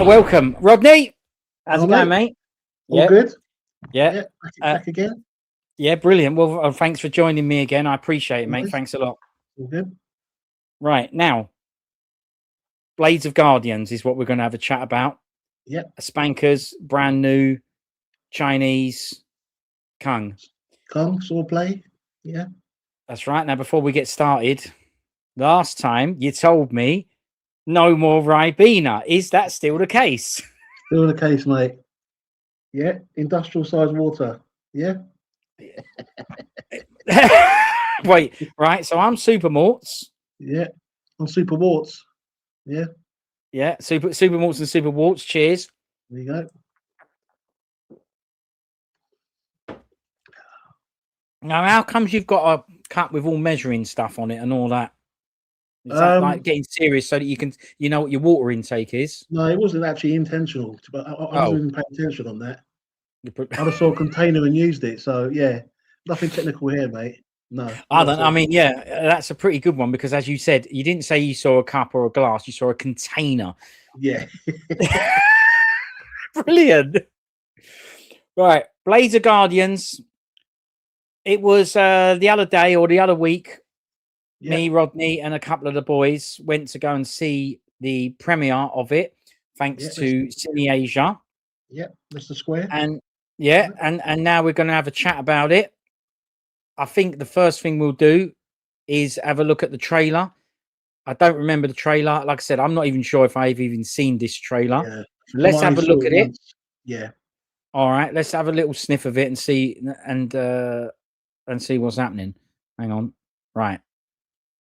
Welcome, Rodney. How's it going, mate? All good. Yeah. Back again. Yeah, brilliant. Well, thanks for joining me again. I appreciate it, mate. Thanks a lot. All good. Right now, Blades of Guardians is what we're going to have a chat about. Yep. Spankers, brand new, Chinese, Kung swordplay. Yeah. That's right. Now, before we get started, last time you told me no more Ribena. Is that still the case? Still the case, mate. Yeah. Industrial size water. Yeah. Wait, right. So I'm Super Morts. Yeah. I'm Super Warts. Yeah. Yeah. Super Morts and Super Warts. Cheers. There you go. Now, how comes you've got a cup with all measuring stuff on it and all that? Is that like getting serious so that you know what your water intake is? No, it wasn't actually intentional. But I wasn't even paying attention on that. I just saw a container and used it. So yeah, nothing technical here, mate. No. I mean, yeah, that's a pretty good one because, as you said, you didn't say you saw a cup or a glass. You saw a container. Yeah. Brilliant. Right, Blades of Guardians. It was the other day or the other week. Yep. Me, Rodney, and a couple of the boys went to go and see the premiere of it, thanks to Cine Asia. Yep, Mr. Square. And and now we're going to have a chat about it. I think the first thing we'll do is have a look at the trailer. I don't remember the trailer. Like I said, I'm not even sure if I've even seen this trailer. Yeah. Let's have a look at it. Yeah. All right. Let's have a little sniff of it and see and see what's happening. Hang on. Right.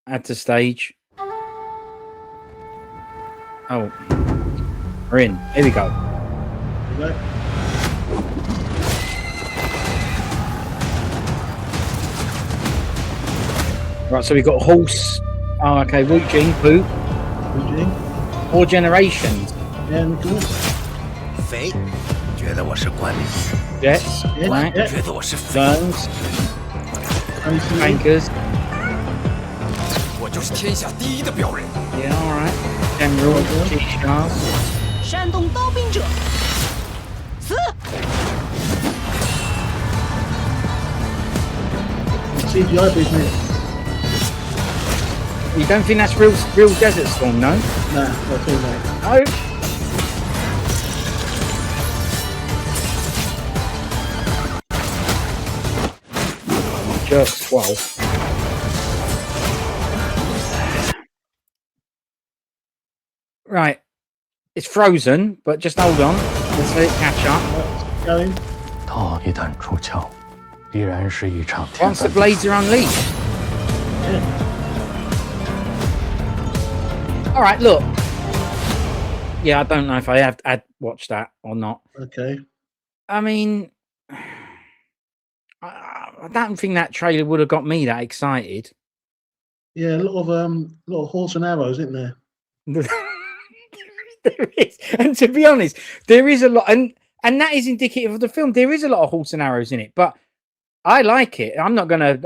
Add to stage. Oh. We're in. Here we go. Right, so we've got horse. Oh, okay. Wuxia, poop. 4 generations. Yeah, Nicholas. Jets. Right. Burns. Spankers. Yeah, alright. General. G-Stars. CGI business. You don't think that's real Desert Storm, no? Nah, not at all, mate. No. Just 12. Right. It's frozen, but just hold on. Let's let it catch up. Going. Once the blades are unleashed. Yeah. All right, look. Yeah, I don't know if I'd watched that or not. Okay. I mean, I don't think that trailer would have got me that excited. Yeah, a lot of horse and arrows, isn't there? There is, and to be honest, there is a lot, and that is indicative of the film. There is a lot of horse and arrows in it, but I like it. I'm not gonna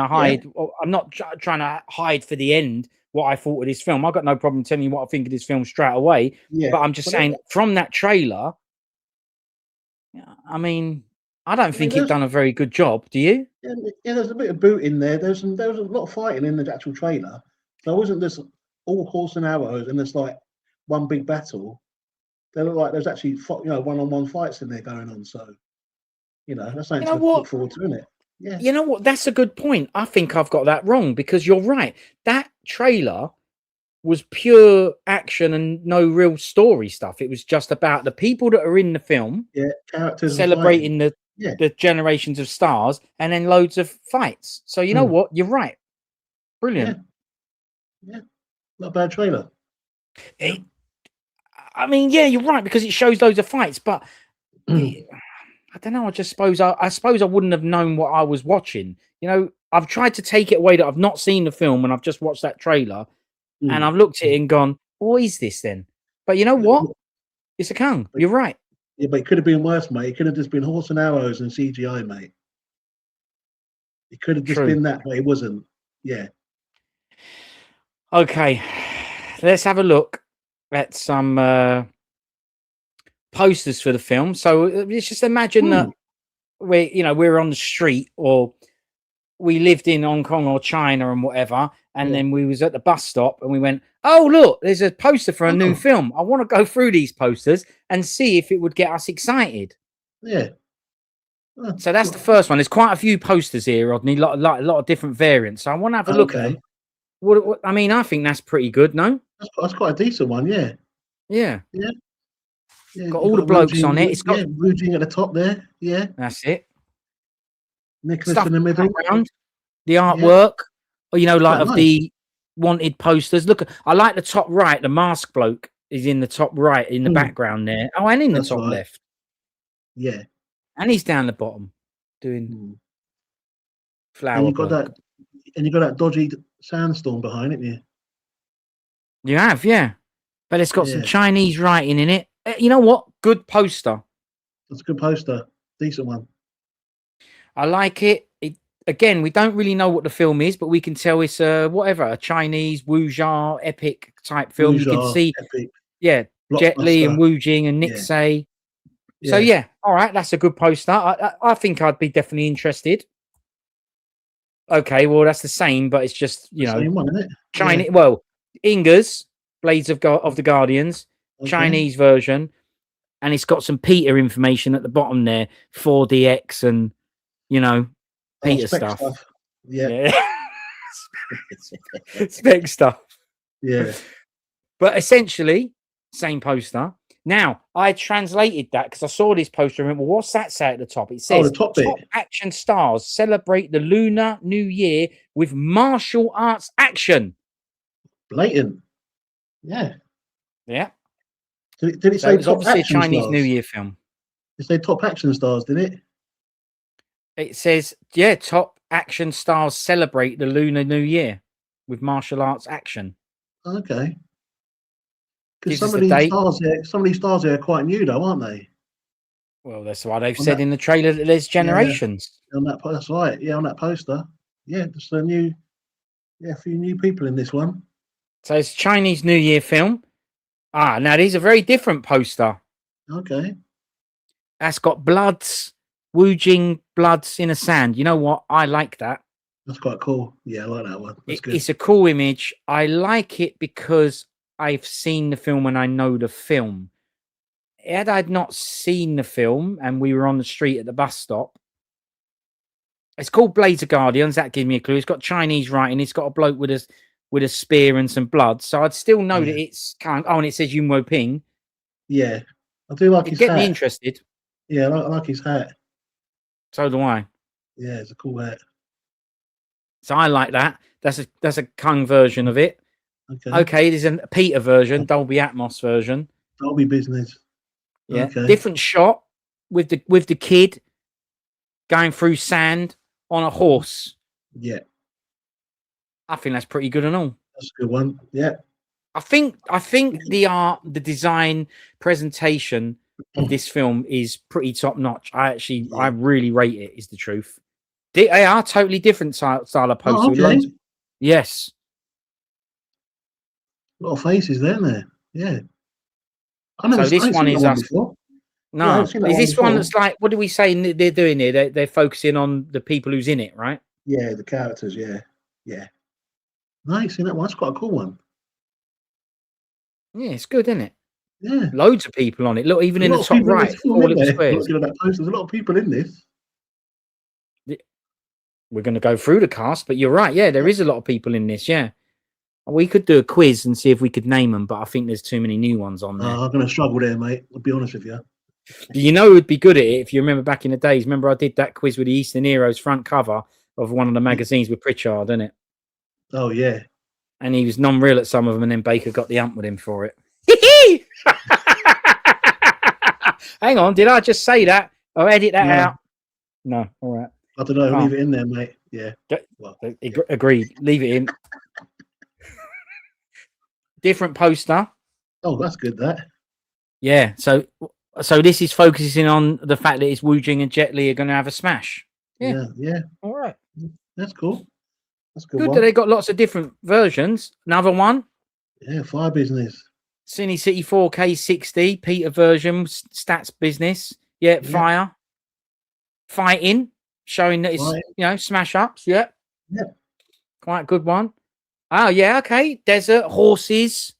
hide. Yeah. I'm not trying to hide for the end what I thought of this film. I've got no problem telling you what I think of this film straight away. Yeah. But I'm just saying, from that trailer, I mean, I don't think it's done a very good job. Do you? Yeah, there's a bit of boot in there. There was a lot of fighting in the actual trailer. So it wasn't just all horse and arrows and it's like one big battle. They look like there's actually one-on-one fights in there going on. So that's something to look forward to, isn't it? Yeah. You know what? That's a good point. I think I've got that wrong because you're right. That trailer was pure action and no real story stuff. It was just about the people that are in the film, characters celebrating the generations of stars, and then loads of fights. So you know what? You're right. Brilliant. Yeah. Not a bad trailer. I mean, yeah, you're right because it shows loads of fights, but I don't know. I suppose I wouldn't have known what I was watching. I've tried to take it away that I've not seen the film and I've just watched that trailer, and I've looked at it and gone, "What is this then?" But you know what? It's a Kung. You're right. Yeah, but it could have been worse, mate. It could have just been horse and arrows and CGI, mate. It could have just been that, but it wasn't. Yeah. Okay, let's have a look at some posters for the film. So let's just imagine that we're on the street, or we lived in Hong Kong or China and whatever, and then we was at the bus stop and we went, oh look, there's a poster for a new film. I want to go through these posters and see if it would get us excited. Yeah. So that's the first one. There's quite a few posters here, Rodney, a lot of different variants. So I want to have a look at them. What I mean, I think that's pretty good, no? That's quite a decent one, yeah. Yeah. Yeah. Got all the blokes on it. It's got Wu Jing at the top there. Yeah. That's it. Nicholas Stuff in the middle. The artwork, or like of nice. the wanted posters. Look, I like the top right. The mask bloke is in the top right in the background there. Oh, and in the top left. Yeah. And he's down the bottom doing flower. And you got that dodgy sandstorm behind it, yeah. You have, yeah. But it's got some Chinese writing in it. You know what? Good poster. That's a good poster. Decent one. I like it. Again, we don't really know what the film is, but we can tell it's a Chinese wuxia epic type film. You can see, Jet Li and Wu Jing and Nick Say. So all right, that's a good poster. I think I'd be definitely interested. Okay, well that's the same, but it's just same one, isn't it? Chinese. Well, Inga's Blades of the Guardians, Chinese version, and it's got some Peter information at the bottom there, 4DX and Peter stuff. Yeah. Spec stuff. Yeah. But essentially, same poster. Now, I translated that because I saw this poster and went, well, what's that say at the top? It says, the top action stars celebrate the Lunar New Year with martial arts action. Blatant. Yeah. Yeah. Did it say top obviously action a Chinese stars? New Year film? It say top action stars, did it? It says, top action stars celebrate the Lunar New Year with martial arts action. Okay. Because some of these stars there are quite new, though, aren't they? Well, that's why they've said in the trailer that there's generations. That's right. Yeah, on that poster. Yeah, there's a few new people in this one. So it's a Chinese New Year film. Now these are very different poster. Okay. That's got Wu Jing bloods in a sand. You know what? I like that. That's quite cool. Yeah, I like that one. That's good. It's a cool image. I like it because I've seen the film and I know the film. Had I not seen the film and we were on the street at the bus stop, it's called Blades of Guardians. That gave me a clue. It's got Chinese writing. It's got a bloke with a spear and some blood. So I'd still know that it's kind of, and it says Yuen Woo Ping. Yeah, I do like his hat. Get me interested. Yeah, I like his hat. So do I. Yeah, it's a cool hat. So I like that. That's a Kung version of it. Okay, there's a Peter version, Dolby Atmos version. Dolby business. Yeah, different shot with the kid going through sand on a horse. Yeah, I think that's pretty good and all. That's a good one. Yeah, I think the art, the design, presentation of this film is pretty top notch. I really rate it. Is the truth. They are totally different style of poster. Okay. Yes. A lot of faces there. Yeah. So this one is us. Before. No, is this one that's like, what do we say they're doing here? They're focusing on the people who's in it, right? Yeah, the characters. Yeah. Nice, isn't it? Well, that's quite a cool one. Yeah, it's good, isn't it? Yeah. Loads of people on it. Look, even in the top right, all little squares. Looking at that poster, there's a lot of people in this. We're going to go through the cast, but you're right. Yeah, there is a lot of people in this. Yeah. We could do a quiz and see if we could name them, but I think there's too many new ones on there. I'm going to struggle there, mate. I'll be honest with you. You know who'd be good at it if you remember back in the days. Remember I did that quiz with the Eastern Heroes front cover of one of the magazines with Pritchard, didn't it? Oh, yeah. And he was non-real at some of them, and then Baker got the ump with him for it. Hang on, did I just say that? I'll edit that out. No, all right. I don't know. Leave it in there, mate. Yeah. Well, agreed. Leave it in. Different poster. Oh, that's good, that. Yeah, so this is focusing on the fact that it's Wu Jing and Jet Li are going to have a smash. Yeah. All right. That's cool. That's good. Good that they got lots of different versions. Another one. Yeah, Fire Business. Cine City 4K 60, Peter version, stats business. Yeah, Yeah, fighting, showing that it's, right. smash ups. Yeah, Yeah, quite a good one. Oh, yeah, okay. Desert, horses.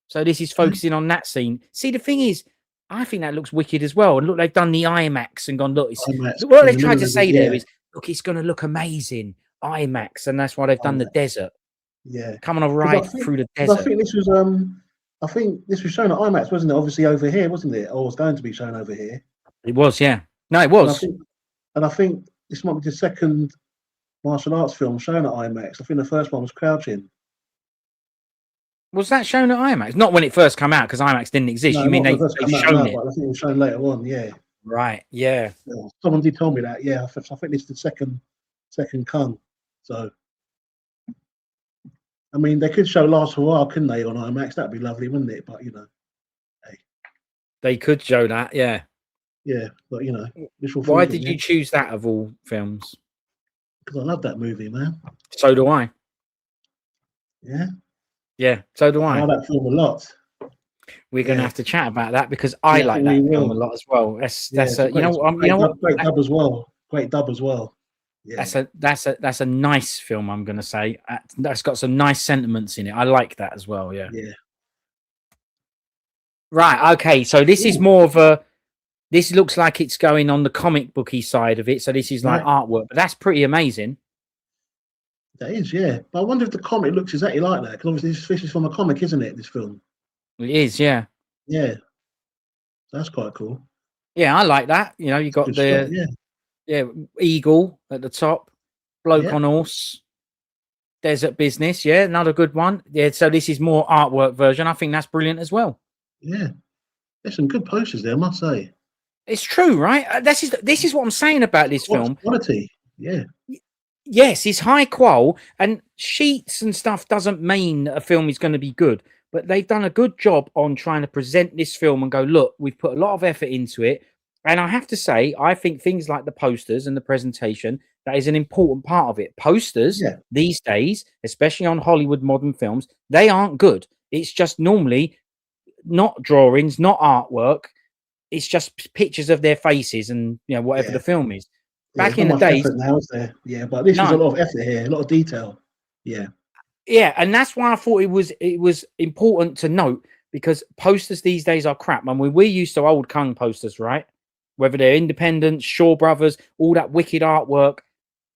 So this is yeah. focusing on that scene. See, the thing is, I think that looks wicked as well. And look, they've done the IMAX and gone, IMAX what in they've the tried middle to of it. say there Yeah, is, look, it's going to look amazing. IMAX. And that's why they've done the IMAX. desert. Yeah, Come on a because ride through the I desert. think this was I think this was shown at IMAX, wasn't it? Obviously over here, wasn't it? Or was going to be shown over here. It was, yeah. No, it And I was. think and I think this might be the second martial arts film shown at IMAX. I think the first one was Crouching. Was that shown at IMAX? Not when it first came out, because IMAX didn't exist. No, You mean not when it they've first came out, shown no, it? but I think it was shown later on. Yeah, Right, yeah. yeah. Someone did tell me that. Yeah, I think this is the second Kung. So, I mean, they could show Last Hurrah, couldn't they, on IMAX? That'd be lovely, wouldn't it? But hey, They could show that, yeah. yeah. But wishful Why thinking, did yeah. you choose that of all films? Because I love that movie, man. So do I. Yeah, Yeah, so do I I. like that film a lot. We're going to Yeah, have to chat about that because I yeah. I like think we that film a will. lot as well. Yeah, That's it's a a great, you know what great dub as well. Great dub as well. Yeah, that's a nice film. I'm going to say that's got some nice sentiments in it. I like that as well. Yeah. yeah. Right. Okay. So this is Ooh, more of a. This looks like it's going on the comic booky side of it. So this is like right. artwork, but that's pretty amazing. That is, yeah. But I wonder if the comic looks exactly like that. Because obviously this is from a comic, isn't it? This film. It is. Yeah. Yeah, that's quite cool. Yeah. I like that. You got Good shot. the Yeah, eagle at the top, bloke yeah, on horse. Desert business, yeah, another good one. Yeah, so this is more artwork version. I think that's brilliant as well. yeah. There's some good posters there, I must say. It's true, right? This is what I'm saying about this film. Quality. Yeah, Yes, it's high qual, and sheets and stuff doesn't mean a film is going to be good. But they've done a good job on trying to present this film and go, look, we've put a lot of effort into it. And I have to say, I think things like the posters and the presentation, that is an important part of it. Posters yeah, these days, especially on Hollywood modern films, they aren't good. It's just normally not drawings, not artwork. It's just pictures of their faces and whatever yeah. the film is. Yeah, Back there's not in the much days, effort now, is there? Yeah, but this is a no. lot of effort here, a lot of detail. Yeah, Yeah, and that's why I thought it was important to note because posters these days are crap. I mean, we're used to old Kung posters, right? Whether they're Independent, Shaw Brothers, all that wicked artwork,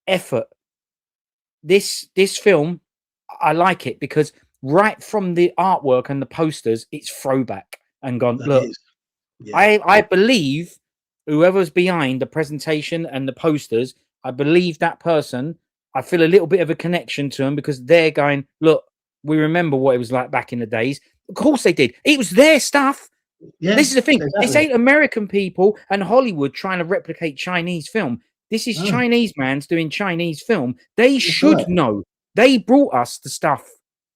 effort. This film, I like it because right from the artwork and the posters, it's throwback and gone. that Look, is. Yeah, I believe whoever's behind the presentation and the posters, I believe that person. I feel a little bit of a connection to them because they're going, look, we remember what it was like back in the days. Of course they did. It was their stuff. yeah, This is the thing. This exactly. ain't American people and Hollywood trying to replicate Chinese film. This is No, Chinese man's doing Chinese film. They that's should right. know. They brought us the stuff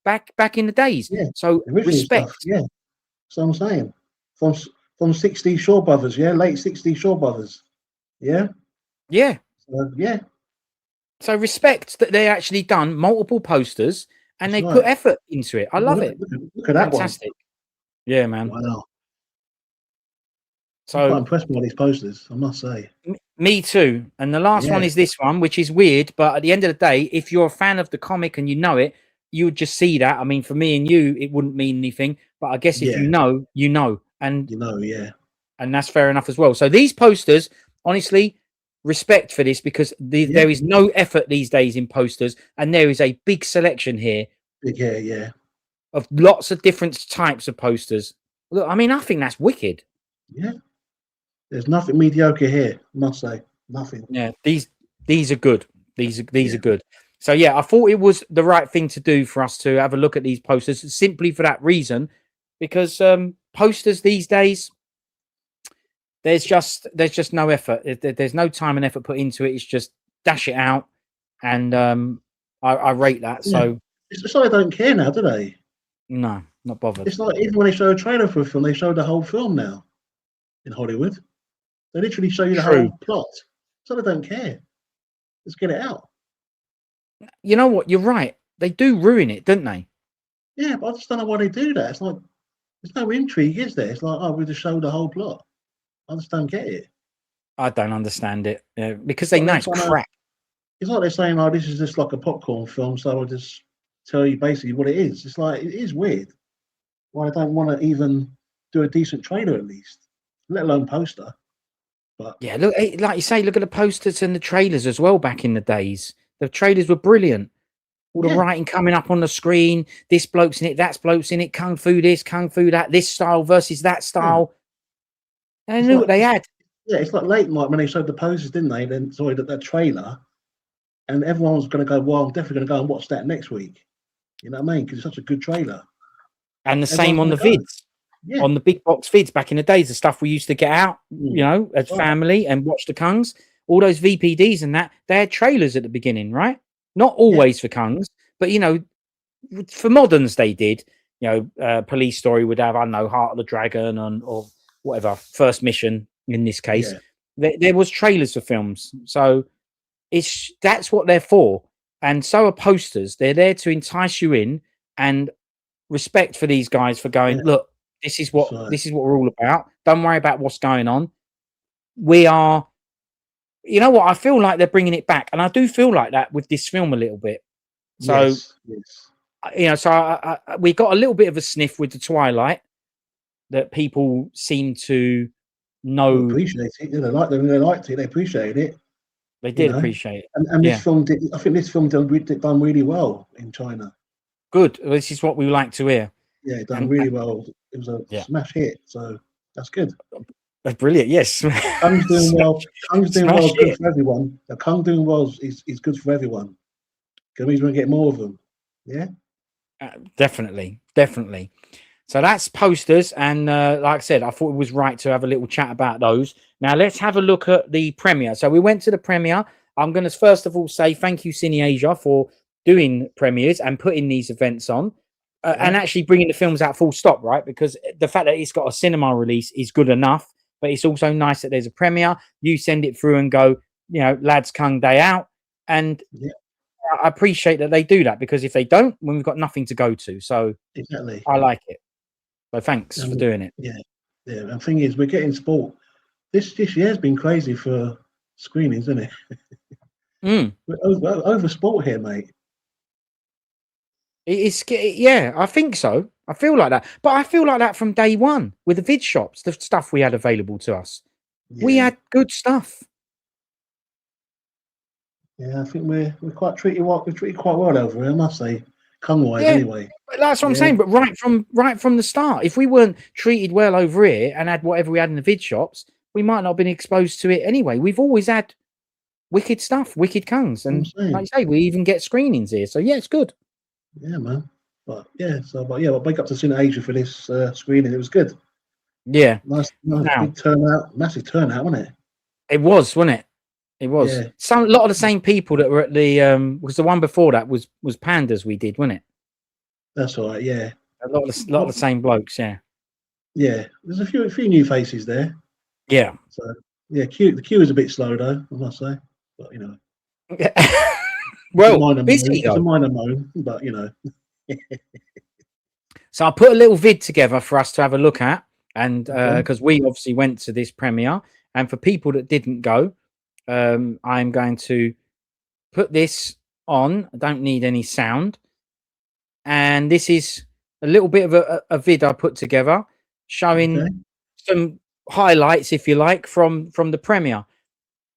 back in the days. Yeah, So original stuff. respect. Yeah, that's what I'm saying. From from 60s Shaw Brothers. Yeah, late 60s Shaw Brothers. Yeah, Yeah. so, yeah, So respect that they actually done multiple posters and that's they put right. effort into it. I love it. Look at that one. Fantastic. Yeah, man. Wow, I'm quite So impressed by these posters, I must say. me too. And the last one Yeah, is this one, which is weird, but at the end of the day, if you're a fan of the comic and you know it, you would just see that. I mean, for me and you, it wouldn't mean anything, but I guess if yeah, you know, you know, and yeah, that's fair enough as well. So these posters, honestly, respect for this because yeah. there is no effort these days in posters, and there is a big selection here Big hair, yeah, of lots of different types of posters. Look, I mean, I think that's wicked. yeah. There's nothing mediocre here, I must say. Nothing. Yeah, these are good. These Yeah, are good. So yeah, I thought it was the right thing to do for us to have a look at these posters simply for that reason, because posters these days there's just no effort. There's no time and effort put into it. It's just dash it out, and I rate that. yeah. So It's like they don't care now, do they? no, not bothered. It's like even when they show a trailer for a film, they show the whole film now in Hollywood. They literally show you the True. whole plot. So they don't care. Let's get it out. You know what? You're right. They do ruin it, don't they? Yeah, but I just don't know why they do that. It's like There's no intrigue, is there? It's like, oh, we just show the whole plot. I just don't get it. I don't understand it because It's they like know they're it's trying to, crap. it's like they're saying, oh, this is just like a popcorn film, so I'll just tell you basically what it is. It's like, it is weird. Why they don't want to even do a decent trailer at least, let alone poster. But Yeah, look, like you say, look at the posters and the trailers as well. Back in the days, the trailers were brilliant. All the yeah, writing coming up on the screen. This bloke's in it. That's bloke's in it. Kung fu this, kung fu that. This style versus that yeah. style. They It's knew like what they had. yeah, it's like late night when they showed the posters, didn't they? Then sorry, that trailer, and everyone was going to go, well, I'm definitely going to go and watch that next week. You know what I mean? Because it's such a good trailer. And the same Everyone's on going the to go. vids, Yeah, on the big box vids back in the days, the stuff we used to get out, as that's right. family and watch the Kungs. All those VPDs and that, they had trailers at the beginning, right? Not Yeah, always for Kungs, but for moderns they did. Police Story would have, I don't know, Heart of the Dragon or whatever, First Mission in this case. yeah, There was trailers for films, so that's what they're for. And so are posters. They're there to entice you in, and respect for these guys for yeah. going, look, this is what So this is what we're all about. Don't worry about what's going on. We are, you know what? I feel like they're bringing it back, and I do feel like that with this film a little bit. So yes, yes. we got a little bit of a sniff with the Twilight that people seem to Well, know. appreciate it. Yeah, they liked it. They liked it. They appreciated it. They You did know, appreciate it. and this Yeah, film did. I think this film done really well in China. good. This is what we like to hear. Yeah, it done And really well. It was a yeah, smash hit. So that's good. that's brilliant. Yes, Kung's doing smash, well. Kung's doing well smash is good it. for everyone. The Kung doing well is good for everyone. Because means we're gonna get more of them. Yeah. Definitely, definitely. So that's posters, and like I said, I thought it was right to have a little chat about those. Now let's have a look at the premiere. So we went to the premiere. I'm going to first of all say thank you, Cine Asia, for doing premieres and putting these events on, and Yeah. actually bringing the films out full stop, right? Because the fact that it's got a cinema release is good enough, but it's also nice that there's a premiere. You send it through and go, lads, Kung Day out, and Yeah. I appreciate that they do that, because if they don't, then we've got nothing to go to. So Exactly. I like it. So thanks for And doing it. yeah, yeah. And the thing is, we're getting sport. This year's been crazy for screenings, isn't it? Mm. We're over sport here, mate. Yeah, I think so. I feel like that, but I feel like that from day one with the vid shops, the stuff we had available to us. We Yeah. had good stuff. Yeah, I think we're quite treated well. We're treated quite well over here, I must say, Kung wise Yeah, anyway. but that's what I'm Yeah, saying. But right from the start, if we weren't treated well over here and had whatever we had in the vid shops, we might not have been exposed to it anyway. We've always had wicked stuff, wicked Kungs, I'm and like saying. you say, we even get screenings here. So yeah, it's good. Yeah, man. But big up to Cine Asia for this screening. It was good. Yeah. Nice Now big turnout, massive turnout, wasn't it? it was, wasn't it? It was Yeah, a lot of the same people that were at the because the one before that was Pandas we did, wasn't it? that's all right. Yeah, A lot of the same blokes, yeah. yeah. There's a few new faces there. Yeah. So yeah, the queue is a bit slow though, I must say. But it's a Well, minor moan. busy It's a though. minor moan, but So I put a little vid together for us to have a look at, and okay. because we obviously went to this premiere, and for people that didn't go, I'm going to put this on. I don't need any sound, and this is a little bit of a vid I put together Okay. showing some highlights, if you like, from the premiere.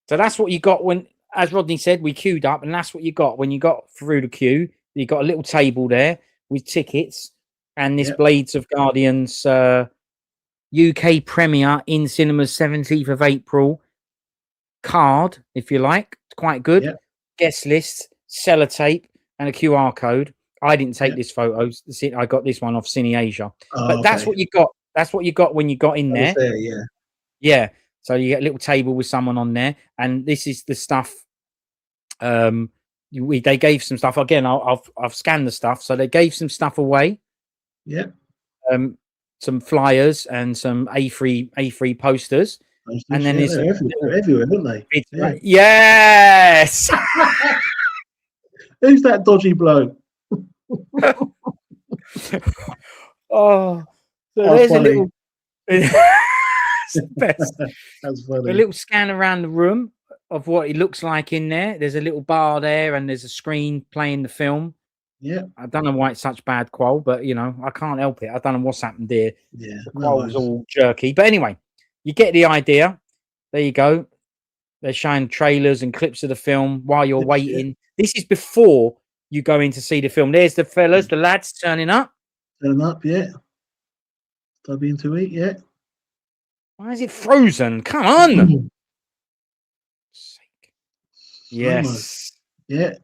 So that's what you got when, as Rodney said, we queued up, and that's what you got when you got through the queue. You got a little table there with tickets and this Yeah. Blades of Guardians UK premiere in cinemas 17th of April card, if you like. It's quite good. Yeah. Guest list, sellotape, and a QR code. I didn't take Yeah. this photo. I got this one off Cine Asia. Oh, But that's okay. what you got. That's what you got when you got in That was there. there. Yeah. Yeah. So you get a little table with someone on there, and this is the stuff. They gave some stuff again. I've scanned the stuff, so they gave some stuff away. Yeah. Some flyers and some A3 posters, and then there's they're everywhere, aren't they? Yeah. Yes. Who's that dodgy bloke? Oh, So That was there's a funny. little. It's the best. That's A funny. little scan around the room of what it looks like in there. There's a little bar there, and there's a screen playing the film. Yeah, I don't know why it's such bad qual, but you know, I can't help it. I don't know what's happened there. yeah. The No qual's worries. all jerky. But anyway, you get the idea. There you go. They're showing trailers and clips of the film while you're Clips, yeah. waiting. This is before you go in to see the film. There's the fellas, the lads turning up. Turn 'em up, yeah. Stubby into it, yeah. Why is it frozen? Come on. Slow mo. Yes. Yeah,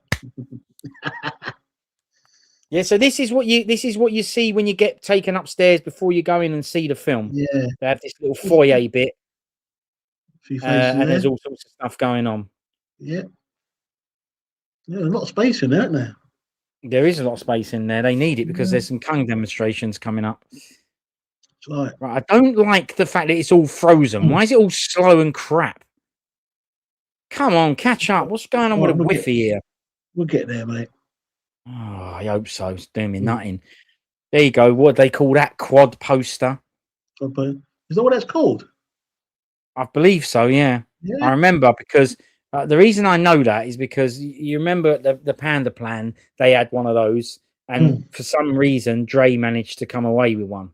Yeah, so this is what you see when you get taken upstairs before you go in and see the film. yeah. They have this little foyer bit, A few faces and there. there's all sorts of stuff going on. Yeah. Yeah, a lot of space in there, isn't there? There is a lot of space in there. They need it because Yeah. there's some Kung demonstrations coming up. That's right. Right, I don't like the fact that it's all frozen. Why is it all slow and crap? Come on, catch up. What's going on All with right, a whiffy here? we'll get there, mate. Oh, I hope so. It's doing me Mm. nothing. There you go. What do they call that? Quad poster. Is that what that's called? I believe so, yeah. Yeah. I remember because the reason I know that is because you remember the Panda Plan, they had one of those. And for some reason, Dre managed to come away with one.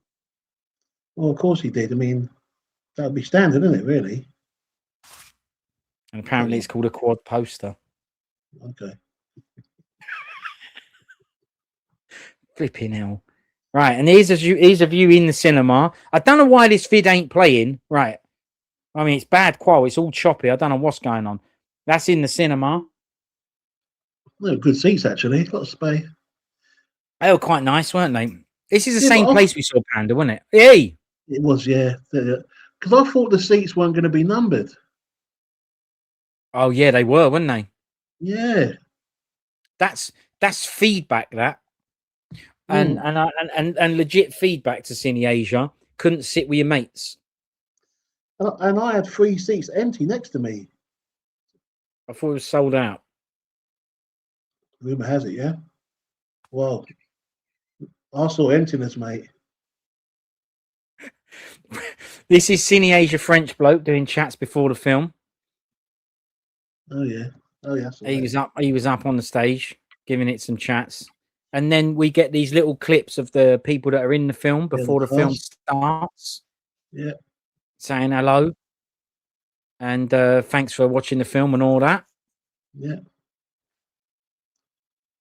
Well, of course he did. I mean, that would be standard, isn't it, really? And apparently it's called a quad poster. Okay. Flipping hell. Right, and here's a view in the cinema. I don't know why this vid ain't playing. Right. I mean, it's bad qual. It's all choppy. I don't know what's going on. That's in the cinema. Well, good seats, actually. Got of space. They were quite nice, weren't they? This is the Yeah, same but place we saw Panda, wasn't it? Hey! it was, yeah. Because I thought the seats weren't going to be numbered. Oh, yeah, they were, weren't they? Yeah. That's feedback, that. And legit feedback to Cine Asia. Couldn't sit with your mates. And I had 3 seats empty next to me. I thought it was sold out. Rumor has it, yeah. Well, I saw emptiness, mate. This is Cine Asia French bloke doing chats before the film. Oh yeah. Oh yeah. He was up on the stage giving it some chats. And then we get these little clips of the people that are in the film before the film starts. Yeah. Saying hello. And thanks for watching the film and all that. Yeah.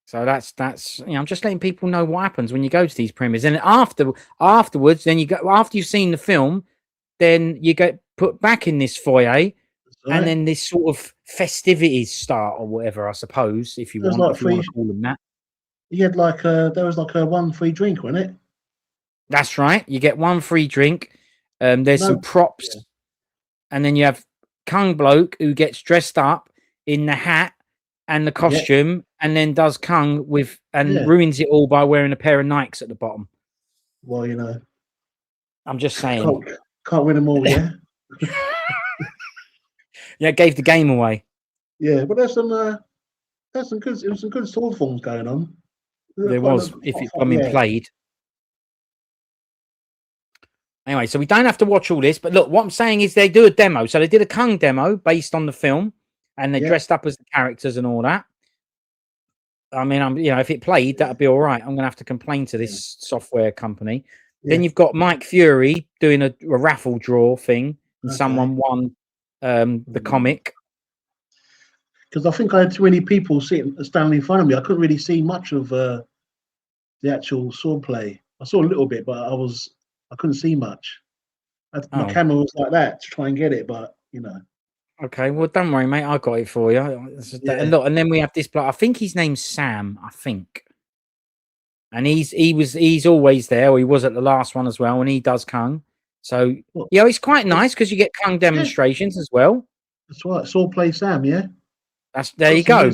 So that's you know, I'm just letting people know what happens when you go to these premieres. And afterwards, then you go after you've seen the film, then you get put back in this foyer, Right. and then this sort of festivities start or whatever, I suppose, if you want to call them that. You had like there was like a 1 free drink, wasn't it? That's right. You get 1 free drink. There's some props, and then you have Kung bloke who gets dressed up in the hat and the costume, and then does Kung with ruins it all by wearing a pair of Nikes at the bottom. Well, you know, I'm just saying. Can't win them all, yeah. Yeah, it gave the game away. Yeah, but there's some good sword forms going on. There was, if it's played. Anyway, so we don't have to watch all this, but look, what I'm saying is they do a demo. So they did a Kung demo based on the film, and they dressed up as the characters and all that. I mean, if it played, that'd be all right. I'm gonna have to complain to this software company. Then you've got Mike Fury doing a raffle draw thing, and someone won the comic. Because I think I had too many people standing in front of me. I couldn't really see much of the actual sword play. I saw a little bit, but I couldn't see much. My camera was like that to try and get it, but you know. Okay, well, don't worry, mate. I got it for you. And look, and then we have this bloke. I think his name's Sam. I think, and he's always there, or he was at the last one as well, and he does Kung. So it's quite nice because you get Kung demonstrations as well. That's right. Sword play Sam, yeah. There you go.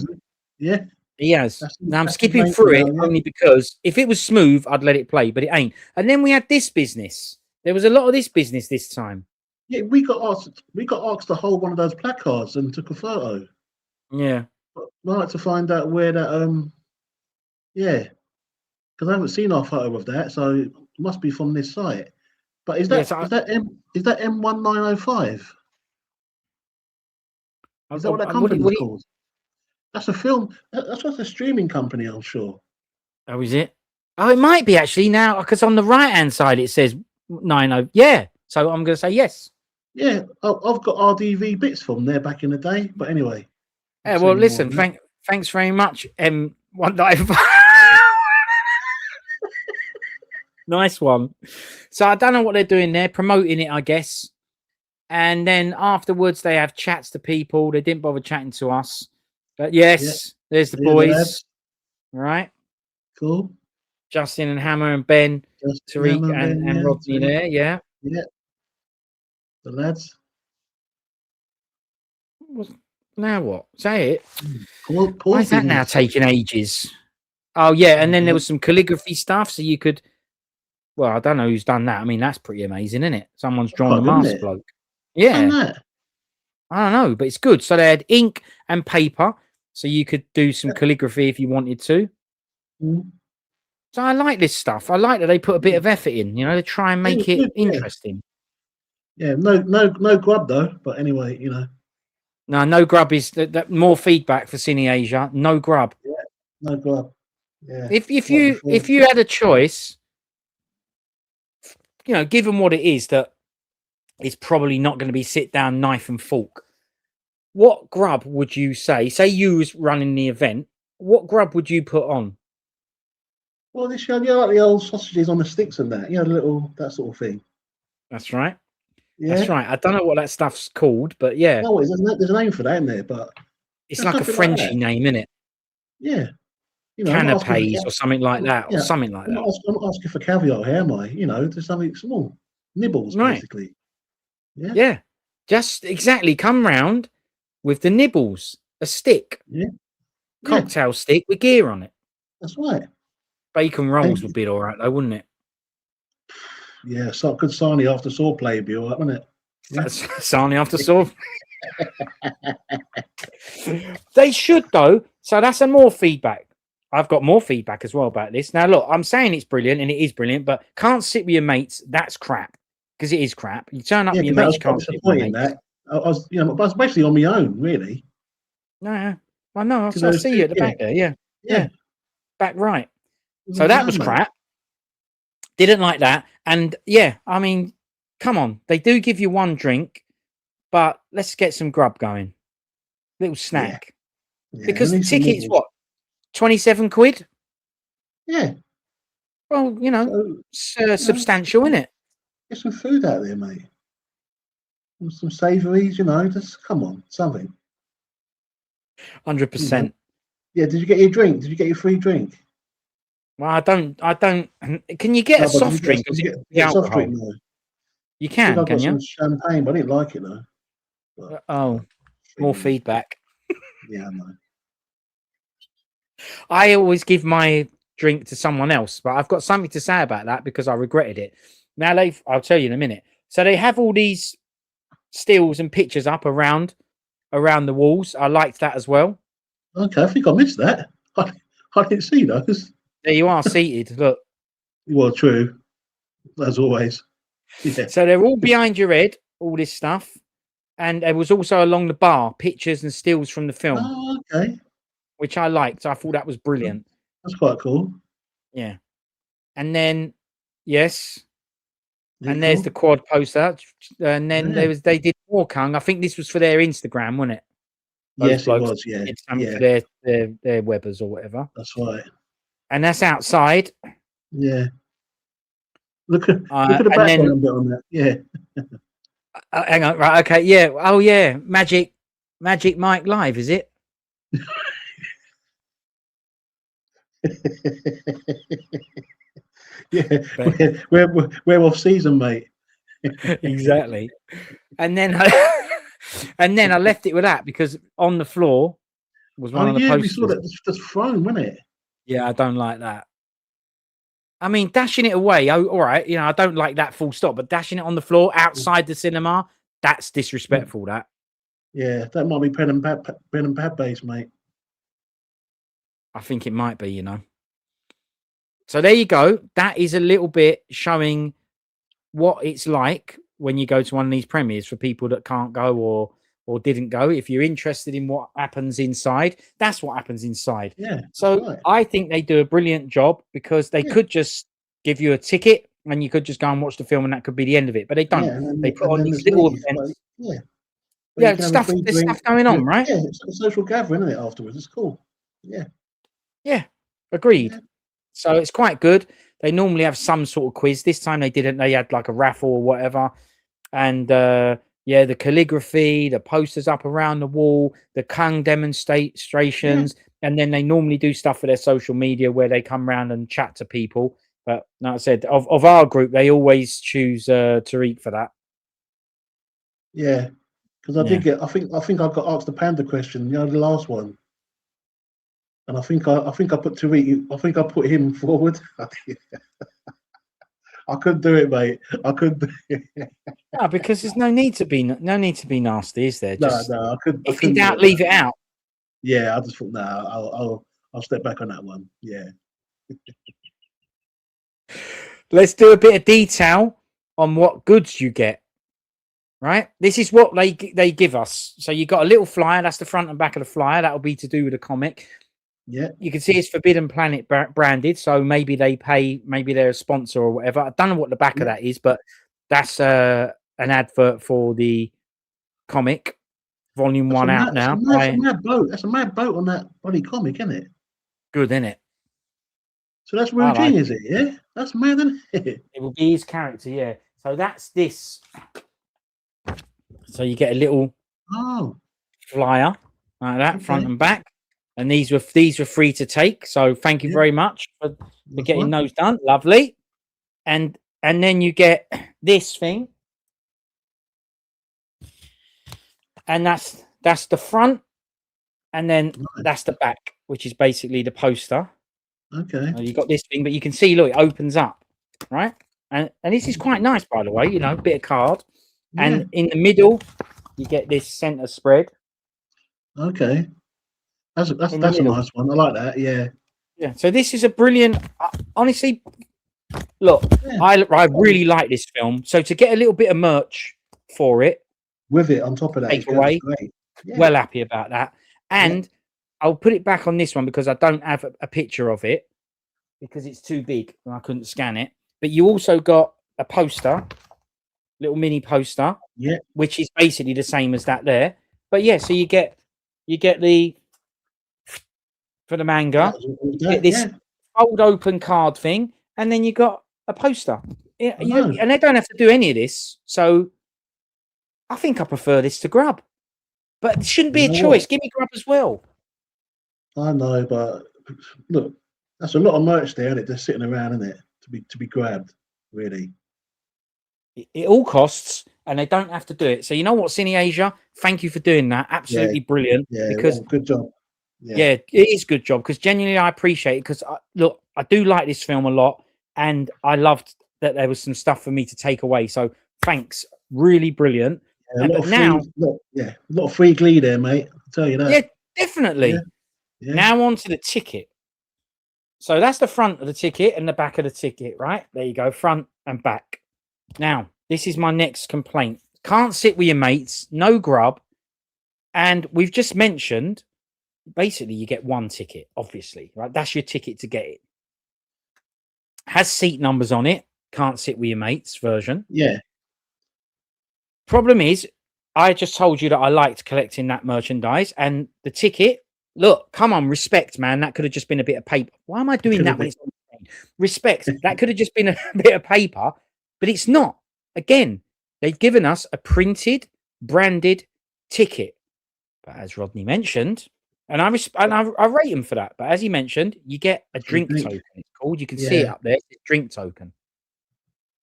Yeah, he has. Now I'm skipping through it only because if it was smooth, I'd let it play, but it ain't. And then we had this business. There was a lot of this business this time. Yeah, we got asked to hold one of those placards and took a photo. Yeah. But I'd like to find out where that because I haven't seen our photo of that, so it must be from this site. But is Yes, that M1905? Is that what that what, company's called? That's a film. That's what's a streaming company, I'm sure. oh, is it? Oh, it might be actually now because on the right hand side it says 90. Yeah, so I'm going to say yes. Yeah, I've got RDV bits from there back in the day. But anyway, Yeah, well, listen, thanks very much. One night. Nice one. So I don't know what they're doing there, promoting it, I guess. And then afterwards, they have chats to people. They didn't bother chatting to us. But yes, there's the boys. Right. Cool. Justin and Hammer and Ben, Justin, Tariq Hammer, Ben, and Rodney Tariq. there. Yeah. Yeah. The lads. Now what? Say it. Why is that now taking ages? Oh, yeah. And then there was some calligraphy stuff. So you could, well, I don't know who's done that. I mean, that's pretty amazing, isn't it? Someone's drawn the mask bloke. Yeah. I don't know, but it's good. So they had ink and paper. So you could do some calligraphy if you wanted to. So I like this stuff. I like that they put a bit of effort in, you know, to try and make it interesting. Yeah, no grub though. But anyway, you know. No grub is that more feedback for Cine Asia. No grub. Yeah, no grub. Yeah. If you had a choice, you know, given what it is, that it's probably not going to be sit down, knife and fork. What grub would you say? Say you was running the event. What grub would you put on? Well, this year, like the old sausages on the sticks and that, that sort of thing. That's right. Yeah. That's right. I don't know what that stuff's called, but yeah. No, there's a name for that in there, but it's like a Frenchy name, isn't it? Yeah. Canapes or something like that, or something like that. I'm not asking for caviar here, am I? There's something small. Nibbles, basically. Yeah. Yeah. Just exactly. Come round with the nibbles. A stick. Yeah. Cocktail stick with gear on it. That's right. Bacon rolls would be all right, though, wouldn't it? Yeah, so good Sarnie after saw play would be all right, wouldn't it? Yeah. Sarnie after saw. They should, though. So that's some more feedback. I've got more feedback as well about this. Now, look, I'm saying it's brilliant, and it is brilliant, but can't sit with your mates. That's crap, because it is crap. You turn up with your mates, can't sit with your mates. I was basically on my own, really. No, I know. I see you at the back there. Yeah. Back right. So that was crap. Didn't like that. And yeah, I mean, come on. They do give you one drink, but let's get some grub going. Little snack. Yeah, because the ticket's what? 27 quid? Yeah. Well, substantial, isn't it? Get some food out there, mate. Some savouries, just come on, something. 100%. Yeah, did you get your drink? Did you get your free drink? Well, I don't. Can you get a soft drink? Did you get a soft drink? No. You can you? Some champagne, but I didn't like it though. But, more feedback. Yeah, I know. I always give my drink to someone else, but I've got something to say about that because I regretted it. Now I'll tell you in a minute. So they have all these stills and pictures up around the walls. I liked that as well. Okay, I think I missed that. I didn't see those. There you are, seated. Look. Well, true, as always. Yeah. So they're all behind your head, all this stuff, and there was also along the bar pictures and stills from the film. Oh, okay. Which I liked. I thought that was brilliant. That's quite cool. Yeah. And then, yes. And there's the quad poster. And then they did more, Kung. I think this was for their Instagram, wasn't it? Yes, it was. Yeah. For their webbers or whatever. That's right. And that's outside. Yeah. Look at the background bit on that. Yeah. Hang on. Right. Okay. Yeah. Oh, yeah. Magic Mike Live, is it? Yeah. We're off season, mate. Exactly. And then I left it with that because on the floor was one of the posters. We saw that just thrown, wasn't it? Yeah, I don't like that. I mean, dashing it away, all right, I don't like that full stop, but dashing it on the floor outside the cinema, that's disrespectful, that. Yeah, that might be pen and pad based, mate. I think it might be, So there you go. That is a little bit showing what it's like when you go to one of these premieres for people that can't go or didn't go. If you're interested in what happens inside, that's what happens inside. Yeah. So Right. I think they do a brilliant job, because they could just give you a ticket and you could just go and watch the film and that could be the end of it. But they don't. Yeah, They put and on then these there's little leave. But events. yeah, but you Yeah, can have a free there's drink. stuff going on, right? Yeah, it's a social gathering, isn't it? Afterwards, it's cool. Yeah. Yeah, agreed. Yeah. So it's quite good. They normally have some sort of quiz. This time they didn't. They had like a raffle or whatever. And yeah, the calligraphy, the posters up around the wall, the Kung demonstrations, and then they normally do stuff for their social media where they come around and chat to people. But like I said, of our group, they always choose Tariq for that. Yeah. Because I Yeah. did get. I think I got asked the panda question. You know, the last one. And I think I put Tariq. I think I put him forward. I couldn't do it, mate. I couldn't. Do it. No, because there's no need to be nasty, is there? No, Just no, I couldn't. I if in couldn't do doubt, it, leave man. it out. Yeah, I just thought, no, I'll step back on that one. Yeah. Let's do a bit of detail on what goods you get. Right, this is what they give us. So you got a little flyer. That's the front and back of the flyer. That'll be to do with the comic. Yeah. You can see it's Forbidden Planet branded. So maybe they pay. Maybe they're a sponsor or whatever. I don't know what the back of that is, but that's an advert for the comic, volume That's 1 out now. that's a mad boat. That's a mad boat on that bloody comic, isn't it? Good, isn't it? So that's I Wu like Jing, is it? Yeah, that's mad, isn't it? it. Will be his character, yeah. So that's this. So you get a little Oh, flyer like that, okay. front and back, and these were free to take. So thank you Yeah, very much for that's getting one. those done. Lovely. And then you get this thing, and that's the front, and then Nice. that's the back, which is basically the poster. Okay. You got this thing, but you can see, look, it opens up, right? And this is quite nice, by the way. You know, bit of card, Yeah. and in the middle, you get this center spread. Okay. That's In the a middle. nice one. I like that. Yeah. Yeah. So this is a brilliant. Honestly, look, Yeah. I really like this film. So to get a little bit of merch for it, With it on top of that, take away, great. Yeah. well happy about that. And I'll put it back on this one because I don't have a picture of it because it's too big and I couldn't scan it. But you also got a poster, little mini poster, Yeah. which is basically the same as that there. But yeah, so you get the for the manga, you get this fold open card thing, and then you got a poster. You know, and they don't have to do any of this. So I think I prefer this to Grub. But it shouldn't be a choice. Give me Grub as well. I know, but look, that's a lot of merch there, isn't it? Just sitting around, isn't it? To be grabbed, really. It all costs, and they don't have to do it. So you know what, Cine Asia, thank you for doing that. Absolutely brilliant. Yeah, because good job. Yeah, it is a good job because genuinely I appreciate it because look, I do like this film a lot, and I loved that there was some stuff for me to take away. So thanks, really brilliant. Yeah, a lot of free glee there, mate. I'll tell you that. Yeah, definitely. Yeah. Now on to the ticket. So that's the front of the ticket and the back of the ticket, right? There you go, front and back. Now, this is my next complaint. Can't sit with your mates, no Grub, and we've just mentioned basically you get one ticket, obviously, right? That's your ticket to get it. Has seat numbers on it. Can't sit with your mates version. Yeah. Problem is, I just told you that I liked collecting that merchandise, and the ticket. Look, come on, respect, man. That could have just been a bit of paper. Why am I doing that when it's on the screen? Respect. That could have just been a bit of paper, but it's not. Again, they've given us a printed, branded ticket. But as Rodney mentioned, and I rate him for that. But as he mentioned, you get a drink token. It's called. You can see it up there. It's a drink token.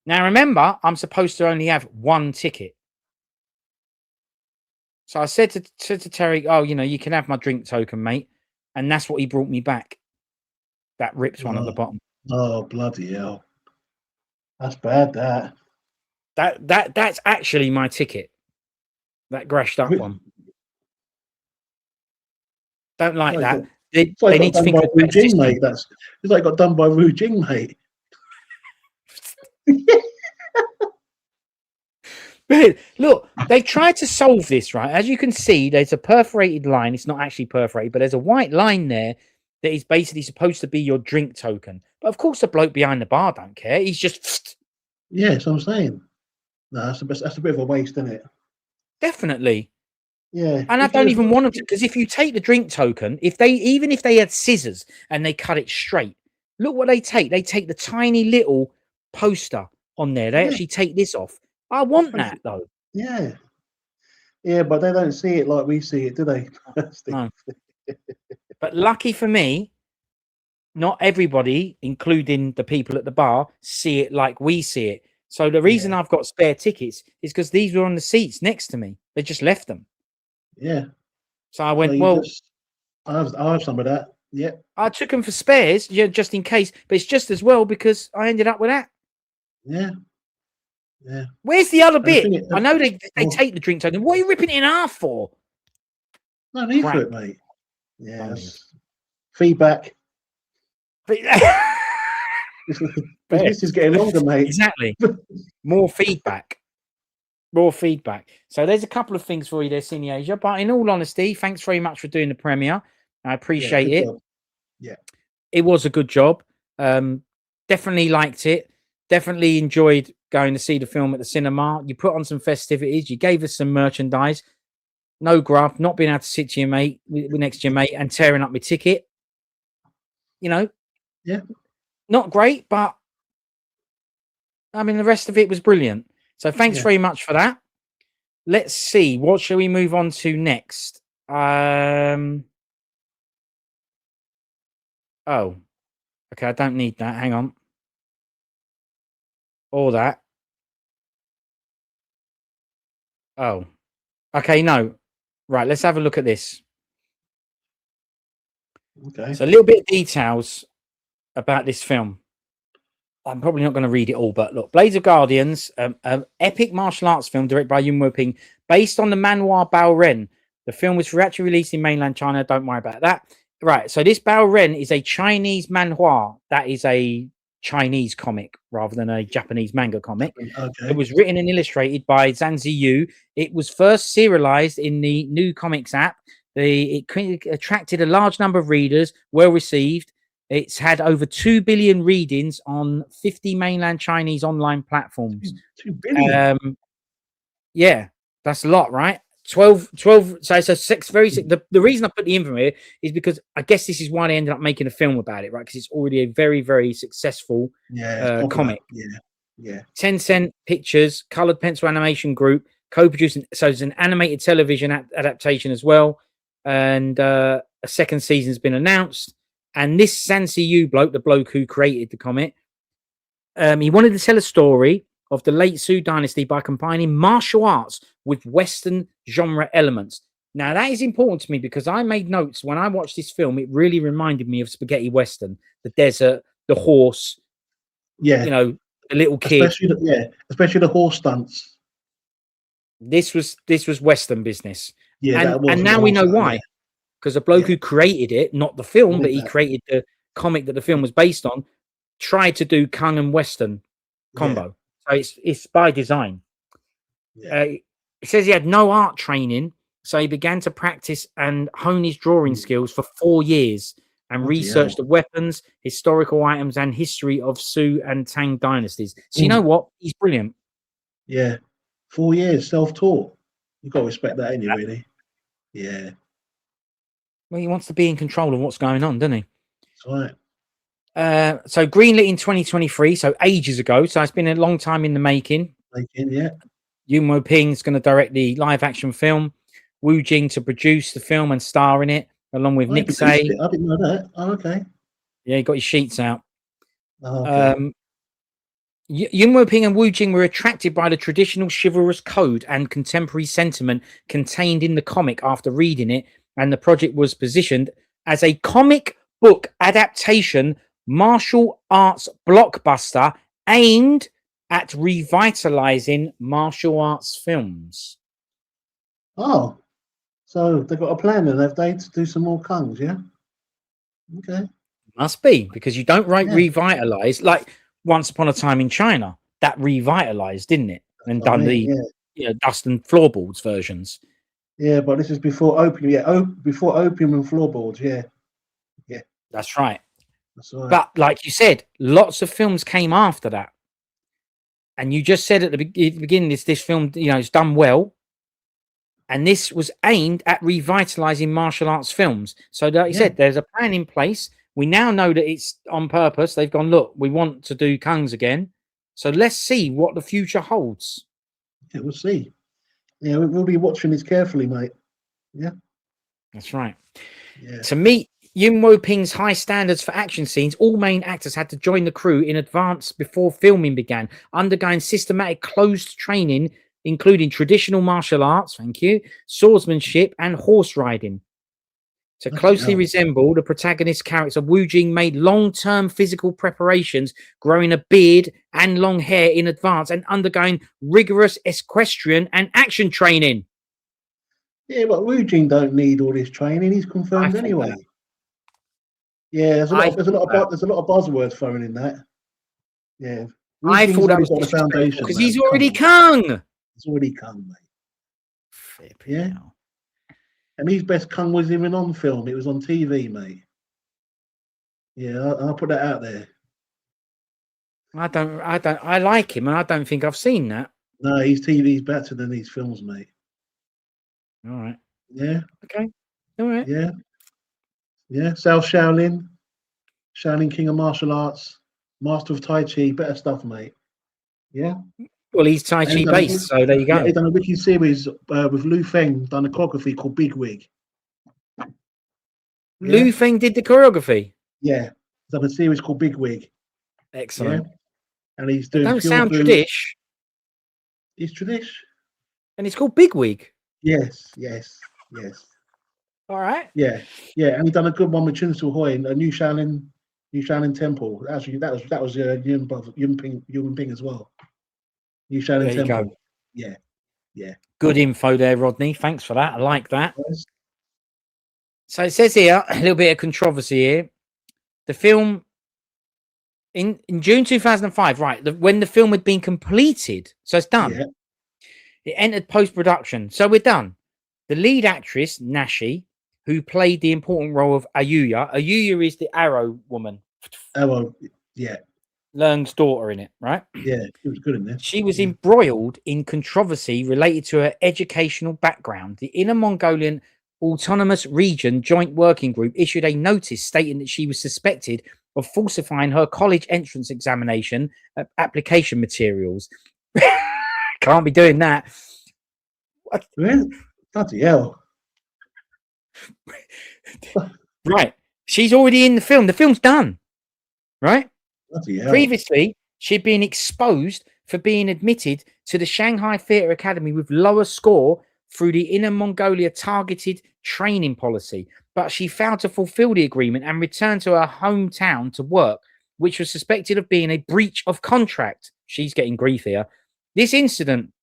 Now remember, I'm supposed to only have one ticket. So I said to Terry, "Oh, you know, you can have my drink token, mate," and that's what he brought me back. That ripped one at the bottom. Oh bloody hell! That's bad. That's actually my ticket. That grashed up one. Don't like that. They need to think of Wu Jing, mate. It's like got done by Wu Jing, mate. Look, they tried to solve this, right? As you can see, there's a perforated line. It's not actually perforated, but there's a white line there that is basically supposed to be your drink token. But of course, the bloke behind the bar don't care. He's just Yeah, that's what I'm saying. No, that's a bit of a waste, isn't it? definitely. Yeah. And I If you don't was, even want them to, because if you take the drink token, even if they had scissors and they cut it straight, look what they take. They take the tiny little poster on there. They yeah, actually take this off. I want that's- that though. yeah, yeah, but they don't see it like we see it, do they? No. But lucky for me, not everybody, including the people at the bar, see it like we see it. So the reason Yeah, I've got spare tickets is because these were on the seats next to me. They just left them. yeah. So I So went, you well, just, I have some of that. Yeah, I took them for spares, yeah, just in case. But it's just as well because I ended up with that. yeah, yeah. Where's the other And the bit? thing is, I know they oh, take the drink token. What are you ripping it in half for? no need for Crap. it, mate. No need. Yes. Feedback. Fair. This list is getting longer, mate. Exactly. More feedback. More feedback. So there's a couple of things for you there, Cine Asia. But in all honesty, thanks very much for doing the premiere. I appreciate Good it. job. Yeah. It was a good job. Definitely liked it. Definitely enjoyed going to see the film at the cinema. You put on some festivities. You gave us some merchandise. No grub. Not being able to sit to your mate next to your mate and tearing up my ticket. You know. Yeah. Not great, but I mean the rest of it was brilliant. So thanks Yeah. very much for that. Let's see. What shall we move on to next? Oh, okay. I don't need that. Hang on. All that. Oh, okay. No. Right. Let's have a look at this. Okay. So a little bit of details about this film. I'm probably not going to read it all, but look, Blades of Guardians, an epic martial arts film directed by Yuen Woo Ping, based on the manhwa Bao Ren. The film was actually released in mainland China. Don't worry about that. Right. So this Bao Ren is a Chinese manhwa. That is a Chinese comic rather than a Japanese manga comic. Okay. It was written and illustrated by Zhang Yu. It was first serialized in the New Comics app. It attracted a large number of readers, well received. It's had over 2 billion readings on 50 mainland Chinese online platforms. 2 billion. Yeah, that's a lot, right? 12. So it's a six. The reason I put the info here is because I guess this is why they ended up making a film about it, right? Because it's already a very, very successful comic. Yeah. Tencent Pictures, Colored Pencil Animation Group, co-producing. So it's an animated television adaptation as well, and a second season has been announced. And this Sansi Yu bloke, the bloke who created the comic, he wanted to tell a story of the late Sui dynasty by combining martial arts with Western genre elements. Now, that is important to me because I made notes when I watched this film. It really reminded me of spaghetti Western, the desert, the horse, Yeah. you know, the little kid. Especially the horse stunts. This was Western business. Yeah, and now we know why. Because the bloke who created it, not the film, but he created the comic that the film was based on, tried to do Kung and Western combo. So it's by design. It says he had no art training, so he began to practice and hone his drawing skills for 4 years and researched the weapons, historical items, and history of Sui and Tang dynasties. So you know what? He's brilliant. Yeah. 4 years self-taught. You've got to respect that, ain't you, really? Yeah. Well, he wants to be in control of what's going on, doesn't he? That's right. So greenlit in 2023, so ages ago. So it's been a long time in the making. Yuen Woo Ping is going to direct the live action film. Wu Jing to produce the film and star in it, along with Nick Say. I didn't know that. Oh, okay. Yeah, he got his sheets out. Oh, okay. Yuen Woo Ping and Wu Jing were attracted by the traditional chivalrous code and contemporary sentiment contained in the comic after reading it, and the project was positioned as a comic book adaptation martial arts blockbuster aimed at revitalizing martial arts films. Oh, so they've got a plan then, have they, to do some more Kungs, yeah? Okay. Must be, because you don't write revitalize like Once Upon a Time in China. That revitalized, didn't it? And done dust and floorboards versions. Yeah, but this is before opium. Yeah, before opium and floorboards. Yeah, yeah, That's right. that's right. But like you said, lots of films came after that. And you just said at the beginning, this film, is done well. And this was aimed at revitalizing martial arts films. So, like you said, there's a plan in place. We now know that it's on purpose. They've gone, look, we want to do Kungs again. So let's see what the future holds. Yeah, we'll see. Yeah, we'll be watching this carefully, mate. Yeah, that's right. Yeah. To meet Yuen Woo Ping's high standards for action scenes, all main actors had to join the crew in advance before filming began, undergoing systematic closed training, including traditional martial arts, swordsmanship, and horse riding. To closely resemble the protagonist character, Wu Jing made long-term physical preparations, growing a beard and long hair in advance, and undergoing rigorous equestrian and action training. Yeah, but Wu Jing don't need all this training. He's confirmed anyway. Yeah, there's a lot of buzzwords thrown in that. Yeah, I thought that was the foundation because he's already Kung. He's already Kung, mate. Yeah. And his best Kung was even on film. It was on TV, mate. Yeah, I'll put that out there. I like him, and I don't think I've seen that. No, his TV's better than these films, mate. All right. Yeah. Okay. All right. Yeah. Yeah. South Shaolin King of Martial Arts, Master of Tai Chi, better stuff, mate. Yeah. Well, he's Tai Chi based, so there you go. Yeah, he's done a wiki series with Lu Feng, done a choreography called Big Wig. Lu Feng did the choreography? Yeah. He's done a series called Big Wig. Excellent. Yeah? And he's doing... Don't sound tradish. It's tradish. And it's called Big Wig? Yes. All right. Yeah. And he done a good one with Chun Su Hoi, a New Shaolin Temple. Actually, that was Yuen Ping as well. New Shaolin Temple. Yeah. Good info there, Rodney. Thanks for that. I like that. So it says here, a little bit of controversy here. The film in June 2005, right? When the film had been completed, so it's done. Yeah. It entered post-production, so we're done. The lead actress, Nashi, who played the important role of Ayuya. Ayuya is the arrow woman. Arrow, yeah. Leung's daughter in it, right? Yeah, it was good in there. She was embroiled in controversy related to her educational background. The Inner Mongolian Autonomous Region Joint Working Group issued a notice stating that she was suspected of falsifying her college entrance examination application materials. Can't be doing that. Bloody hell. Right. She's already in the film. The film's done. Right? Previously, she'd been exposed for being admitted to the Shanghai Theatre Academy with lower score through the Inner Mongolia targeted training policy, but she failed to fulfill the agreement and returned to her hometown to work, which was suspected of being a breach of contract. She's getting grief here. This incident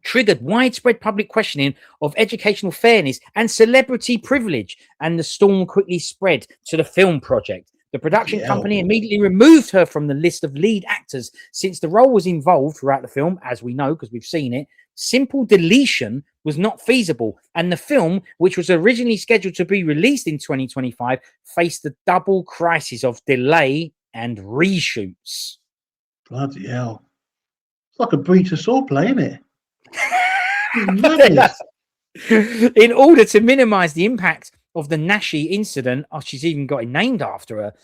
triggered widespread public questioning of educational fairness and celebrity privilege, and the storm quickly spread to the film project. The production company immediately removed her from the list of lead actors since the role was involved throughout the film, as we know because we've seen it. Simple deletion was not feasible, and the film, which was originally scheduled to be released in 2025, faced the double crisis of delay and reshoots. Bloody hell. It's like a breach of swordplay, isn't it? In order to minimize the impact of the Nashi incident, she's even got it named after her,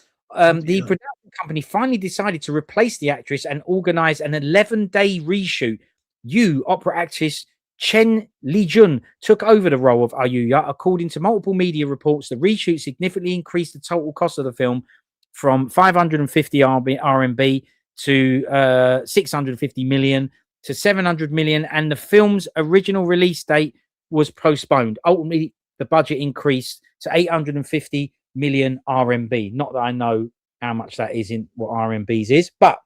the production company finally decided to replace the actress and organize an 11-day reshoot. Opera actress Chen Lijun took over the role of Ayuya. According to multiple media reports, the reshoot significantly increased the total cost of the film from 550 RMB to 650 million to 700 million, and the film's original release date was postponed. Ultimately, the budget increased to 850 million RMB. Not that I know how much that is in what RMBs is, but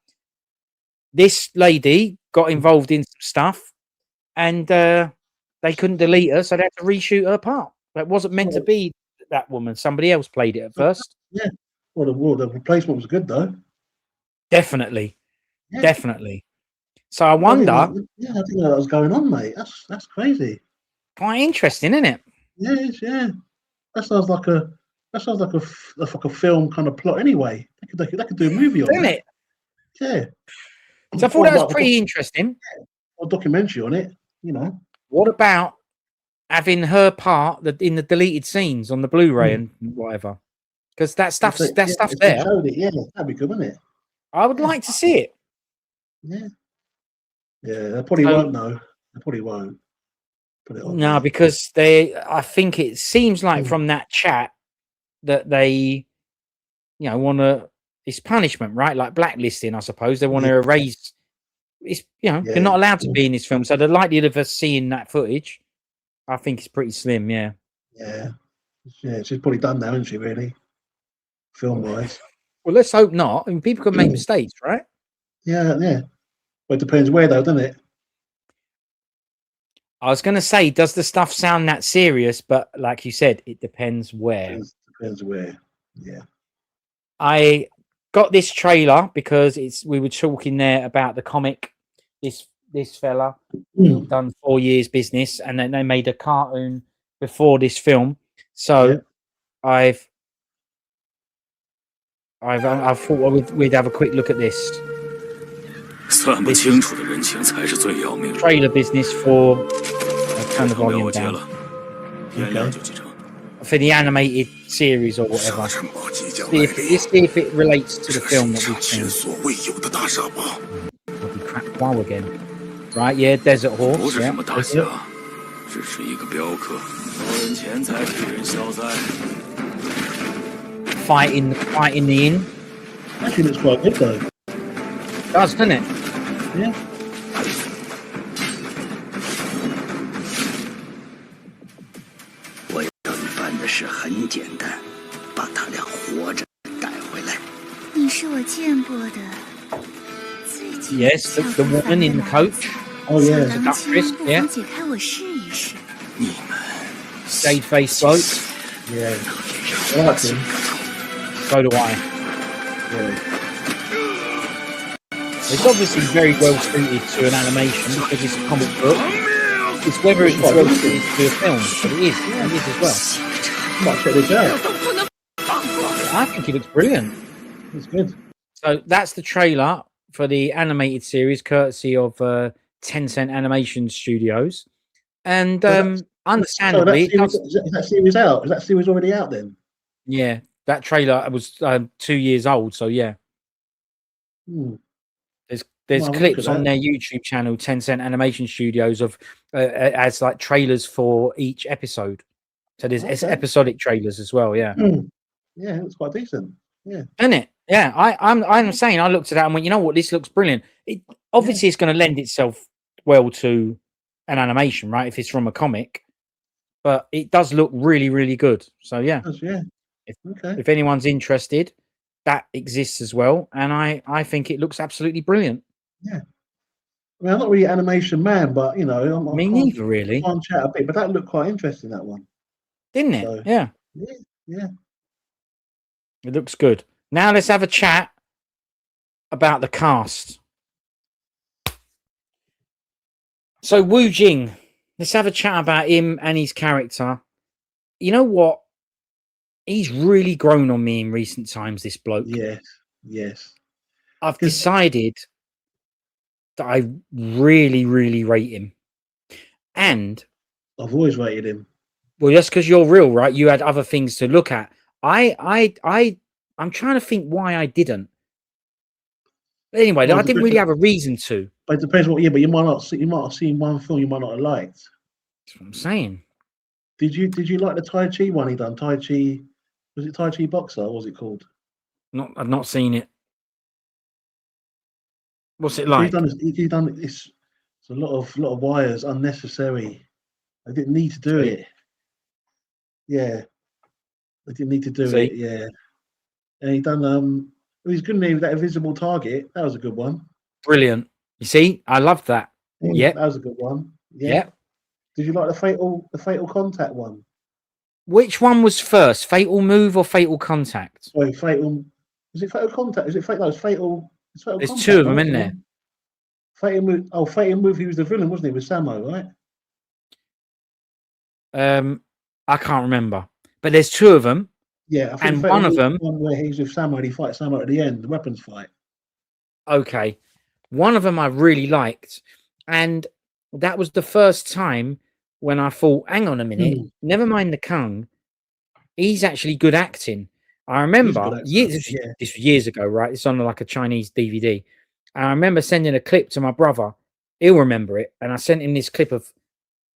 this lady got involved in some stuff, and they couldn't delete her, so they had to reshoot her part. That wasn't meant to be that woman. Somebody else played it at first. Yeah. Well, the replacement was good, though. Definitely. Definitely. So I wonder. Yeah, I didn't know that was going on, mate. That's crazy. Quite interesting, isn't it? Yeah. That sounds like a like a film kind of plot. Anyway, they could do a movie on Isn't that. it? Yeah. So I thought that was pretty interesting. A documentary on it, What about having her part in the deleted scenes on the Blu-ray and whatever? Because that stuff's there. Showed it, yeah, that'd be good, wouldn't it? I would like to see it. Yeah. They probably won't know. They probably won't put it on. No, there. because I think it seems like from that chat that they, want to. It's punishment, right? Like blacklisting, I suppose. They want to erase. It's you're not allowed to be in this film, so the likelihood of us seeing that footage, I think, is pretty slim. Yeah. Yeah. She's probably done now, isn't she? Really, film wise. Well, let's hope not. I mean, people can make mistakes, right? Yeah. Well, it depends where, though, doesn't it? I was going to say, does the stuff sound that serious? But like you said, it depends where. Depends where. Yeah. I got this trailer because we were talking there about the comic. This fella done 4 years business, and then they made a cartoon before this film. So I thought we'd have a quick look at this. Trailer business for. I'll turn the volume down. For the animated series or whatever. Let's see if it relates to the film that we've seen. I'll be crap wow again. Right, yeah, Desert Horse. Yeah. Fighting the inn. Actually, looks quite good though. Does, doesn't it? Yeah. Yes, the woman in the coach. Oh yeah. Seductress, yeah. Shade face bloke. Yeah. I like him. So do I. Yeah. It's obviously very well suited to an animation because it's a comic book. It's whether it's well suited to a film, but it is. Yeah, it is as well. Might check this out. I think it looks brilliant. It's good. So that's the trailer for the animated series, courtesy of Tencent Animation Studios. And understandably, is that series out? Is that series already out then? Yeah, that trailer was 2 years old. So yeah. There's clips on their YouTube channel, Tencent Animation Studios, of as like trailers for each episode. So there's episodic trailers as well. Yeah. Yeah, it's quite decent. Yeah. Isn't it? Yeah. I'm saying I looked at that and went, you know what, this looks brilliant. It obviously it's going to lend itself well to an animation, right? If it's from a comic, but it does look really, really good. So yeah. If anyone's interested, that exists as well, and I think it looks absolutely brilliant. Yeah, I mean, I'm not really an animation man, but me neither really. Can't chat a bit, but that looked quite interesting, that one, didn't it? So, yeah, it looks good. Now let's have a chat about the cast. So Wu Jing, let's have a chat about him and his character. You know what? He's really grown on me in recent times, this bloke. Yes. I've decided that I really, really rate him. And I've always rated him. Well, that's because you're real, right? You had other things to look at. I'm trying to think why I didn't. But anyway, I didn't really have a reason to. But it depends what. Yeah, but you might have seen one film you might not have liked. That's what I'm saying. Did you like the Tai Chi one he done? Tai Chi, was it Tai Chi Boxer? What was it called? I've not seen it. What's it like? He done it's a lot of wires, unnecessary. I didn't need to do it. Yeah, I didn't need to do it. Yeah, and he done he was good with that Invisible Target. That was a good one. Brilliant. You see, I love that. Yeah, that was a good one. Yeah. Did you like the Fatal Contact one? Which one was first, Fatal Move or Fatal Contact? Wait, Was it Fatal Contact? Is it Fatal? No, it's Fatal. It's Fatal There's Contact, two of them in there. Fighting with Fighting with he was the villain, wasn't he? With Samo, right? I can't remember, but there's two of them, Yeah, I think and Fighting one of with them. one where he's with Samo and he fights Samo at the end, the weapons fight. Okay, one of them I really liked, and that was the first time when I thought, hang on a minute, never mind the Kung, he's actually good acting. I He's a good remember actor. years, Yeah. this was years ago, right? It's on like a Chinese DVD. And I remember sending a clip to my brother. He'll remember it. And I sent him this clip of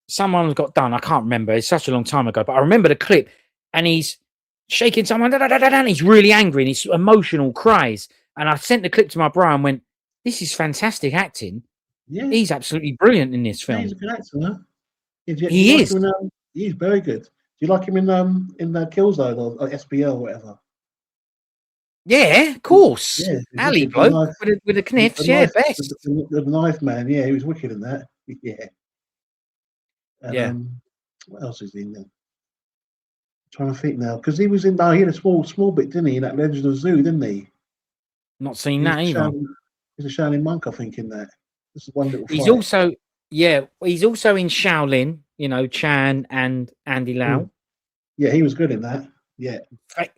someone got done. I can't remember. It's such a long time ago, but I remember the clip. And he's shaking someone, and he's really angry and he's emotional, cries. And I sent the clip to my brother and went, "This is fantastic acting. Yeah. He's absolutely brilliant in this film." He's a good actor, huh? Do you He like is. him in, he's very good. Do you like him in the Killzone or SBL or whatever? Yeah, of course. Yeah, he's Ali wicked. bloke with the kniffs, yeah, best. The knife man. Yeah, he was wicked in that. Yeah. And Yeah, what else is he in there? Trying to think now, because he was in. No, he had a small bit, didn't he? In that Legend of Zoo, didn't he? not seen He was that the either. Shining, he's a Shining monk, I think, in that. This is one little He's fight. also, yeah, he's also in Shaolin, you know, Chan and Andy Lau. Yeah, he was good in that. Yeah.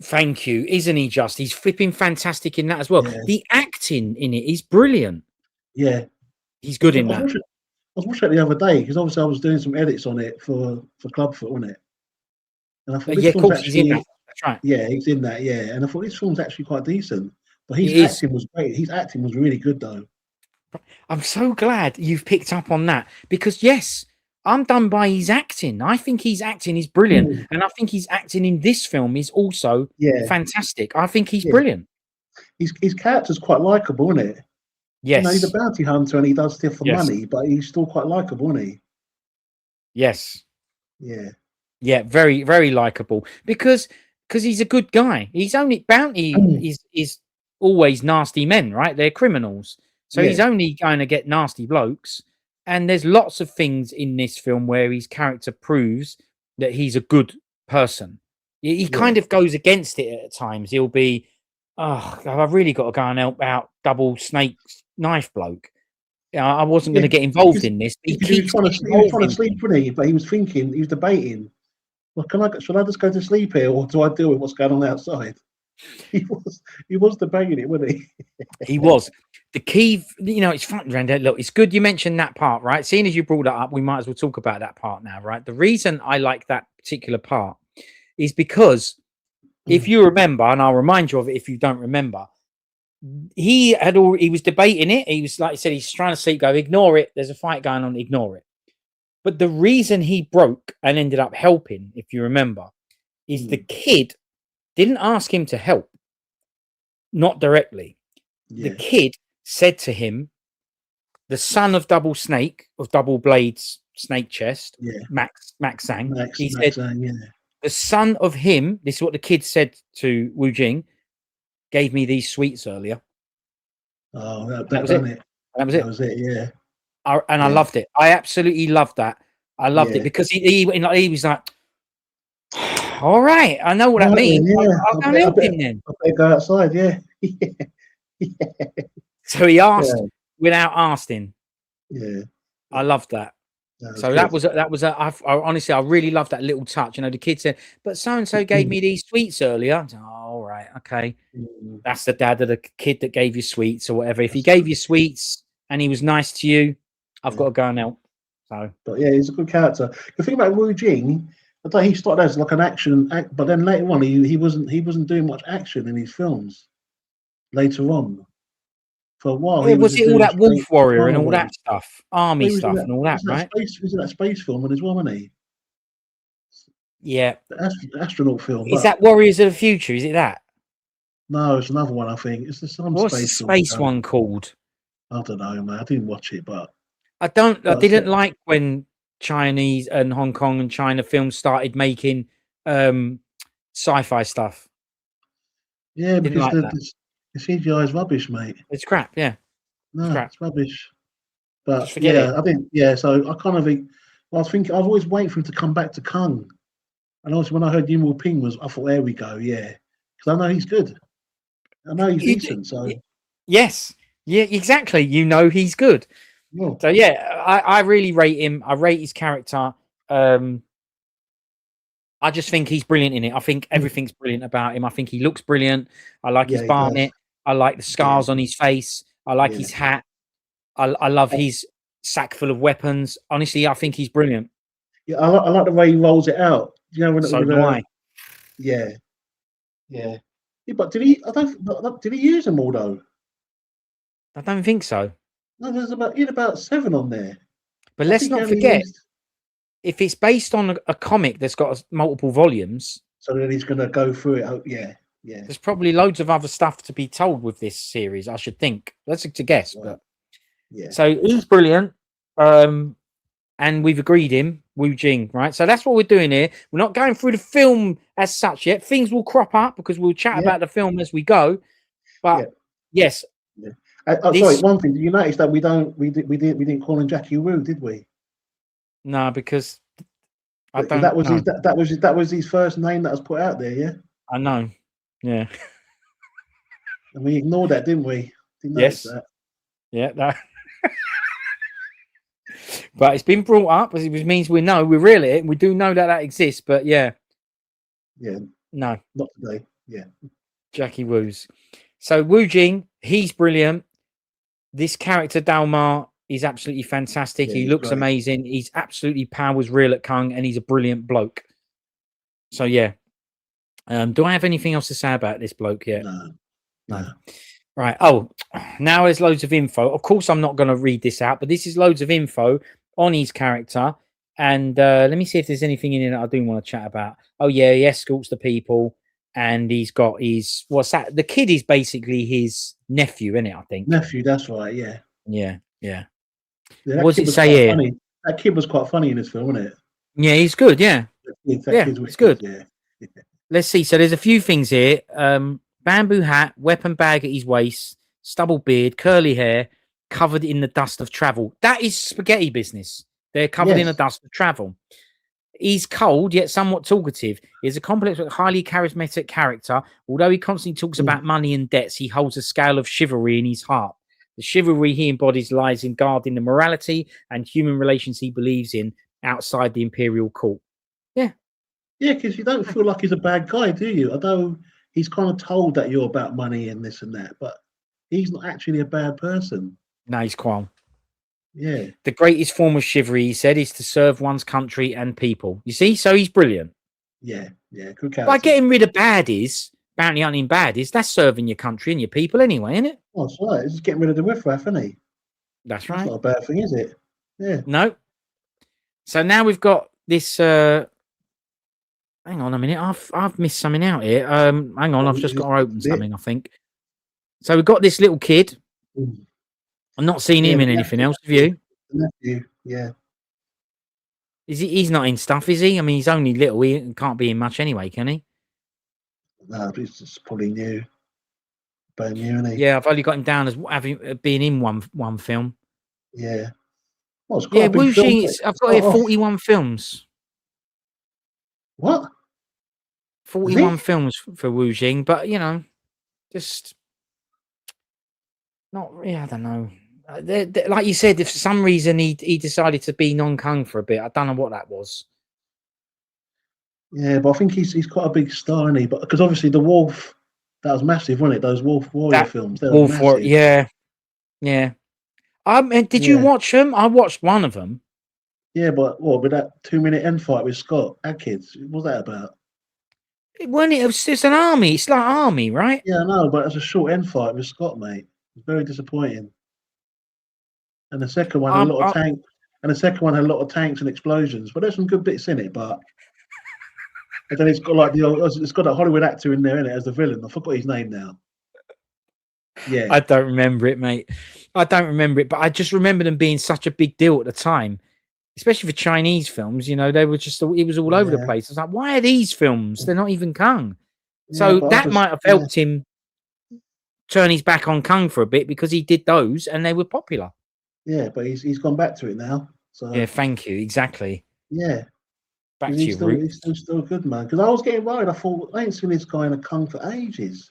Thank you. Isn't he just? He's flipping fantastic in that as well. Yeah. The acting in it is brilliant. Yeah. He's good in that. I was watching it the other day because obviously I was doing some edits on it for Clubfoot, wasn't it? And I thought this Yeah, of film's course, he's in actually, that. That's right. yeah, he's in that, yeah. And I thought this film's actually quite decent. But his It is. acting was great. His acting was really good, though. I'm so glad you've picked up on that because, yes, I'm done by his acting. I think his acting is brilliant. And I think his acting in this film is also fantastic. I think he's brilliant. His character's quite likable, isn't it? Yes. You know, he's a bounty hunter and he does stuff for Yes. money, but he's still quite likable, isn't he? Yes. Yeah. Yeah, very, very likable because he's a good guy. He's only bounty is always nasty men, right? They're criminals. So he's only going to get nasty blokes. And there's lots of things in this film where his character proves that he's a good person. He kind of goes against it at times. He'll be, oh, I've really got to go and help out double snake knife bloke. I wasn't going to get involved in this. But he was trying to sleep, wasn't he? But he was thinking, he was debating. Well, should I just go to sleep here, or do I deal with what's going on outside? He was debating it, wasn't he? He was. The key, you know, it's fun, Randy. Look, it's good you mentioned that part, right? Seeing as you brought that up, we might as well talk about that part now, right? The reason I like that particular part is because if you remember, and I'll remind you of it if you don't remember, he was debating it. He was, like he said, he's trying to sleep, go, ignore it. There's a fight going on, ignore it. But the reason he broke and ended up helping, if you remember, is the kid didn't ask him to help. Not directly. The kid said to him, the son of Double Snake, of Double Blades Snake Chest, Max Sang, he said, the son of him, this is what the kid said to Wu Jing, gave me these sweets earlier. Oh, that was it. That was it. That was it, yeah. I loved it. I absolutely loved that. I loved it because he was like, all right, I know what that means. I'll go help him then. I better go outside, yeah. So he asked without asking. Yeah. I loved that. That was honestly, I really loved that little touch. You know, the kid said, but so-and-so gave me these sweets earlier. Oh, all right, okay. That's the dad of the kid that gave you sweets or whatever. If he gave you sweets and he was nice to you, I've got to go and help. So, but yeah, he's a good character. The thing about Wu Jing, I thought he started as like an action, but then later on, he wasn't doing much action in his films. Later on, for a while, he was it all that Wolf Warrior and all that stuff, army stuff and all that, right? He was in that space film as well, wasn't he? Yeah, the astronaut film. Is that Warriors of the Future? Is it that? No, it's another one. I think it's some What's space the space one called? I don't know, man. I didn't watch it, but I didn't like when Chinese and Hong Kong and China films started making sci-fi stuff. Yeah, because like the CGI is rubbish, mate. It's crap. Yeah, no, it's rubbish. But I think So I kind of think. Well, I think I've always waited for him to come back to Kung, and also when I heard Yuen Woo Ping I thought, there we go, yeah, because I know he's good. I know he's decent. So yes, yeah, exactly. You know he's good. Well, So yeah, I really rate him. I rate his character. I just think he's brilliant in it. I think everything's brilliant about him. I think he looks brilliant. I like his yeah, he does. barnet. I like the Yeah, scars on his face. I like yeah. his hat. I love his sack full of weapons. Honestly, I think he's brilliant. Yeah, I like the way he rolls it out. You know, when it So with do I. yeah, yeah. Yeah, but did he? I don't. Did he use them all though? I don't think so. No, he had about 7 on there. But I let's think he not only forget, used. if it's based on a comic that's got multiple volumes, So then he's going to go through it. Oh, yeah, yeah. there's probably loads of other stuff to be told with this series, I should think. That's to guess, Right. but Yeah. so he's brilliant. And we've agreed him, Wu Jing, right? So that's what we're doing here. We're not going through the film as such yet. Things will crop up because we'll chat Yeah. about the film as we go. But yes, Yeah. Sorry, one thing. Did you notice that we didn't call him Jackie Wu, did we? no, because I But don't that was know. that was his first name that was put out there. Yeah. I know. Yeah. And we ignored that, didn't we? Didn't notice Yes. that. Yeah. That. But it's been brought up, which means we know, we reel it. We do know that exists. But yeah. Yeah. No. Not today. Yeah. Jackie Wu's. So Wu Jing, he's brilliant. This character Dalmar is absolutely fantastic. Yeah, He he's looks great. amazing. He's absolutely powers real at Kung, and he's a brilliant bloke. So yeah. Do I have anything else to say about this bloke yet? No. Right. Oh, now there's loads of info. Of course, I'm not going to read this out, but this is loads of info on his character. And let me see if there's anything in it that I do want to chat about. Oh yeah, he escorts the people, and he's got his what's that? The kid is basically his nephew, isn't it? I think. Nephew, that's right. Yeah. Yeah. Yeah, What does it say here? funny. That kid was quite funny in this film, wasn't it? Yeah, he's good. Yeah. That kid's it's wicked. good. Yeah. Let's see. So there's a few things here. Bamboo hat, weapon bag at his waist, stubble beard, curly hair, covered in the dust of travel. That is spaghetti business. They're covered in the dust of travel. He's cold yet somewhat talkative. He's a complex but highly charismatic character. Although he constantly talks about money and debts, he holds a scale of chivalry in his heart. The chivalry he embodies lies in guarding the morality and human relations he believes in outside the imperial court. Yeah. Yeah, because you don't feel like he's a bad guy, do you? Although he's kind of told that you're about money and this and that, but he's not actually a bad person. No, he's calm. Yeah. The greatest form of chivalry, he said, is to serve one's country and people. You see? So he's brilliant. Yeah, yeah, good character. By getting rid of baddies, bounty hunting baddies, that's serving your country and your people anyway, isn't it? Oh, that's right. It's just getting rid of the riffraff, isn't he? That's right. That's not a bad thing, is it? Yeah. No. So now we've got this. Hang on a minute. I've missed something out here. Hang on. I've just got to open something, I think. So we've got this little kid. I'm not seeing him in anything else. Have you? Nephew, yeah. Is he? He's not in stuff, is he? I mean, he's only little. He can't be in much anyway, can he? No, he's just probably new. Brand new, isn't he? Yeah, I've only got him down as having been in one film. Yeah. Well, it's quite a big Wu film. Xing, I've got here 41 films. What? 41 films for Wu Xing, but you know, just not. Yeah, I don't know. Like you said, if for some reason he decided to be non-kung for a bit, I don't know what that was. Yeah, but I think he's quite a big star, isn't he? But because obviously the Wolf, that was massive, wasn't it? Those Wolf Warrior films, they were massive. Yeah. And did you watch them? I watched one of them. Yeah, but what with that 2-minute end fight with Scott Adkins? What was that about? It's an army. It's like army, right? Yeah, I know, but it's a short end fight with Scott, mate. It's very disappointing. And the second one had a lot of tanks. And the second one had a lot of tanks and explosions. But there's some good bits in it. But and then it's got like it's got a Hollywood actor in there, innit, as the villain. I forgot his name now. Yeah, I don't remember it, mate. I don't remember it, but I just remember them being such a big deal at the time, especially for Chinese films. You know, they were just it was all over the place. It's like, why are these films? They're not even kung. So that might have helped him turn his back on kung for a bit because he did those and they were popular. Yeah, but he's gone back to it now. So yeah, thank you. Exactly. Yeah. Back to your roots. He's still good, man. Because I was getting worried. I thought I ain't seen this guy in a kung for ages.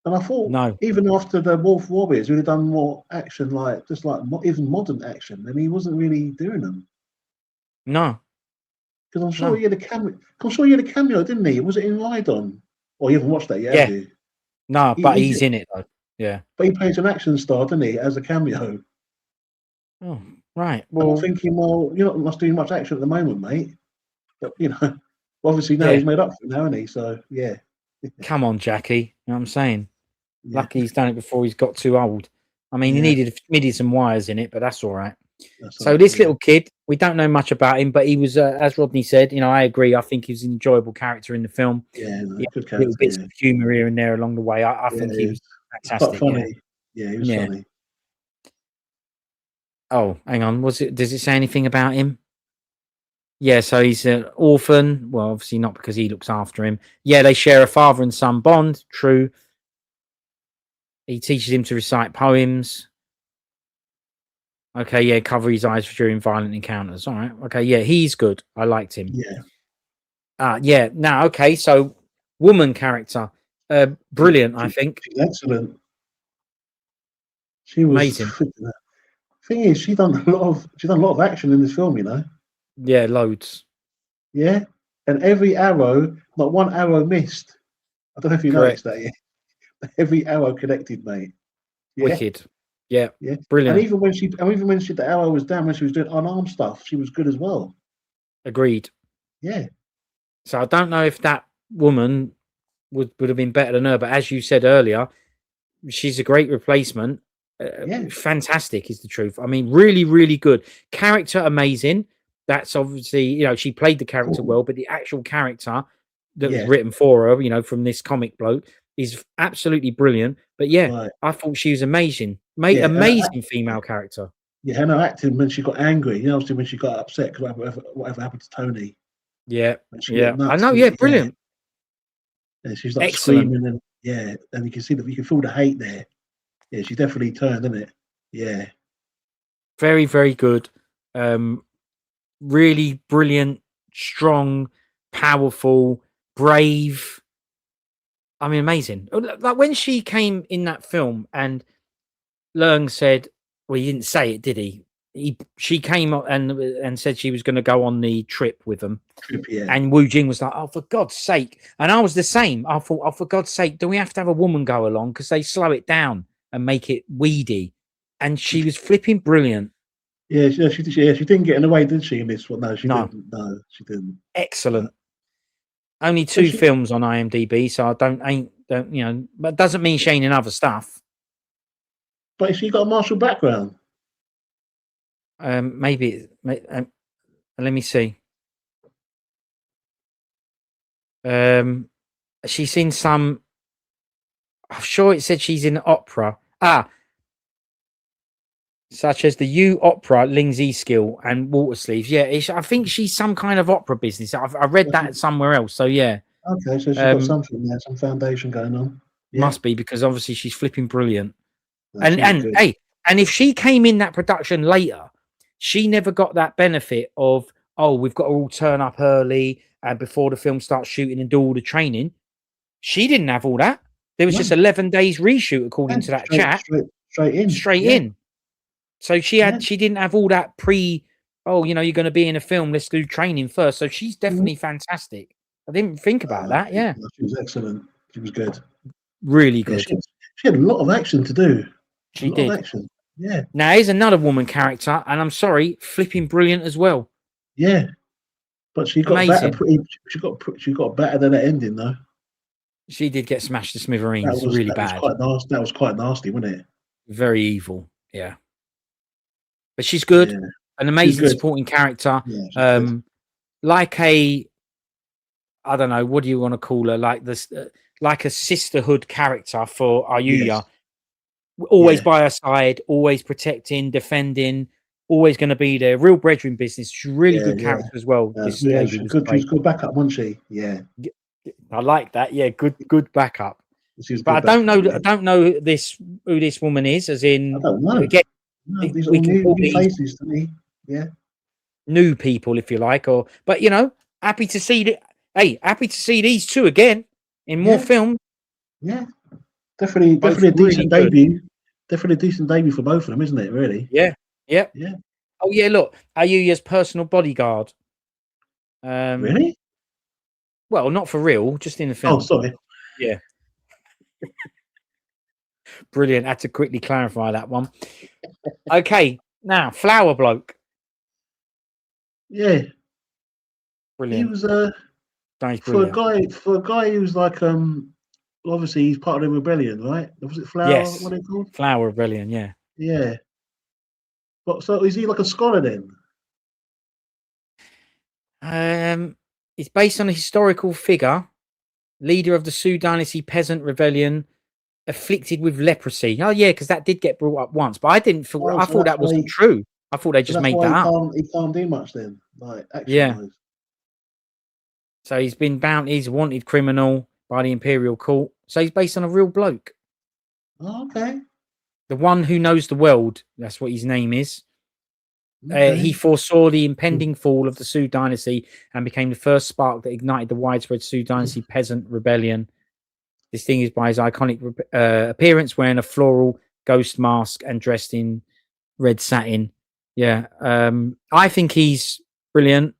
And I thought No, even after the Wolf Warriors, we'd have done more action, like just like even modern action, and he wasn't really doing them. no, Because I'm sure no. he had a cameo. I'm sure he had a cameo, didn't he? Was it in Ride On? Or you haven't watched that yet, have Yeah, you? no, He, but he he's did, in it though. Yeah. but he plays an action star, didn't he, as a cameo? Oh, right. And I'm Well, thinking, well, you're not doing much action at the moment, mate. But obviously now yeah. he's made up for it, now, hasn't he? So yeah, Come on, Jackie. You know what I'm saying? yeah, Lucky he's done it before he's got too old. I mean, he yeah. needed some wires in it, but that's all right. That's So right. this Yeah, little kid, we don't know much about him, but he was, as Rodney said, I agree. I think he was an enjoyable character in the film. yeah, no, Yeah, good little character. bits Yeah, of humour here and there along the way. I yeah. think he was It's quite fantastic. Yeah, funny. Yeah, he was yeah. funny. Oh, hang on. Does it say anything about him? Yeah, so he's an orphan. Well, obviously not because he looks after him. Yeah, they share a father and son bond. True. He teaches him to recite poems. Okay, yeah, cover his eyes during violent encounters. All right. Okay, yeah, he's good. I liked him. Yeah, Yeah. Now, okay, so woman character, she, brilliant. I think she's excellent. She was. amazing. Thing is, she done a lot of action in this film. Yeah, loads. Yeah, and every arrow, not one arrow missed. I don't know if you noticed Correct. that. Yeah, every arrow connected, mate. Yeah, Wicked. Yeah, yeah. And brilliant. even when the arrow was down, when she was doing unarmed stuff, she was good as well. Agreed. Yeah, So I don't know if that woman would have been better than her, but as you said earlier, she's a great replacement. yeah. Fantastic is the truth. I mean, really, really good. Character amazing. That's obviously, she played the character Cool. well, but the actual character that was Yeah, written for her, from this comic bloke is absolutely brilliant. But yeah, right. I thought she was amazing. Yeah, Amazing female character. yeah. And her acting when she got angry, obviously when she got upset because whatever happened to Tony, Yeah, when she yeah. went I nuts. know, yeah, Yeah, brilliant. and she's like Excellent. screaming and yeah, and you can see that you can feel the hate there. Yeah, she definitely turned, didn't it? Yeah, Very, very good. Really brilliant, strong, powerful, brave. I mean, amazing. Like when she came in that film and Leung said, well, he didn't say it, did he? She came up and said she was going to go on the trip with them. yeah. And Wu Jing was like, oh, for God's sake. And I was the same. I thought, oh, for God's sake, do we have to have a woman go along? Because they slow it down and make it weedy. And she was flipping brilliant. Yeah, she didn't get in the way, did she? In this one, no, she No, didn't. No, she didn't. excellent. Only And 2 films on IMDb, so I don't, but doesn't mean she ain't in other stuff. but she got a martial background. Maybe, let me see. She's in some. I'm sure it said she's in opera. Such as the U Opera, Ling's Skill, and Water Sleeves. Yeah, I think she's some kind of opera business. I read that somewhere else. So yeah, Okay, so she's got something there, some foundation going on. Yeah, must be because obviously she's flipping brilliant. no, And she was and good. hey, and if she came in that production later, she never got that benefit of, oh, we've got to all turn up early and before the film starts shooting and do all the training. She didn't have all that. There was No, just 11 days reshoot according yeah, to that chat, straight in. straight Yeah, in. So yeah. she didn't have all that oh, you're going to be in a film, let's do training first. So she's Mhm. definitely fantastic. I didn't think about that. Yeah. She was excellent. She was good. Really Yeah, good. she had a lot of action to do. A She lot of did. action. Yeah, Now here's another woman character, and I'm sorry, flipping brilliant as well. yeah. But she got better. Amazing. She got better than the ending though. She did get smashed to smithereens, really That was bad, quite nasty. That was quite nasty, wasn't it? very evil. Yeah, but she's good, Yeah, an she's amazing good. supporting character. Yeah, she's good. Like I don't know, what do you want to call her? Like this, like a sisterhood character for Yes. Ayuya. Always Yeah. by her side, always protecting, defending, always going to be there. Real brethren business. She's a really Yeah. good Yeah. character as well. This Yeah. lady She's was good. She's great. good backup, wasn't she? Yeah. I like that. Yeah, good backup. She was But good backup. I Yeah. don't know who this woman is. As I in, don't know. again, No, these are we all can call new these faces to me. Yeah. new people if you like, but happy to see happy to see these two again in more Yeah. film. Yeah. Definitely, Both definitely a really decent good. debut. Definitely a decent debut for both of them, isn't it? Really? Yeah. Yeah. Yeah. Oh yeah. Look, Ayuya's personal bodyguard. Really? Well, not for real, just in the Oh, film. sorry. Yeah. Brilliant. Had to quickly clarify that one. Okay. Now, Flower Bloke. Yeah, he Brilliant. was That is brilliant. for a guy who's like obviously he's part of the rebellion, right? Was it Flower? Yes. What are they called? Flower Rebellion. Yeah. Yeah. But so is he like a scholar then? Um, it's based on a historical figure, leader of the Sioux Dynasty peasant rebellion, afflicted with leprosy. Oh yeah, because that did get brought up once, but I didn't feel. Oh, I thought that wasn't true. I thought they so just that's made why that up. he can't do much then, like action Yeah. wise. So he's been bound. He's a wanted criminal by the Imperial Court. So he's based on a real bloke, Oh, okay. the one who knows the world. That's what his name is. He Okay. foresaw the impending fall of the Sioux Dynasty and became the first spark that ignited the widespread Sioux Dynasty peasant rebellion. Distinguished by his iconic appearance, wearing a floral ghost mask and dressed in red satin. Yeah, I think he's brilliant.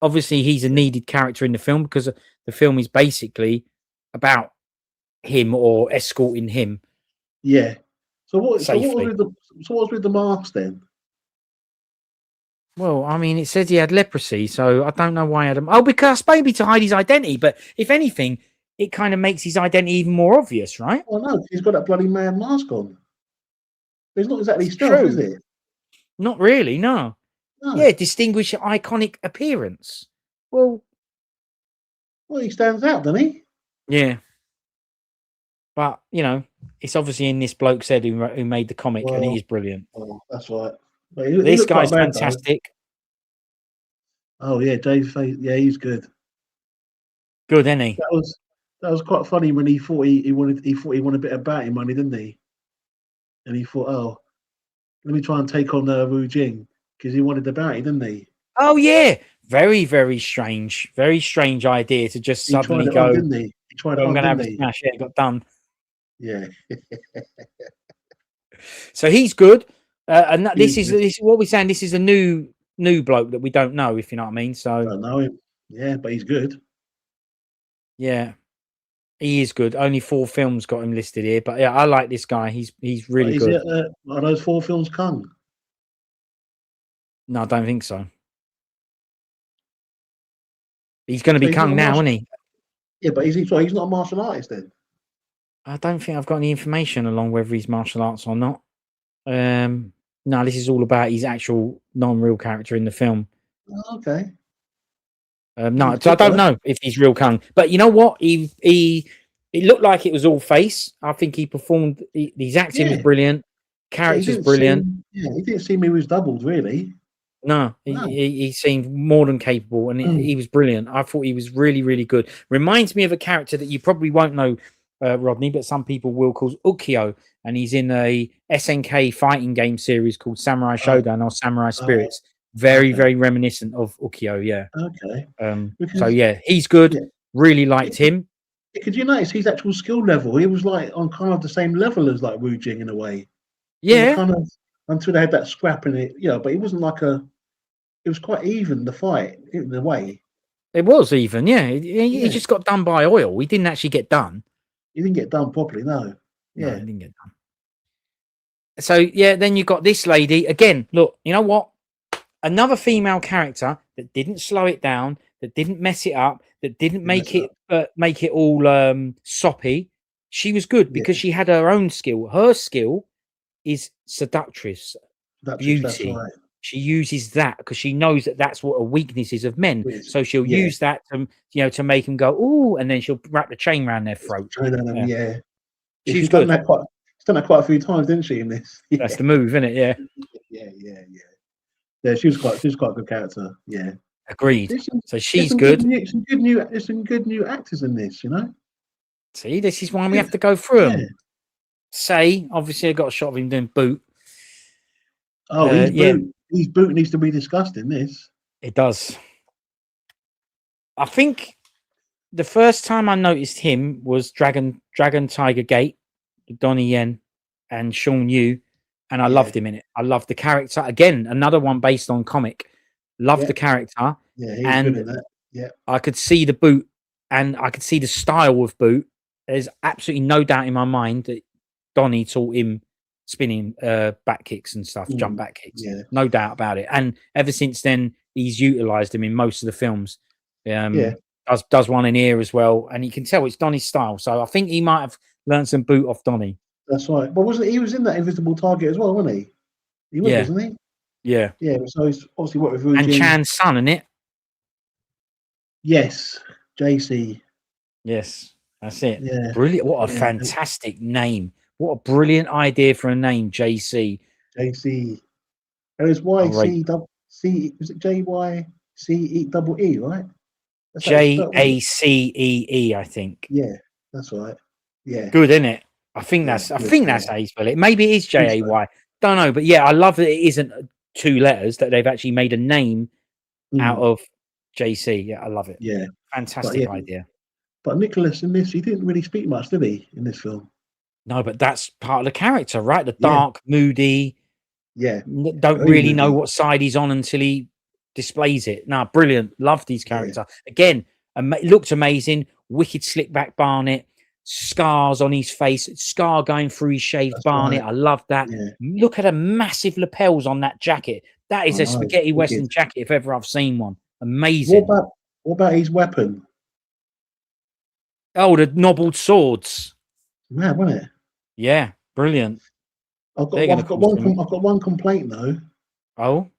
Obviously, he's a needed character in the film because the film is basically about him or escorting him Yeah. safely. So what was with the mask then? Well, I mean, it says he had leprosy, so I don't know why he had him. Oh, because maybe to hide his identity. But if anything, it kind of makes his identity even more obvious, right? Oh no, he's got that bloody man mask on. It's not exactly It's stealth, is true. it? Not really, no. No. Yeah, distinguish your iconic appearance. Well, Well, he stands out, doesn't he? yeah, but it's obviously in this bloke's head who made the comic, and it Well, is brilliant. oh, that's right. But he This looks like guy's mad though. fantastic. Oh yeah, Dave Face. Yeah, he's good. Good, isn't he? That was quite funny when he thought he thought he wanted a bit of bounty money, didn't he? And he thought, oh, let me try and take on Wu Jing because he wanted the bounty, didn't he? Oh yeah, very very strange, very strange idea to just He tried suddenly it on, go. didn't he? He tried it "Well, I'm on, going to have didn't a he? smash." Yeah, it got done. Yeah, So he's good, and he's this is what we're saying. This is a new bloke that we don't know, if you know what I mean. I So don't know him. Yeah, but he's good. yeah, he is good. Only 4 films got him listed here, but yeah, I like this guy. He's But really is good. it are those 4 films Kung? No, I don't think so. He's going to So be he's not Kung a now, martial. isn't he? Yeah, but he's not a martial artist then. I don't think I've got any information along whether he's martial arts or not. No, this is all about his actual non-real character in the film. Oh, okay. No, He's so I good don't though. know if he's real Kung. But you know what? He it looked like it was all face. I think he performed. His acting was Yeah, brilliant. but he Character's didn't brilliant. seem. Yeah, he didn't seem he was doubled really. No, No. he seemed more than capable, and he was brilliant. I thought he was really, really good. Reminds me of a character that you probably won't know, Rodney, but some people will, called Ukyo, and he's in a SNK fighting game series called Samurai Oh, Shodown or Samurai oh, Spirits. Very, okay, very reminiscent of Ukyo. Yeah. okay. So Because yeah, he's good. yeah, Really yeah, liked him. could you notice his actual skill level? He was like on kind of the same level as like Wu Jing in a way. They were Yeah, kind of until they had that scrap in it, but it wasn't like a. It was quite even the fight in a way. it was even. Yeah, he Yeah, just got done by oil. He didn't actually get done. he didn't get done properly. No. No, Yeah. he didn't get done. So yeah, then you got this lady again. Look, you know what? Another female character that didn't slow it down, that didn't mess it up, that didn't He messed make it all soppy. She was good Yeah. because she had her own skill. Her skill is seductress, That's beauty. right. She uses that because she knows that that's what a weakness is of men. With So she'll yeah, use that to make them go ooh, and then she'll wrap the chain around their throat. trying to Yeah, yeah. Yeah, she's good. she's done that quite a few times, didn't she? In this. That's the move, isn't it? Yeah, Yeah. Yeah, she was quite a good character. Yeah. agreed. There's some So there's she's good. there's some good new actors in this, See, this is why we Yeah. have to go through Yeah. them. Say, obviously, I got a shot of him doing boot. Oh, Yeah, his boot needs to be discussed in this. it does. I think the first time I noticed him was Dragon Tiger Gate. Donnie Yen and Sean Yu, and I Yeah, loved him in it. I loved the character. Again, another one based on comic. Loved yeah, the character, yeah. He was good and in that. Yeah, I could see the boot, and I could see the style of boot. There's absolutely no doubt in my mind that Donnie taught him spinning back kicks and stuff, jump back kicks. yeah, No doubt about it. And ever since then, he's utilized them in most of the films. yeah. Does one in here as well, and you can tell it's Donnie's style. So I think he might have learned some boot off Donnie. That's right. But wasn't he was in that Invisible Target as well, wasn't he? He was, Yeah, wasn't he? yeah. Yeah. So he's obviously worked with Wu And Jin. Chan's son, in it. Yes, JC. Yes, that's it. Yeah, Brilliant. What a yeah. fantastic name. What a brilliant idea for a name, JC. JC. And it's I'll rate YC. Was it JYCE? Right? That's how it's spelled, isn't it? JACEE, I think. Yeah, that's right. Yeah, Good, isn't it? I think yeah, that's good, that's yeah. how you spell it. Maybe it is I think so. JAY. Don't know, but yeah, I love that it isn't two letters, that they've actually made a name out of JC. Yeah, I love it. Yeah, Fantastic idea. But Nicholas in this, he didn't really speak much, did he? In this film? No, but that's part of the character, right? The Yeah. dark, moody. Yeah, Don't very really know moody. what side he's on until he displays it. No, brilliant. Loved his character. Again, looked amazing. Wicked slick back Barnet. Scars on his face. Scar going through his shaved That's Barnet. right. I love that. Yeah. Look at the massive lapels on that jacket. That is I a know, spaghetti wicked. western jacket if ever I've seen one. Amazing. What about his weapon? Oh, the knobbled swords. Mad, wasn't it? Yeah, brilliant. I've got one complaint though. Oh,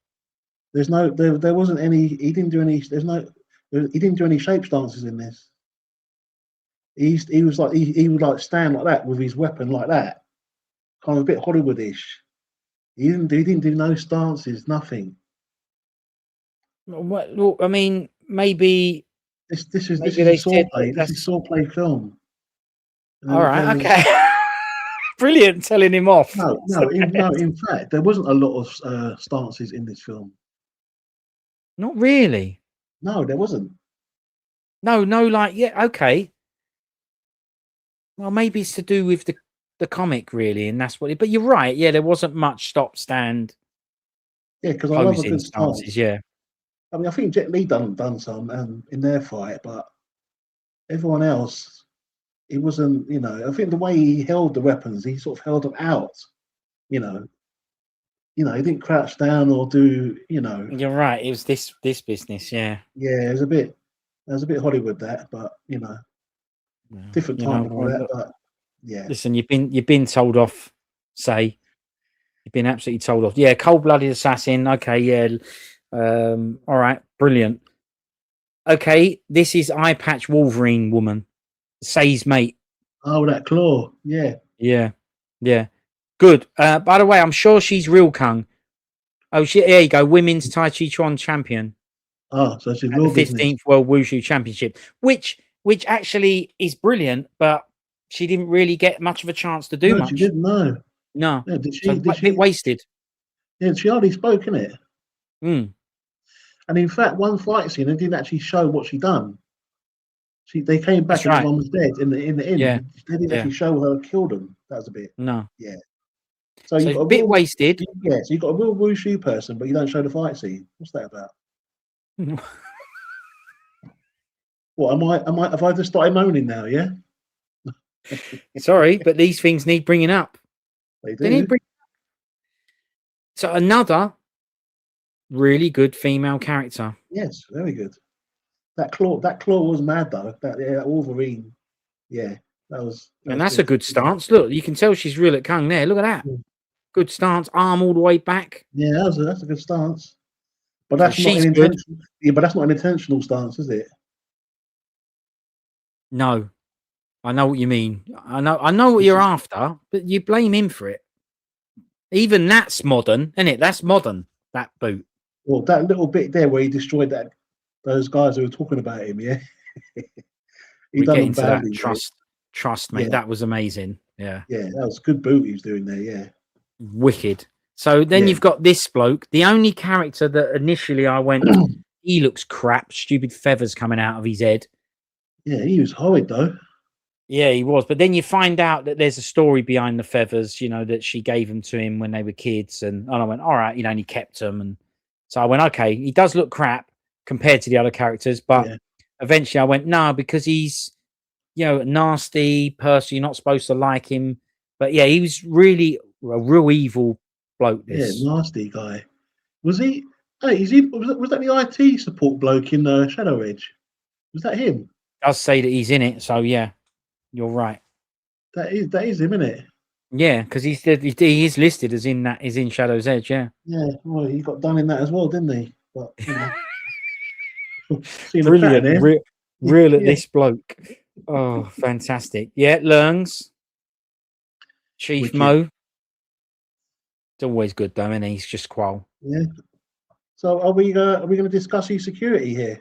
There wasn't any. He didn't do any. He didn't do any shape stances in this. He was like he would like stand like that with his weapon like that, kind of a bit Hollywoodish. He didn't do no stances, nothing. well, I mean, maybe This is they a said swordplay. This is swordplay film. All right, okay. Brilliant, telling him off. No. In fact, there wasn't a lot of stances in this film. Not really. No, there wasn't. No, like, yeah, okay. Well, maybe it's to do with the comic, really, and that's what. But you're right. Yeah, there wasn't much stop stand. Yeah, because I love a good stances. stance. Yeah. I mean, I think Jet Li done some in their fight, but everyone else, it wasn't. You know, I think the way he held the weapons, he sort of held them out. You know, he didn't crouch down or do. You know. You're right. It was this business. Yeah. Yeah, it was a bit Hollywood that, but different time and all that. But yeah. Listen, you've been told off. Say, you've been absolutely told off. Yeah, cold-blooded assassin. Okay, yeah. All right, brilliant. Okay, this is Eye Patch Wolverine woman, Say's mate. Oh, that claw. Yeah. Good. By the way, I'm sure she's real Kung. Oh, there you go. Women's Tai Chi Chuan champion. Oh, so she's real the 15th World Wushu Championship, which actually is brilliant, but she didn't really get much of a chance to do much. She didn't know. No. Yeah, a bit wasted. Yeah, she hardly spoke, innit? Mm. And in fact, one fight scene, they didn't actually show what she done. They came back and everyone was dead in the end. Yeah. They didn't actually show her kill them. That was a bit. No. Yeah. So you've got a bit wasted. Yeah, so you've got a real wushu person, but you don't show the fight scene. What's that about? What have I just started moaning now? Yeah. Sorry, but these things need bringing up. They do. So another really good female character. Yes, very good. That claw was mad though. That Wolverine. Yeah, that's good. A good stance. Look, you can tell she's real at Kung there. Look at that. Yeah. Good stance, arm all the way back. Yeah, that's a good stance. But that's not an intentional. Yeah, but that's not an intentional stance, is it? No, I know what you mean. I know what you're after, but you blame him for it. Even that's modern, isn't it? That's modern. That boot. Well, that little bit there where he destroyed those guys who were talking about him, yeah. He done them badly. Trust me, that was amazing. Yeah. Yeah, that was a good boot he was doing there. Yeah. Wicked. So then you've got this bloke, the only character that initially I went, he looks crap, stupid feathers coming out of his head. Yeah, he was horrid though. Yeah, he was. But then you find out that there's a story behind the feathers, you know, that she gave them to him when they were kids. And I went, all right, you know, and he kept them. And so I went, okay, he does look crap compared to the other characters. But Yeah, eventually I went, no, because he's, you know, a nasty person. You're not supposed to like him. But yeah, he was really a real evil bloke. yeah, This nasty guy. Was he? Hey, was that the IT support bloke in Shadow Edge? Was that him? does say that he's in it. So yeah, you're right. That is him, isn't it? Yeah, because he is listed as in that is in Shadow's Edge. Yeah. Yeah. Well, he got done in that as well, didn't he? But seeing the pattern Brilliant. there. Real at Yeah. this bloke. Oh, fantastic. Yeah, Learns, Chief Wicked. Mo. It's always good though, and he's just qual. Yeah. So are we going to discuss his security here?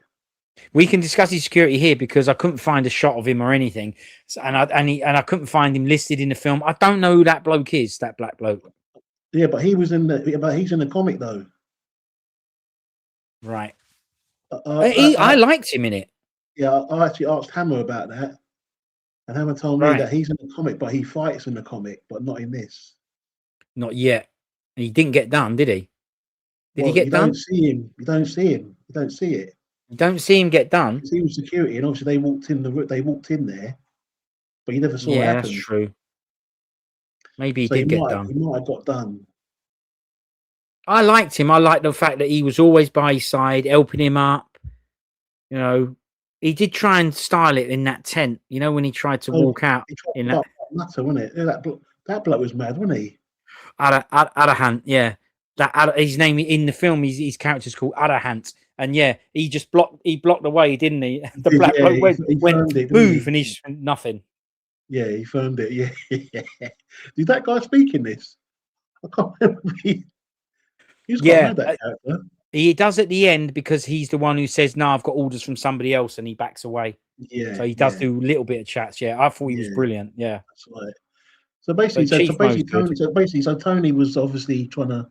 We can discuss his security here because I couldn't find a shot of him or anything, and I couldn't find him listed in the film. I don't know who that bloke is. That black bloke. Yeah, but he's in the comic though. Right. I I liked him in it. Yeah, I actually asked Hammer about that, and Hammer told me Right. that he's in the comic, but he fights in the comic, but not in this. Not yet. He didn't get done, did he? Did he Well, get you done? don't see him. You don't see him. You don't see it. You don't see him get done. You see him security, and obviously they walked in there, but you never saw what Yeah, that's happened. true. Maybe he So he did get might done. he might have got done. I liked him. I liked the fact that he was always by his side, helping him up. You know, he did try and style it in that tent. You know, when he tried to walk out He tried in to that fuck Nutter, wasn't it? That bloke was mad, wasn't he? Adahant. Yeah, his name in the film. His character's called Adahant, and yeah, he blocked the way, didn't he? The black Yeah, bloke he went firmed it, didn't move, he? and he's nothing. Yeah, he firmed it. Yeah. Did that guy speak in this? I can't remember. He's quite Yeah, mad, that character. he does at the end because he's the one who says, "No, I've got orders from somebody else," and he backs away. So Yeah, he does yeah, do a little bit of chats. Yeah, I thought he was yeah. brilliant. Yeah, That's right. So basically, but Chief Mo's good. so Tony was obviously trying to.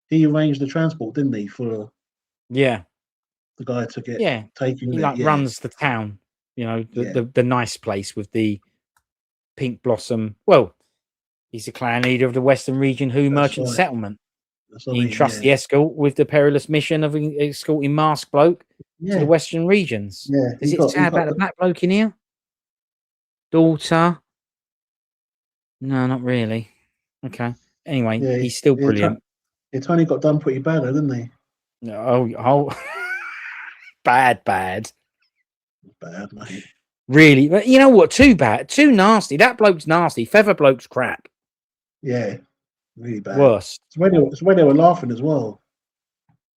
He arranged the transport, didn't he, for Yeah, the guy to get yeah. taken He in it? like Yeah, runs the town. You know, yeah. the nice place with the pink blossom. Well, he's the clan leader of the Western Region Who That's Merchant right. Settlement. That's what I He mean. entrusts Yeah, the escort with the perilous mission of escorting masked bloke to the yeah, Western regions. yeah. Does it say about the black bloke in here? Daughter? No, not really. Okay. Anyway, Yeah, he's still yeah. brilliant. Tony got done pretty bad, though, didn't he? Oh, bad. Bad, mate. Really, but you know what? Too bad, too nasty. That bloke's nasty. Feather bloke's crap. Yeah, really bad. Worse. It's when they were laughing as well.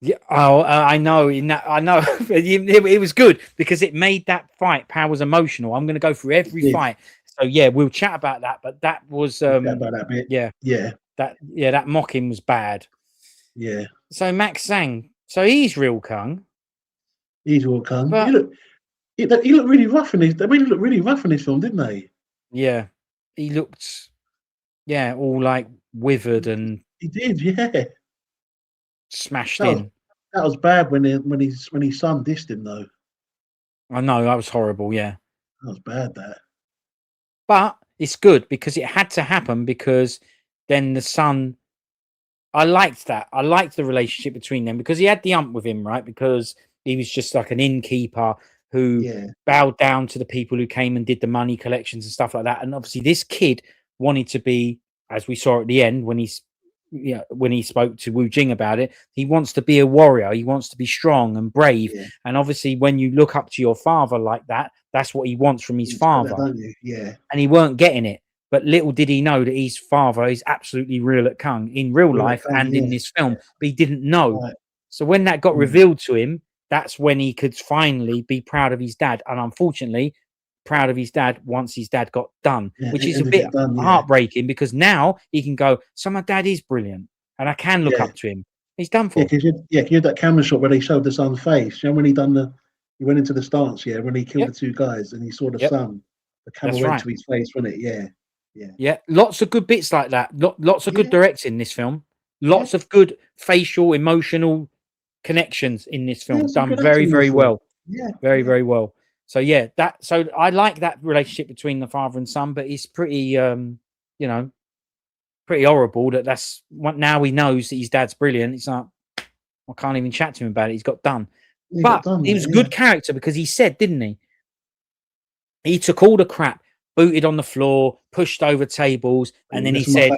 Yeah. Oh, I know. I know. It was good because it made that fight powers emotional. I'm going to go through every fight. So yeah, we'll chat about that. But that was Chat about that bit. yeah, Yeah, that mocking was bad. yeah. So Max Sang, so he's real Kung. He's all come. But He looked really rough in this. They made him look really rough in this film, didn't they? yeah, he looked all like withered and He did, yeah. smashed That was in. that was bad when his son dissed him though. I know that was horrible. Yeah. That was bad. That. But it's good because it had to happen because then the son. I liked that. I liked the relationship between them because he had the ump with him, right? Because he was just like an innkeeper who Yeah, bowed down to the people who came and did the money collections and stuff like that. And obviously, this kid wanted to be, as we saw at the end when he spoke to Wu Jing about it, he wants to be a warrior. He wants to be strong and brave. yeah. And obviously, when you look up to your father like that, that's what he wants from his You expect that, father. don't you? Yeah. And he weren't getting it. But little did he know that his father is absolutely real at Kung in real life and in this film, but he didn't know. Right. So when that got revealed to him, that's when he could finally be proud of his dad. And unfortunately, proud of his dad once his dad got done, Yeah, which is and a to bit get done, yeah. heartbreaking because now he can go, so my dad is brilliant and I can look Yeah. up to him. He's done Yeah, for. because you had that camera shot where they showed the son's face. You know, when he went into the stance, yeah, when he killed the two guys and he saw the son, the camera That's went right. to his face, wasn't it? Yeah. Yeah, lots of good bits like that. Lots of good directing in this film. Lots of good facial, emotional connections in this film. Yeah, some Done good very, acting in very this film. well. Yeah. Very, very well. So yeah, so I like that relationship between the father and son, but it's pretty pretty horrible that's what now he knows that his dad's brilliant. It's like I can't even chat to him about it. He's got done. He got But done. he was a good character because he said, didn't he? He took all the crap, booted on the floor, pushed over tables, and then he said,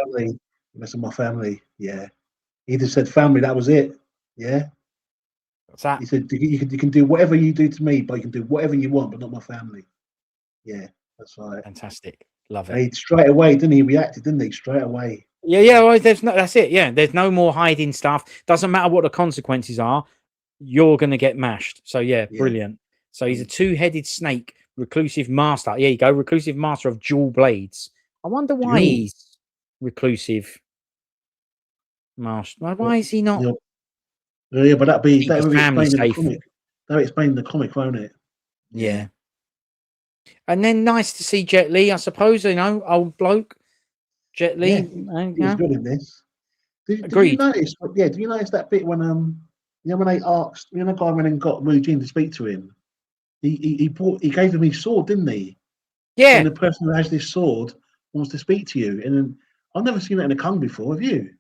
"Messing my family." Yeah, he just said, "Family." That was it. Yeah. What's that? He said, you can do whatever you do to me, but you can do whatever you want, but not my family. Yeah, that's right. Fantastic. Love And it. he straight away, didn't he? Reacted, didn't he? Straight away. Yeah. Well, that's it. Yeah, there's no more hiding stuff. Doesn't matter what the consequences are. You're going to get mashed. So yeah, brilliant. So he's a two-headed snake, reclusive master. Yeah, you go, reclusive master of dual blades. I wonder why he's reclusive master. Why is he not? Yeah, but that would be family explained in the safe. comic. That would explain in the comic, won't it? Yeah. And then nice to see Jet Li, I suppose, old bloke. Jet Li. Yeah, he was good in this. Did you notice? Yeah, did you notice that bit when when they asked, the guy went and got Wu Jin to speak to him? He gave him his sword, didn't he? Yeah. And the person who has this sword wants to speak to you, and then I've never seen that in a Kung before. Have you?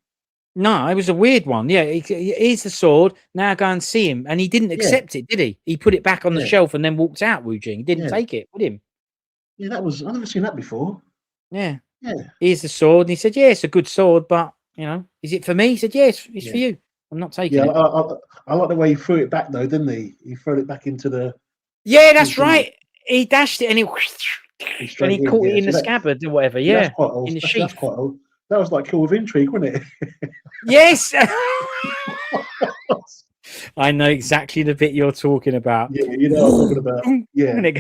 No, it was a weird one. Yeah, here's the sword. Now go and see him, and he didn't accept it, did he? He put it back on the shelf and then walked out. Wu Jin, he didn't take it with him. Yeah, I've never seen that before. Yeah. Yeah. Here's the sword, and he said, "Yeah, it's a good sword, but is it for me?" He said, "Yes, it's for you. I'm not taking it." I like the way he threw it back though, didn't he? He threw it back into the. Yeah, that's right. He dashed it, and he caught it in the scabbard or whatever. Yeah, that's quite old. In the That's sheath. quite old. That was like Kill with Intrigue, wasn't it? Yes. I know exactly the bit you're talking about. Yeah, you know what I'm talking about. Yeah.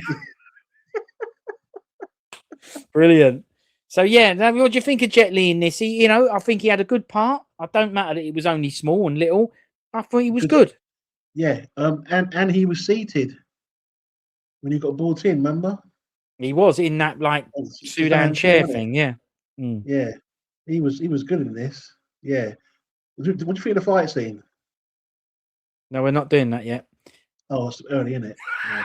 Brilliant. So yeah, what do you think of Jet Li in this? I think he had a good part. I don't matter that it was only small and little. I thought he was good. Yeah. And he was seated when he got brought in. Remember? He was in that Sudan chair thing. Yeah. Yeah. He was good in this. Yeah. What do you think of the fight scene? No, we're not doing that yet. Oh, it's early, isn't it? Yeah.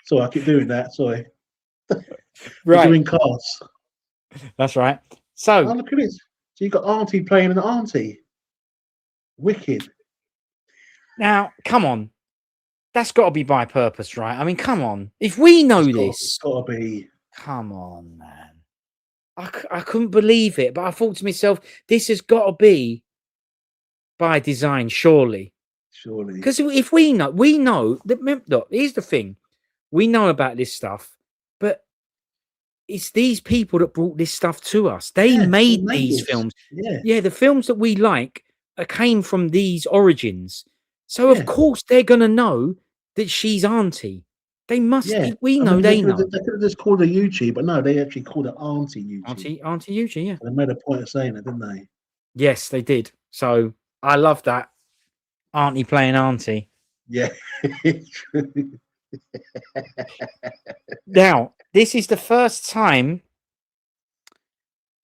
Sorry, I keep doing that. Sorry. Right. We're doing cards. That's right. So look at this. So you got Auntie playing an auntie. Wicked. Now, come on. That's got to be by purpose, right? I mean, come on. If we know this, it's got to be. Come on, man. I couldn't believe it, but I thought to myself, this has got to be by design, surely. Surely. Because if we know that. Look, here's the thing: we know about this stuff, but it's these people that brought this stuff to us. They made these films. Yeah, the films that we like came from these origins. So of course they're gonna know that she's Auntie. They must. We know they know. They could have just called her Yuchi, but no, they actually called her Auntie Yuchi. Auntie Yuchi, yeah. They made a point of saying it, didn't they? Yes, they did. So I love that. Auntie playing Auntie. Yeah. Now, this is the first time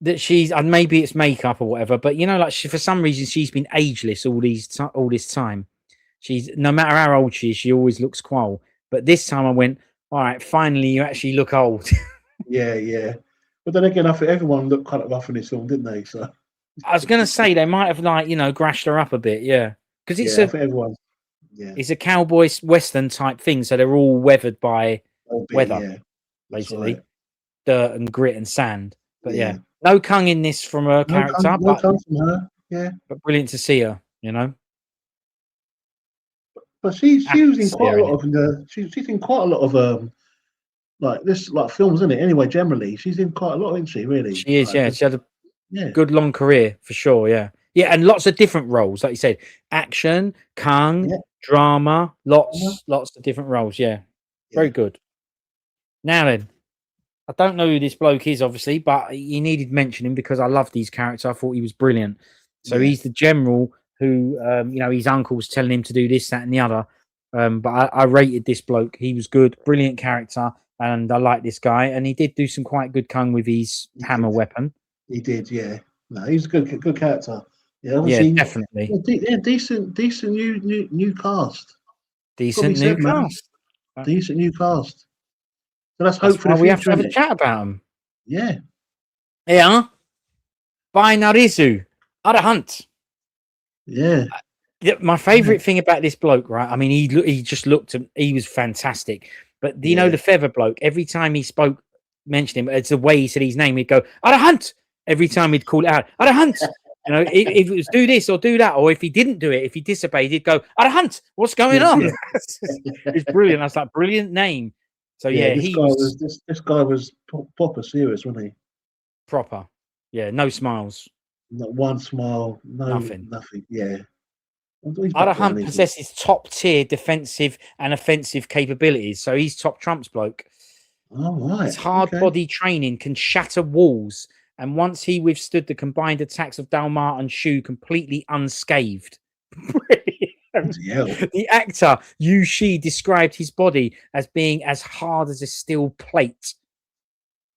that she's, and maybe it's makeup or whatever, but for some reason she's been ageless all this time. She's, no matter how old she is, she always looks qual. But this time I went, all right, finally you actually look old. Yeah. But then again, I think everyone looked kind of rough in this film, didn't they? So I was gonna say they might have grashed her up a bit, because it's I think everyone. Yeah. It's a cowboy western type thing, so they're all weathered by weather, basically, dirt and grit and sand. But no Kung in this from her character, no Kung from her. Yeah, but brilliant to see her. But she's in quite a lot of she's in quite a lot of films, isn't it? Anyway, generally she's in quite a lot, isn't she? Really, she is. She had a good long career for sure. Yeah, and lots of different roles, like you said, action, Kung, drama, lots of different roles. Yeah, very good. Now then, I don't know who this bloke is, obviously, but he needed mentioning because I love these characters. I thought he was brilliant. So he's the general who, his uncle's telling him to do this, that, and the other. But I rated this bloke. He was good, brilliant character, and I like this guy. And he did do some quite good Kung with his hammer weapon. He did, yeah. No, he's a good character. Yeah, definitely. Decent new cast. Decent new cast. decent new cast. So that's hope That's for why the we have to future, have isn't a it? chat about them. Yeah, Yeah. By Narizu. Arahant. yeah, Yeah, my yeah, favorite thing about this bloke, right? I mean, he just looked at, he was fantastic. But do you know yeah. the feather bloke? Every time he spoke, mentioned him, it's the way he said his name. He'd go, Arahant. Every time he'd call it out, Arahant. You know, if it was do this or do that, or if he didn't do it, if he disobeyed, he'd go, Arahant, what's going Yes, on? yeah, It's brilliant. That's like brilliant name. So yeah. yeah, This he guy was was this guy was proper serious, wasn't he? proper. Yeah, no smiles, Not one smile, no nothing. nothing. Yeah, he's back down, Hunt isn't he? possesses top tier defensive and offensive capabilities, so he's top trumps bloke. All His right, hard okay. body training can shatter walls, and once he withstood the combined attacks of Dalmar and Shu completely unscathed. Brilliant. Bloody hell. The actor Yu Shi described his body as being as hard as a steel plate.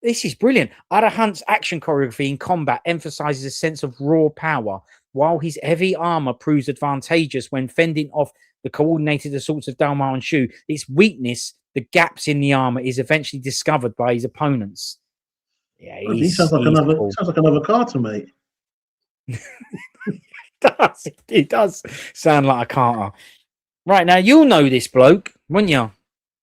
This is brilliant. Hunt's action choreography in combat emphasizes a sense of raw power, while his heavy armor proves advantageous when fending off the coordinated assaults of Dalmar and Shu. Its weakness, the gaps in the armor, is eventually discovered by his opponents. Yeah, He sounds like he's another. cool. Sounds like another Carter, mate. It does sound like a Carter. Right now, you'll know this bloke, won't you?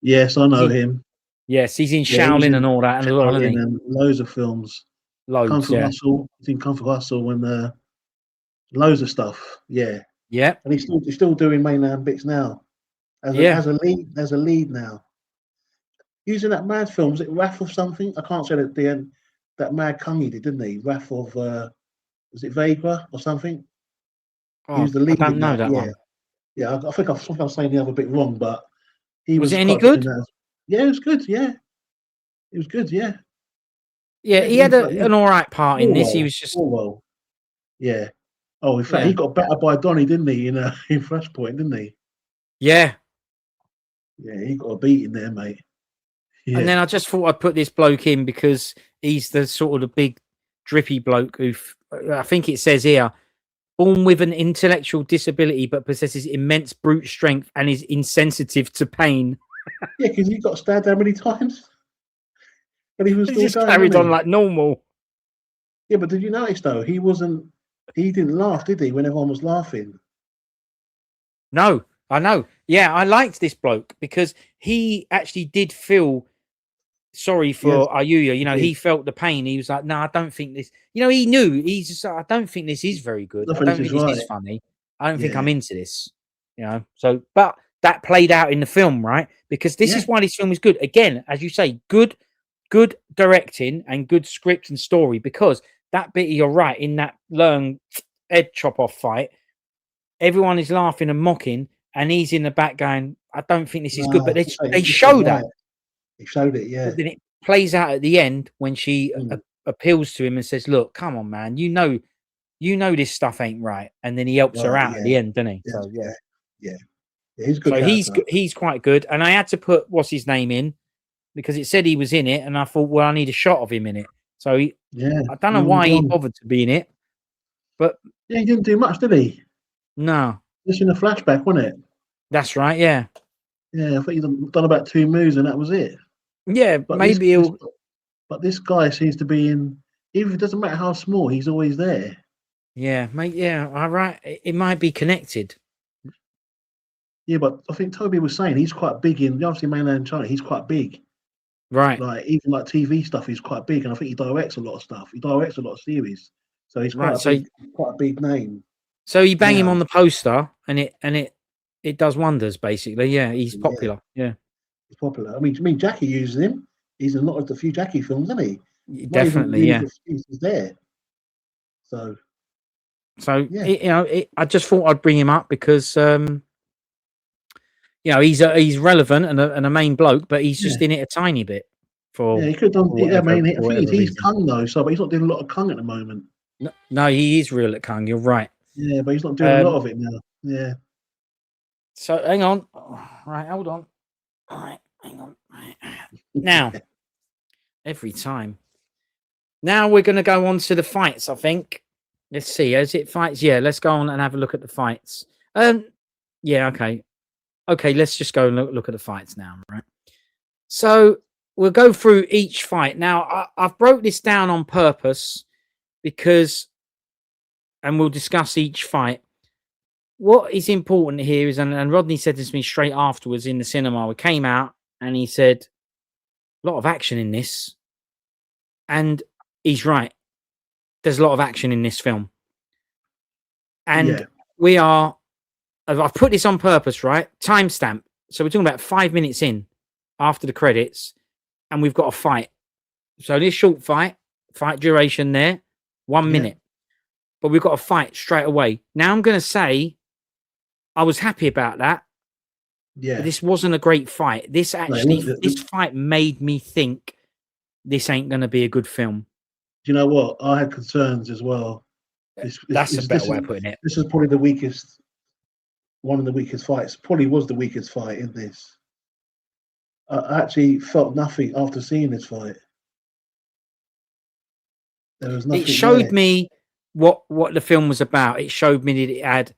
Yes, I know him. Yes, he's in Yeah, he was Shaolin and in all that as well, isn't Shaolin he? and loads of films. Kung Loads, Fu yeah. Hustle. He's in Kung Fu Hustle and loads of stuff. Yeah, Yeah, and he's still doing mainland bits now as a yeah. as a lead now. Using that mad film, was it Raffle something? I can't say that the end. That mad Kung he did, didn't he? Raffle of was it Vegra or something? He Oh, was the I lead don't in know that. that Yeah, one. yeah. I think I'm saying the other bit wrong, but he Was it was any quite good in good? that. Yeah, it was good. Yeah, it was good. Yeah, Yeah, yeah. he had He's an all right part in this. He Orwell. was just, Orwell. Yeah. Oh, in fact, he yeah, got battered by Donny, didn't he? In in Flashpoint, didn't he? yeah. Yeah, he got a beat in there, mate. And Yeah. then I just thought I'd put this bloke in because he's the sort of the big drippy bloke who I think it says here, born with an intellectual disability but possesses immense brute strength and is insensitive to pain. Yeah, because he got stabbed how many times? And he was He still just going, carried wasn't on he? like normal. Yeah, but did you notice though? He didn't laugh, did he, when everyone was laughing? No, I know. Yeah, I liked this bloke because he actually did feel sorry Yes, for Ayuya. You he know, did. he felt the pain. He was like, no, I don't think this, you know, he knew. He's just like, I don't think this is very good. I Nothing don't is think this is right. funny. I don't think I'm Yeah. into this, you know. So, but that played out in the film, right? Because this Yeah. is why this film is good. Again, as you say, good directing and good script and story. Because that bit, you're right, in that long head chop off fight, everyone is laughing and mocking, and he's in the back going, I don't think this is good. But No, they it's not show that. right. He showed it, But yeah. then it plays out at the end when she Mm. appeals to him and says, "Look, come on, man. You know this stuff ain't right." And then he helps her Right, out at yeah. the end, doesn't he? Yes, So yeah. yeah. Yeah. Yeah, he's a good So character. he's quite good. And I had to put what's his name in because it said he was in it, and I thought, well, I need a shot of him in it. So Yeah. I don't know Yuen Woo why he Ping. bothered to be in it, but Yeah, he didn't do much, did he? no, Just in a flashback, wasn't it? that's right. Yeah, Yeah, I think he's done about 2 moves and that was it. yeah. But this Maybe this he'll. but this guy seems to be in. Even if it doesn't matter how small, he's always there. Yeah, mate. Yeah, all right. It might be connected. Yeah, but I think Toby was saying he's quite big in obviously mainland China. He's quite big. Right, Like even like TV stuff, he's quite big, and I think he directs a lot of stuff. He directs a lot of series, so he's right. quite a big name So you bang him now. on the poster, and it does wonders. Basically, yeah, he's Yeah, popular. Yeah, he's popular. I mean, Jackie uses him. He's in a lot of the few Jackie films, isn't he? Not even definitely. really Yeah. for he's there. So So yeah, I just thought I'd bring him up because he's relevant and a main bloke, but he's yeah, just in it a tiny bit yeah. for He could have done. Yeah, I whatever mean, I for think whatever he's reason. Kung though, so but he's not doing a lot of Kung at the moment. No, no, he is real at Kung. You're right. Yeah, but he's not doing a lot of it now. Yeah. So hang on. Right, hold on. All right, hang on. Right. Now, every time. Now we're going to go on to the fights. I think. Let's see. Is it fights? Yeah. Let's go on and have a look at the fights. Yeah. Okay. Okay, let's just go and look at the fights now, right? So we'll go through each fight. Now, I've broke this down on purpose because, and we'll discuss each fight. What is important here is, and Rodney said this to me straight afterwards in the cinema. We came out and he said, a lot of action in this. And he's right. There's a lot of action in this film. And we are, I've put this on purpose, right? Timestamp. So we're talking about 5 minutes in after the credits, and we've got a fight. So this short fight duration there, 1 minute. But we've got a fight straight away. Now I'm going to say I was happy about that. Yeah. But this wasn't a great fight. This fight made me think this ain't going to be a good film. Do you know what? I had concerns as well. That's a better way of putting it. This is probably the weakest, one of the weakest fights. Probably was the weakest fight in this. I actually felt nothing after seeing this fight. There was nothing. It showed me what the film was about. It showed me that it had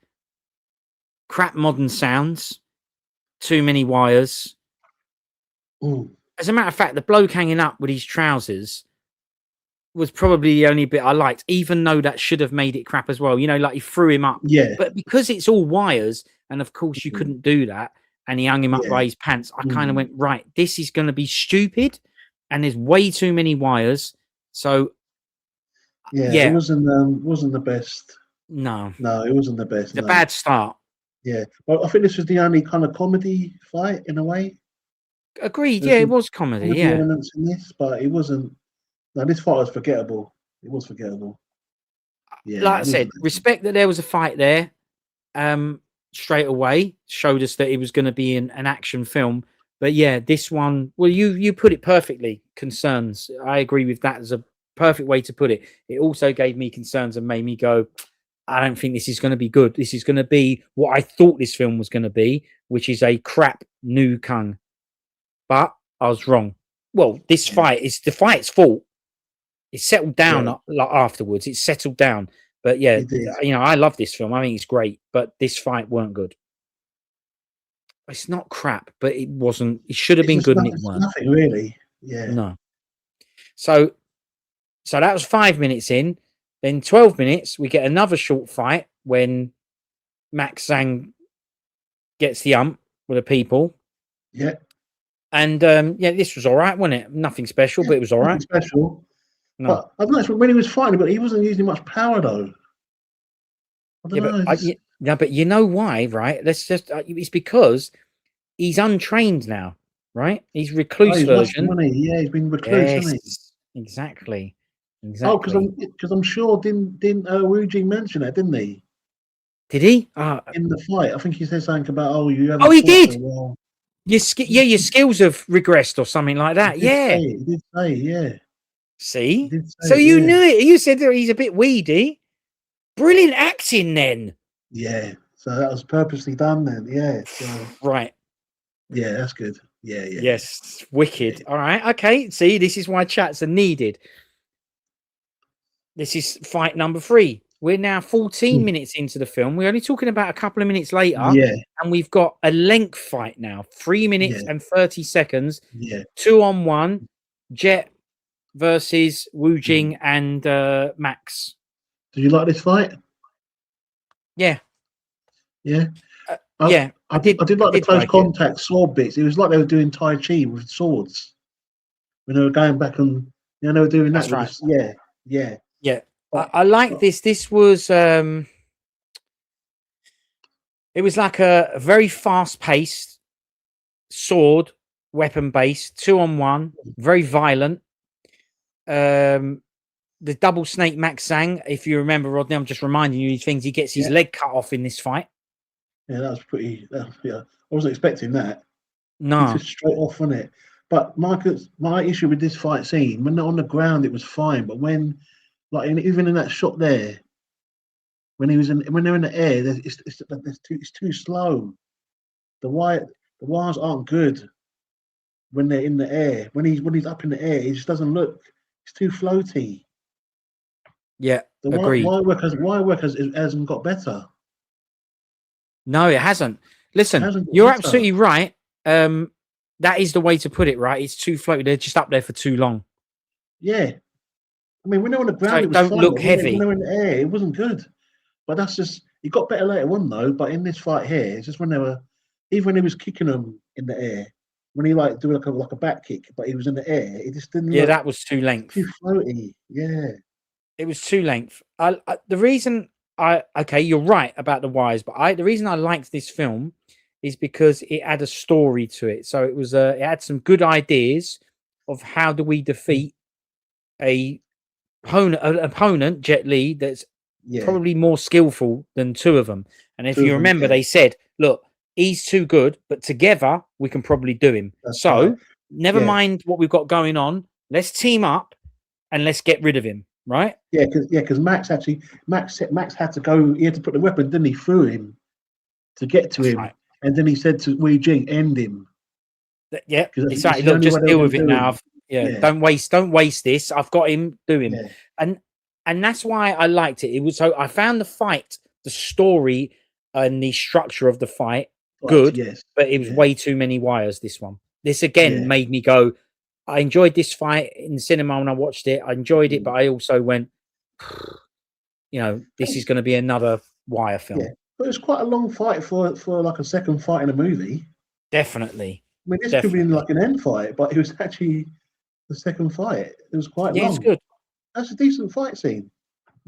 crap modern sounds, too many wires. Ooh. As a matter of fact, the bloke hanging up with his trousers was probably the only bit I liked, even though that should have made it crap as well. You know, like he threw him up. Yeah. But because it's all wires, and of course you couldn't do that, and he hung him up by his pants, I kind of went, right, this is going to be stupid, and there's way too many wires. So, it wasn't the best. No, it wasn't the best. It's a bad start. Yeah, well, I think this was the only kind of comedy fight in a way. Agreed. Yeah, it was comedy. Elements in this, but it wasn't. No, this fight was forgettable. It was forgettable. Yeah, like I said, respect that there was a fight there. Straight away showed us that it was going to be an action film. But yeah, this one, well, you put it perfectly. Concerns. I agree with that as a perfect way to put it. It also gave me concerns and made me go, I don't think this is going to be good. This is going to be what I thought this film was going to be, which is a crap new Kung. But I was wrong. Well, this fight is the fight's fault. It settled down afterwards. It settled down. But yeah, you know, I love this film. I think it's great. But this fight weren't good. It's not crap, but it wasn't. It should have been good, and it weren't. Nothing really. Yeah. No. So that was 5 minutes in. Then 12 minutes, we get another short fight when Max Zhang gets the ump with the people. Yeah. And this was all right, wasn't it? Nothing special, but it was all right. Special. No. But I've noticed when he was fighting, but he wasn't using much power though. But you know why, right? Let's just it's because he's untrained now, right? He's recluse version. He's been recluse, hasn't he? Exactly. Oh, because I'm sure didn't Wu Jing mention it, didn't he? Did he? In the fight, I think he said something about he did. Your skills have regressed or something like that. He did say, yeah. See, so you knew it. You said that he's a bit weedy. Brilliant acting, then. Yeah, so that was purposely done, then. Yeah. So, right. Yeah, that's good. Yeah. Yes, wicked. Yeah. All right. Okay. See, this is why chats are needed. This is fight number 3. We're now 14 minutes into the film. We're only talking about a couple of minutes later. Yeah. And we've got a length fight now. 3 minutes and 30 seconds. Yeah. 2-on-1. Jet versus Wu Jing and Max. Did you like this fight? Yeah. Yeah. I did like the close contact sword bits. It was like they were doing Tai Chi with swords. When they were going back and they were doing that. That's right. Yeah. I like this. This was it was like a very fast-paced sword weapon based 2-on-1, very violent. The double snake Max Zhang, if you remember, Rodney, I'm just reminding you these things. He gets his leg cut off in this fight. Yeah, that was pretty. I wasn't expecting that. No, just straight off on it. But my issue with this fight scene, when they're on the ground, it was fine. But when, even in that shot there, when they're in the air, it's too slow. The wires aren't good when they're in the air. When he's up in the air, it just doesn't look. It's too floaty. Yeah, agreed. Wire work hasn't got better. No, it hasn't. Listen, Hasn't got you're better. absolutely right. That is the way to put it, right? It's too floaty. They're just up there for too long. Yeah. I mean, when they were on the So ground, it it was don't fine. look But when heavy. they were in the air, it wasn't good. But that's just he got better later on though. But in this fight here, it's just when they were even when he was kicking them in the air, when he like do like a back kick, but he was in the air, it just didn't Yeah, look that was too too length. floaty. Yeah. It was too length. The reason okay, you're right about the wires, but the reason I liked this film is because it had a story to it. So it was it had some good ideas of how do we defeat a an opponent, Jet Li, that's Yeah. probably more skillful than two of them. And if Two you of them, remember, yeah. they said, look, he's too good, but together we can probably do him. That's right. So never Yeah. mind what we've got going on. Let's team up and let's get rid of him. Right? Because Max had to go. He had to put the weapon, didn't he, through him to get to That's him, right. and then he said to Wei Jing, "End him," Yeah, because exactly. it's the Look, only way just they were deal going with to it do now. him. Yeah, Yeah, don't waste this. I've got him. Do him. yeah, And and that's why I liked it. It was so I found the fight, the story, and the structure of the fight right, good, yes, but it was yeah, way too many wires. This again yeah, made me go. I enjoyed this fight in the cinema when I watched it. I enjoyed it, mm. but I also went, this is It's- going to be another wire yeah. film. But it's quite a long fight for like a second fight in a movie. Definitely, I mean, this could be definitely. like an end fight, but it was actually the second fight. It was quite Yeah, it's long. good. That's a decent fight scene.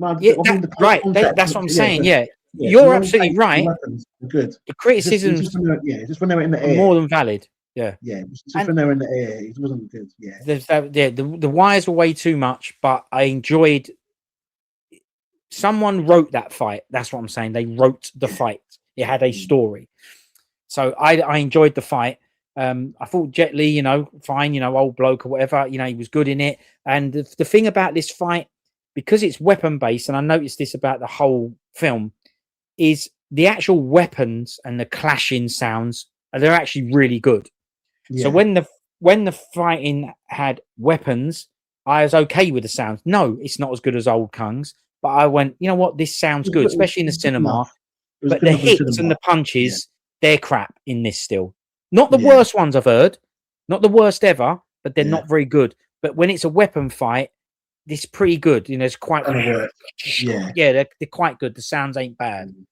I Yeah, mean, the close right. contact. That's what I'm Yeah, saying. but Yeah, yeah, the you're long absolutely take the right. weapons were good. The It was criticisms just when they were, yeah, just when they were in the are more air. than valid. Yeah, Yeah, it was just and when they were in the air, it wasn't good. Yeah, the wires were way too much, but I enjoyed. Someone wrote that fight. That's what I'm saying. They wrote the yeah, fight. It had a mm, story, so I enjoyed the fight. I thought Jet Li, fine, old bloke or whatever, he was good in it. And the thing about this fight, because it's weapon based, and I noticed this about the whole film, is the actual weapons and the clashing sounds. They're actually really good. So yeah. when the fighting had weapons, I was okay with the sound. No, it's not as good as old Kung's, but I went, you know what, this sounds good, especially in It the was good enough. cinema. It was But good the enough in the hits and cinema. the Yeah, punches, they're crap in this still. Not the yeah, worst ones I've heard, not the worst ever, but they're yeah. not very good. But when it's a weapon fight, it's pretty good. It's quite, Kind of work. Yeah. yeah, they're quite good. The sounds ain't bad. Mm.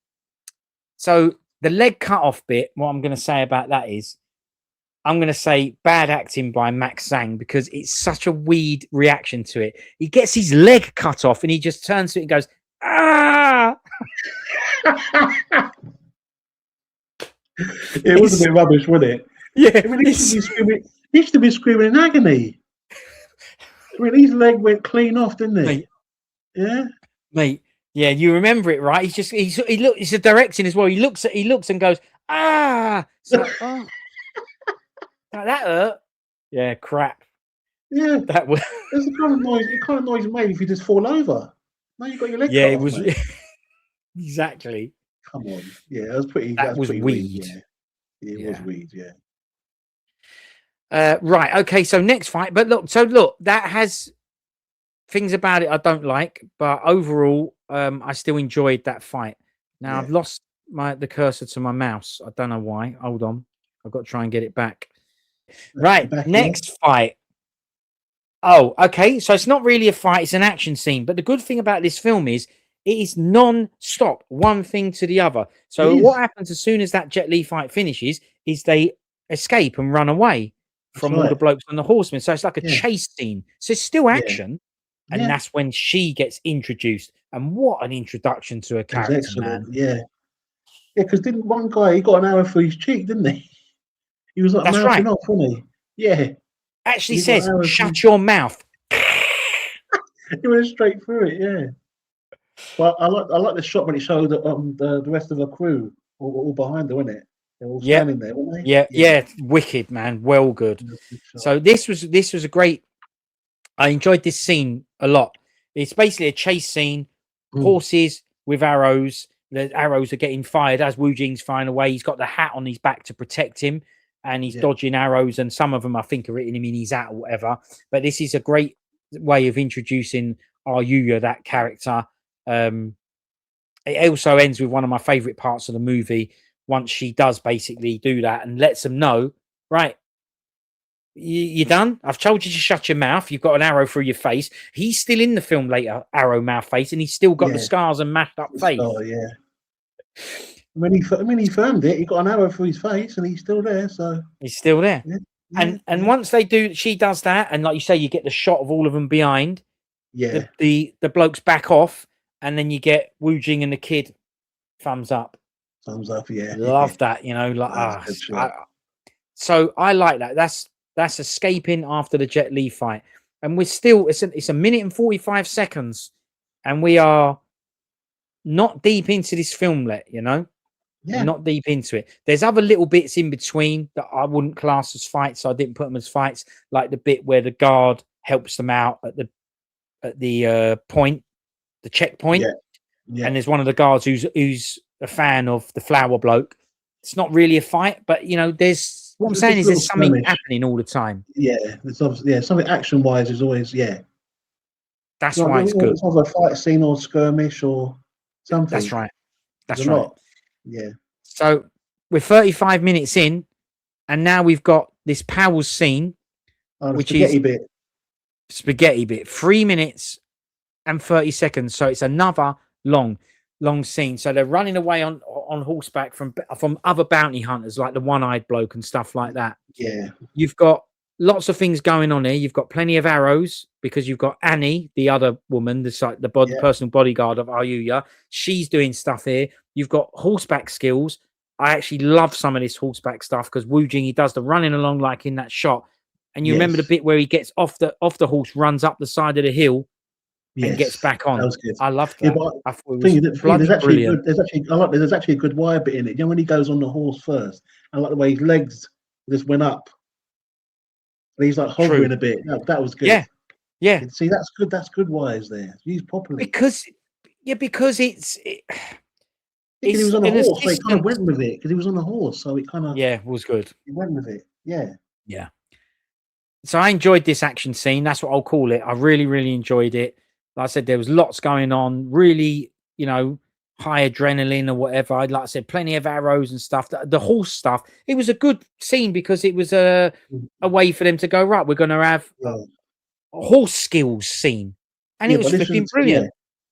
So the leg cut off bit, what I'm going to say about that is, I'm going to say bad acting by Max Zhang because it's such a weird reaction to it. He gets his leg cut off and he just turns to it and goes, ah! It was a bit rubbish, wasn't it? Yeah, I mean, he should be screaming. He should be screaming in agony. I mean, his leg went clean off, didn't it? mate, Yeah. mate. Yeah, you remember it, right? He look. It's a directing as well. He looks and goes, ah. It's like, oh, that hurt. Yeah, crap. Yeah. That was. It's the kind of noise. The kind of noise you made if you just fall over. Now you got your leg Yeah, cut it off, was mate. exactly. Come on. Yeah, that was pretty. That That was was pretty weird. weed. Yeah, it was Yeah. weird. Yeah. Right. Okay. So next fight, but look. That has things about it I don't like, but overall, I still enjoyed that fight. Now Yeah. I've lost the cursor to my mouse. I don't know why. Hold on, I've got to try and get it back. You Right, back here? next fight. Oh, okay. So it's not really a fight; it's an action scene. But the good thing about this film is it is non-stop, one thing to the other. It So what is. happens as soon as that Jet Li fight finishes is they escape and run away That's from all the right. blokes on the horsemen. So it's like a Yeah. chase scene. So it's still Yeah. action. And Yeah. that's when she gets introduced. And what an introduction to a It was character, man. excellent. Yeah. Yeah. Because didn't one guy he got an arrow through his cheek, didn't he? He was like That's mouthing right. off, wasn't he? Yeah. Actually He got an says, arrow through. shut your mouth. He went straight through it. Yeah. But I like the shot when it showed the rest of the crew all behind her, wasn't it? They're all Yep. standing there, weren't they? Yeah. Yeah. Yeah. Wicked, man. Well, good. That's a good shot. So this was a great. I enjoyed this scene a lot. It's basically a chase scene, Mm. horses with arrows. The arrows are getting fired as Wu Jing's flying away. He's got the hat on his back to protect him, and he's Yeah. dodging arrows. And some of them, I think, are hitting him in his hat or whatever. But this is a great way of introducing our Yuya, that character. It also ends with one of my favorite parts of the movie once she does basically do that and lets them know, right, you done? I've told you to shut your mouth. You've got an arrow through your face. He's still in the film later, arrow mouth face, and he's still got the scars and mashed up face. Oh yeah. When he filmed it, he got an arrow through his face, and he's still there. So he's still there. Yeah. And once she does that, and like you say, you get the shot of all of them behind. Yeah. The blokes back off, and then you get Wu Jing and the kid thumbs up. Thumbs up. Yeah. Love that. So I like that. That's escaping after the Jet Li fight, and we're still it's a minute and 45 seconds, and we are not deep into this film yet. Yeah. Not deep into it. There's other little bits in between that I wouldn't class as fights, so I didn't put them as fights. Like the bit where the guard helps them out at the point, the checkpoint, Yeah. and there's one of the guards who's a fan of the flower bloke. It's not really a fight, but there's what I'm saying is there's something happening all the time. Yeah, it's obviously something action wise is always That's why it's good. It's either a fight scene or skirmish or something. That's right. That's a right. lot. Yeah. So we're 35 minutes in, and now we've got this Powers scene, which is spaghetti bit. 3 minutes and 30 seconds. So it's another long scene. So they're running away on horseback from other bounty hunters, like the one-eyed bloke and stuff like that. Yeah. You've got lots of things going on here. You've got plenty of arrows because you've got Annie, the other woman, the personal bodyguard of Ayuya. She's doing stuff here. You've got horseback skills. I actually love some of this horseback stuff because Wu Jing, he does the running along like in that shot. And you remember the bit where he gets off the horse, runs up the side of the hill, and gets back on. I loved that. I thought it was there's actually a good wire bit in it. When he goes on the horse first, I like the way his legs just went up. And he's like hovering a bit. That was good. Yeah. See, that's good. That's good wires there. Used properly. Because it's he was on a horse, so he kind of went with it. Because he was on a horse, so it kind of was good. He went with it. Yeah. So I enjoyed this action scene. That's what I'll call it. I really, really enjoyed it. Like I said, there was lots going on. Really, high adrenaline or whatever. Like I said, plenty of arrows and stuff. The horse stuff. It was a good scene because it was a way for them to go, right, we're going to have a horse skills scene, and it was flipping brilliant. Yeah.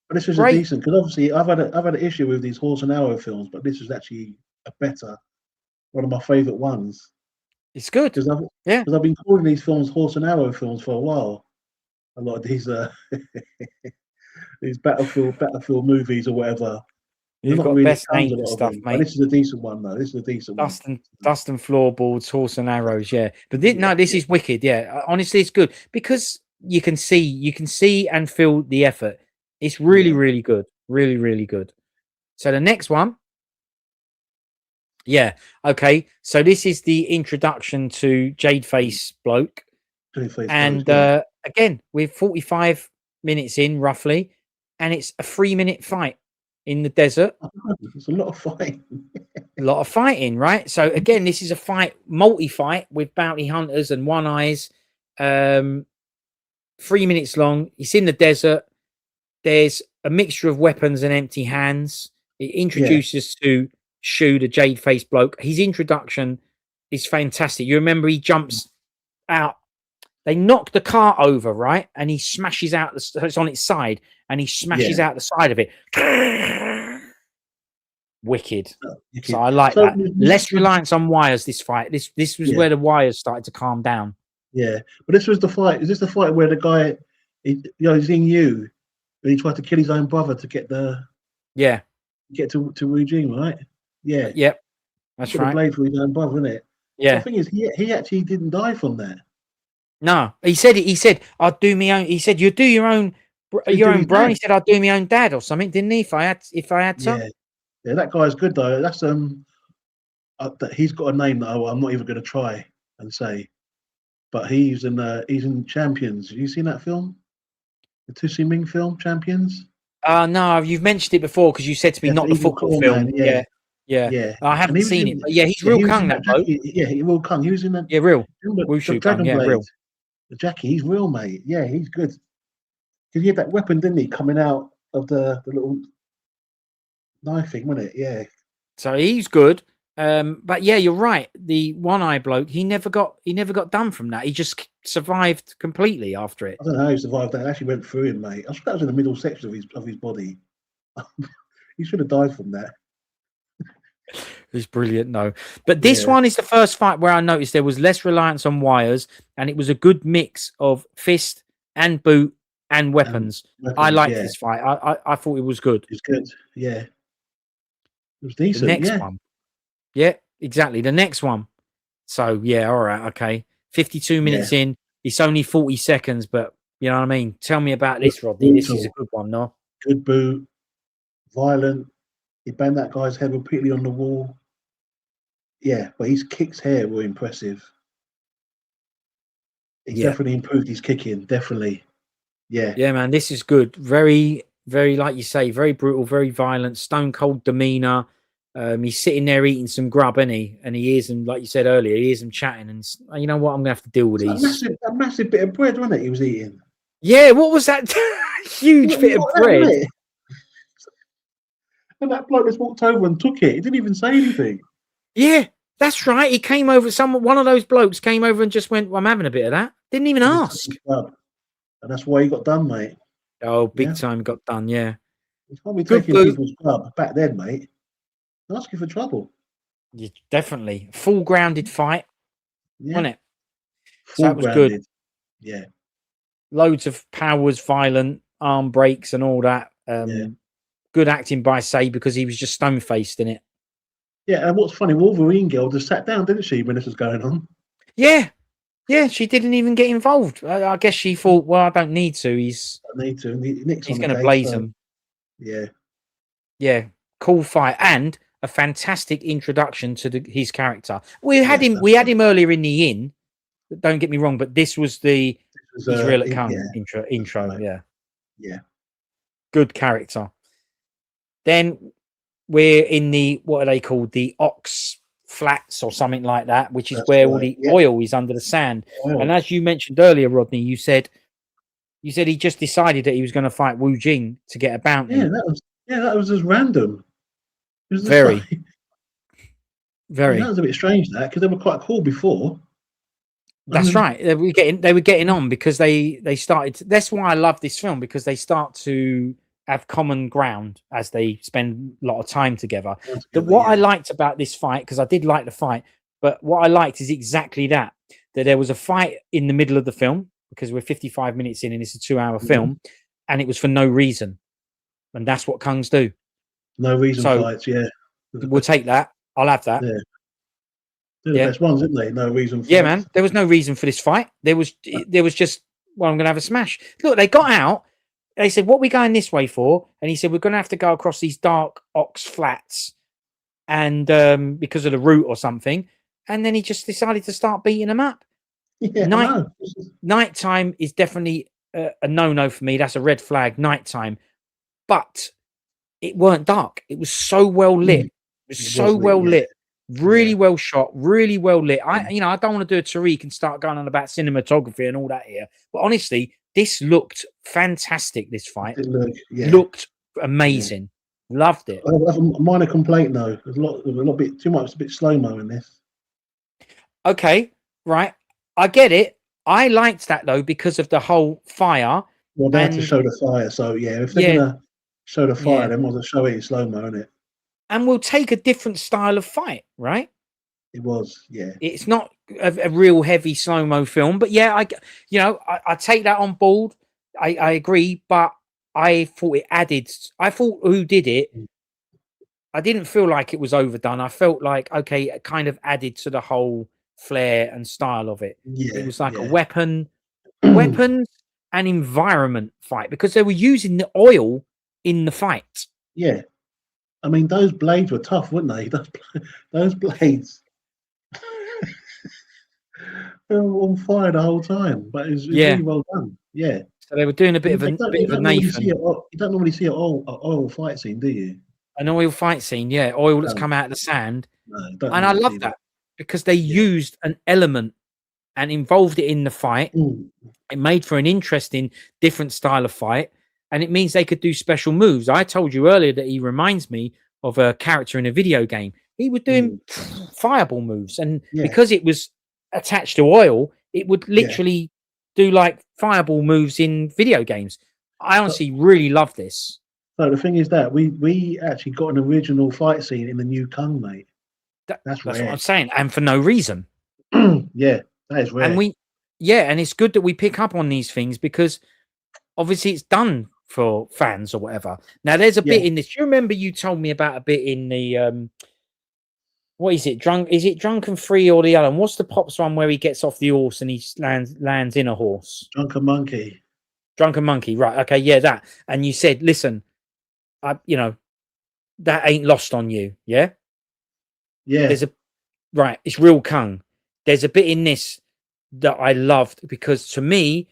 But this was a decent, because obviously I've had an issue with these horse and arrow films, but this was actually one of my favorite ones. It's good. Because I've been calling these films horse and arrow films for a while. A lot of these these battlefield movies or whatever. You've got really best names and stuff, mate. This is a decent one, though. This is a decent one. Dust and floorboards, horse and arrows, But this is wicked, Honestly, it's good because you can see and feel the effort. It's really, really good. Really, really good. So the next one. Yeah. Okay. So this is the introduction to Jade Face bloke. Again, we're 45 minutes in roughly, and it's a 3-minute fight in the desert. It's a lot of fighting. A lot of fighting, right? So again, this is a multi-fight with bounty hunters and one eyes. 3 minutes long. It's in the desert. There's a mixture of weapons and empty hands. It introduces to Shu, the Jade Face bloke. His introduction is fantastic. You remember he jumps out. They knock the car over, right? And he smashes out. It's on its side, and he smashes out the side of it. Wicked. So I like that. Less reliance on wires. This fight. This was where the wires started to calm down. Yeah, but this was the fight. Is this the fight where the guy, he's in you, and he tried to kill his own brother to get to Wu Jing, right? Yeah. Yep. That's right. Blade for his own brother, isn't it? Yeah. The thing is, he actually didn't die from that. No, he said, I'll do my own. He said, you do your own bro. And he said, I'll do my own dad or something, didn't he? If I had to. Yeah, that guy's good though. That's he's got a name that I'm not even going to try and say, but he's in Champions. Have you seen that film? The Tu Si Ming film, Champions? No, you've mentioned it before because you said to me not the football film. Yeah. I haven't seen it, but he's real kung, that bloke. He's real kung. He was in the real Wushu kung, real. The Jackie, he's real, mate. Yeah, he's good. Because he had that weapon, didn't he, coming out of the little knife thing, wasn't it? Yeah. So he's good. But yeah, you're right. The one-eye bloke, he never got done from that. He just survived completely after it. I don't know how he survived that. It actually went through him, mate. I suppose that was in the middle section of his body. He should have died from that. It's brilliant, no. But this Yeah. one is the first fight where I noticed there was less reliance on wires, and it was a good mix of fist and boot and weapons. I liked this fight. I thought it was good. It's good. Yeah. It was The decent. next Yeah. one. Yeah, exactly. The next one. So yeah, all right, okay. 52 minutes in. It's only 40 seconds, but you know what I mean? Tell me about this, Rodney. This is a good one, no? Good boot. Violent. He banged that guy's head repeatedly on the wall. Yeah, but his kicks here were impressive. He definitely improved his kicking. Definitely. Yeah. Yeah, man, this is good. Very, very, like you say, very brutal, very violent, stone cold demeanor. He's sitting there eating some grub, isn't he? And he hears them, like you said earlier, he hears them chatting. And you know what? I'm gonna have to deal with these. A massive bit of bread, wasn't it? He was eating. Yeah, what was that? Huge bit of bread. And that bloke just walked over and took it. He didn't even say anything. Yeah, that's right. He came over. One of those blokes came over and just went, well, "I'm having a bit of that." Didn't even ask. And that's why he got done, mate. Oh, big time got done. Yeah. You can't be taking people's grub back then, mate. Asking for trouble. Yeah, definitely. Full grounded fight, wasn't it? So that was good. Yeah. Loads of powers, violent arm breaks and all that. Good acting by Say because he was just stone faced in it. Yeah, and what's funny, Wolverine girl just sat down, didn't she, when this was going on? Yeah. Yeah, she didn't even get involved. I guess she thought, well, I don't need to. He's going to blaze him. Yeah. Yeah. Cool fight. And a fantastic introduction to his character. We had him earlier in the inn. Don't get me wrong, but this was his real account intro. Right. Yeah. Yeah. Good character. Then we're in the, what are they called? The Ox Flats or something like that, which is where all the oil is under the sand. And as you mentioned earlier, Rodney, you said he just decided that he was going to fight Wu Jing to get a bounty. Yeah, that was just random. It was very. That was a bit strange, that, because they were quite cool before. That's right. They were getting on because they started. That's why I love this film, because they start to have common ground as they spend a lot of time together. What I liked about this fight, because I did like the fight, but what I liked is exactly that there was a fight in the middle of the film, because we're 55 minutes in and it's a 2-hour film, and it was for no reason. And that's what Kungs do. No reason fights, yeah. We'll take that. I'll have that. Yeah. They're the best ones, isn't they? No reason fights. Yeah, man. There was no reason for this fight. There was just, well, I'm going to have a smash. Look, they got out. They said, what are we going this way for? And he said, we're going to have to go across these dark Ox Flats and because of the route or something. And then he just decided to start beating them up. Yeah, nighttime is definitely a no-no for me. That's a red flag, nighttime. But it weren't dark. It was so well lit. It was so well lit. Really well shot, really well lit. I don't want to do a Tariq and start going on about cinematography and all that here. But honestly, this looked fantastic. This fight looked amazing. Loved it. I have a minor complaint though. There's a lot bit too much. It's a bit slow-mo in this. Okay, right. I get it. I liked that though because of the whole fire. Well, they had to show the fire, so yeah. If they're gonna show the fire, they want to show it in slow-mo, innit? And we'll take a different style of fight, right? It was, yeah. It's not a real heavy slow-mo film, but yeah, I take that on board. I agree, but I thought it added. I thought who did it. I didn't feel like it was overdone. I felt like, okay, it kind of added to the whole flair and style of it. Yeah, it was like a weapons and environment fight because they were using the oil in the fight. Yeah. I mean, those blades were tough, weren't they? Those blades. They were on fire the whole time, but it was really well done. Yeah. So they were doing a bit of a Nathan. You don't normally see an oil fight scene, do you? An oil fight scene, yeah. Oil that's come out of the sand. No, and I love that because they used an element and involved it in the fight. It made for an interesting, different style of fight. And it means they could do special moves. I told you earlier that he reminds me of a character in a video game. he was doing fireball moves, and Yeah. because it was attached to oil, it would literally do like fireball moves in video games. I honestly really love this. So the thing is that we actually got an original fight scene in the new Kung, mate. That's What rare. I'm saying, and for no reason. Yeah, that is rare. And and it's good that we pick up on these things because obviously it's done for fans or whatever. Now there's a bit in this. Do you remember you told me about a bit in the what is it? Is it Drunken Free or the other one? What's the Pops one where he gets off the horse and he lands in a horse? Drunken Monkey. Drunken Monkey, right? Okay, yeah, that. And you said, listen, that ain't lost on you, yeah. Yeah. There's it's real Kung. There's a bit in this that I loved because to me,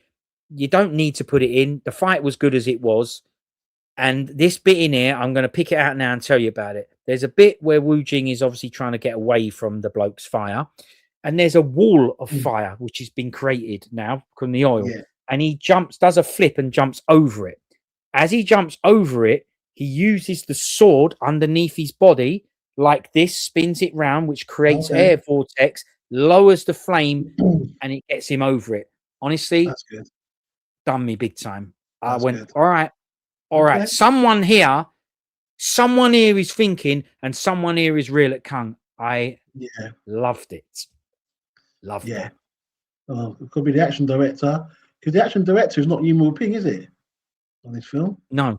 you don't need to put it in. The fight was good as it was. And this bit in here, I'm going to pick it out now and tell you about it. There's a bit where Wu Jing is obviously trying to get away from the bloke's fire. And there's a wall of fire, which has been created now from the oil. Yeah. And he does a flip and jumps over it. As he jumps over it, he uses the sword underneath his body like this, spins it round, which creates air vortex, lowers the flame, and it gets him over it. Honestly, that's good. Done me big time. I That's went, good. all right. Someone here is thinking, and someone here is real at Kung. I loved it. Loved it. Oh, it could be the action director, because the action director is not Yuen Woo Ping, is it? On this film? No.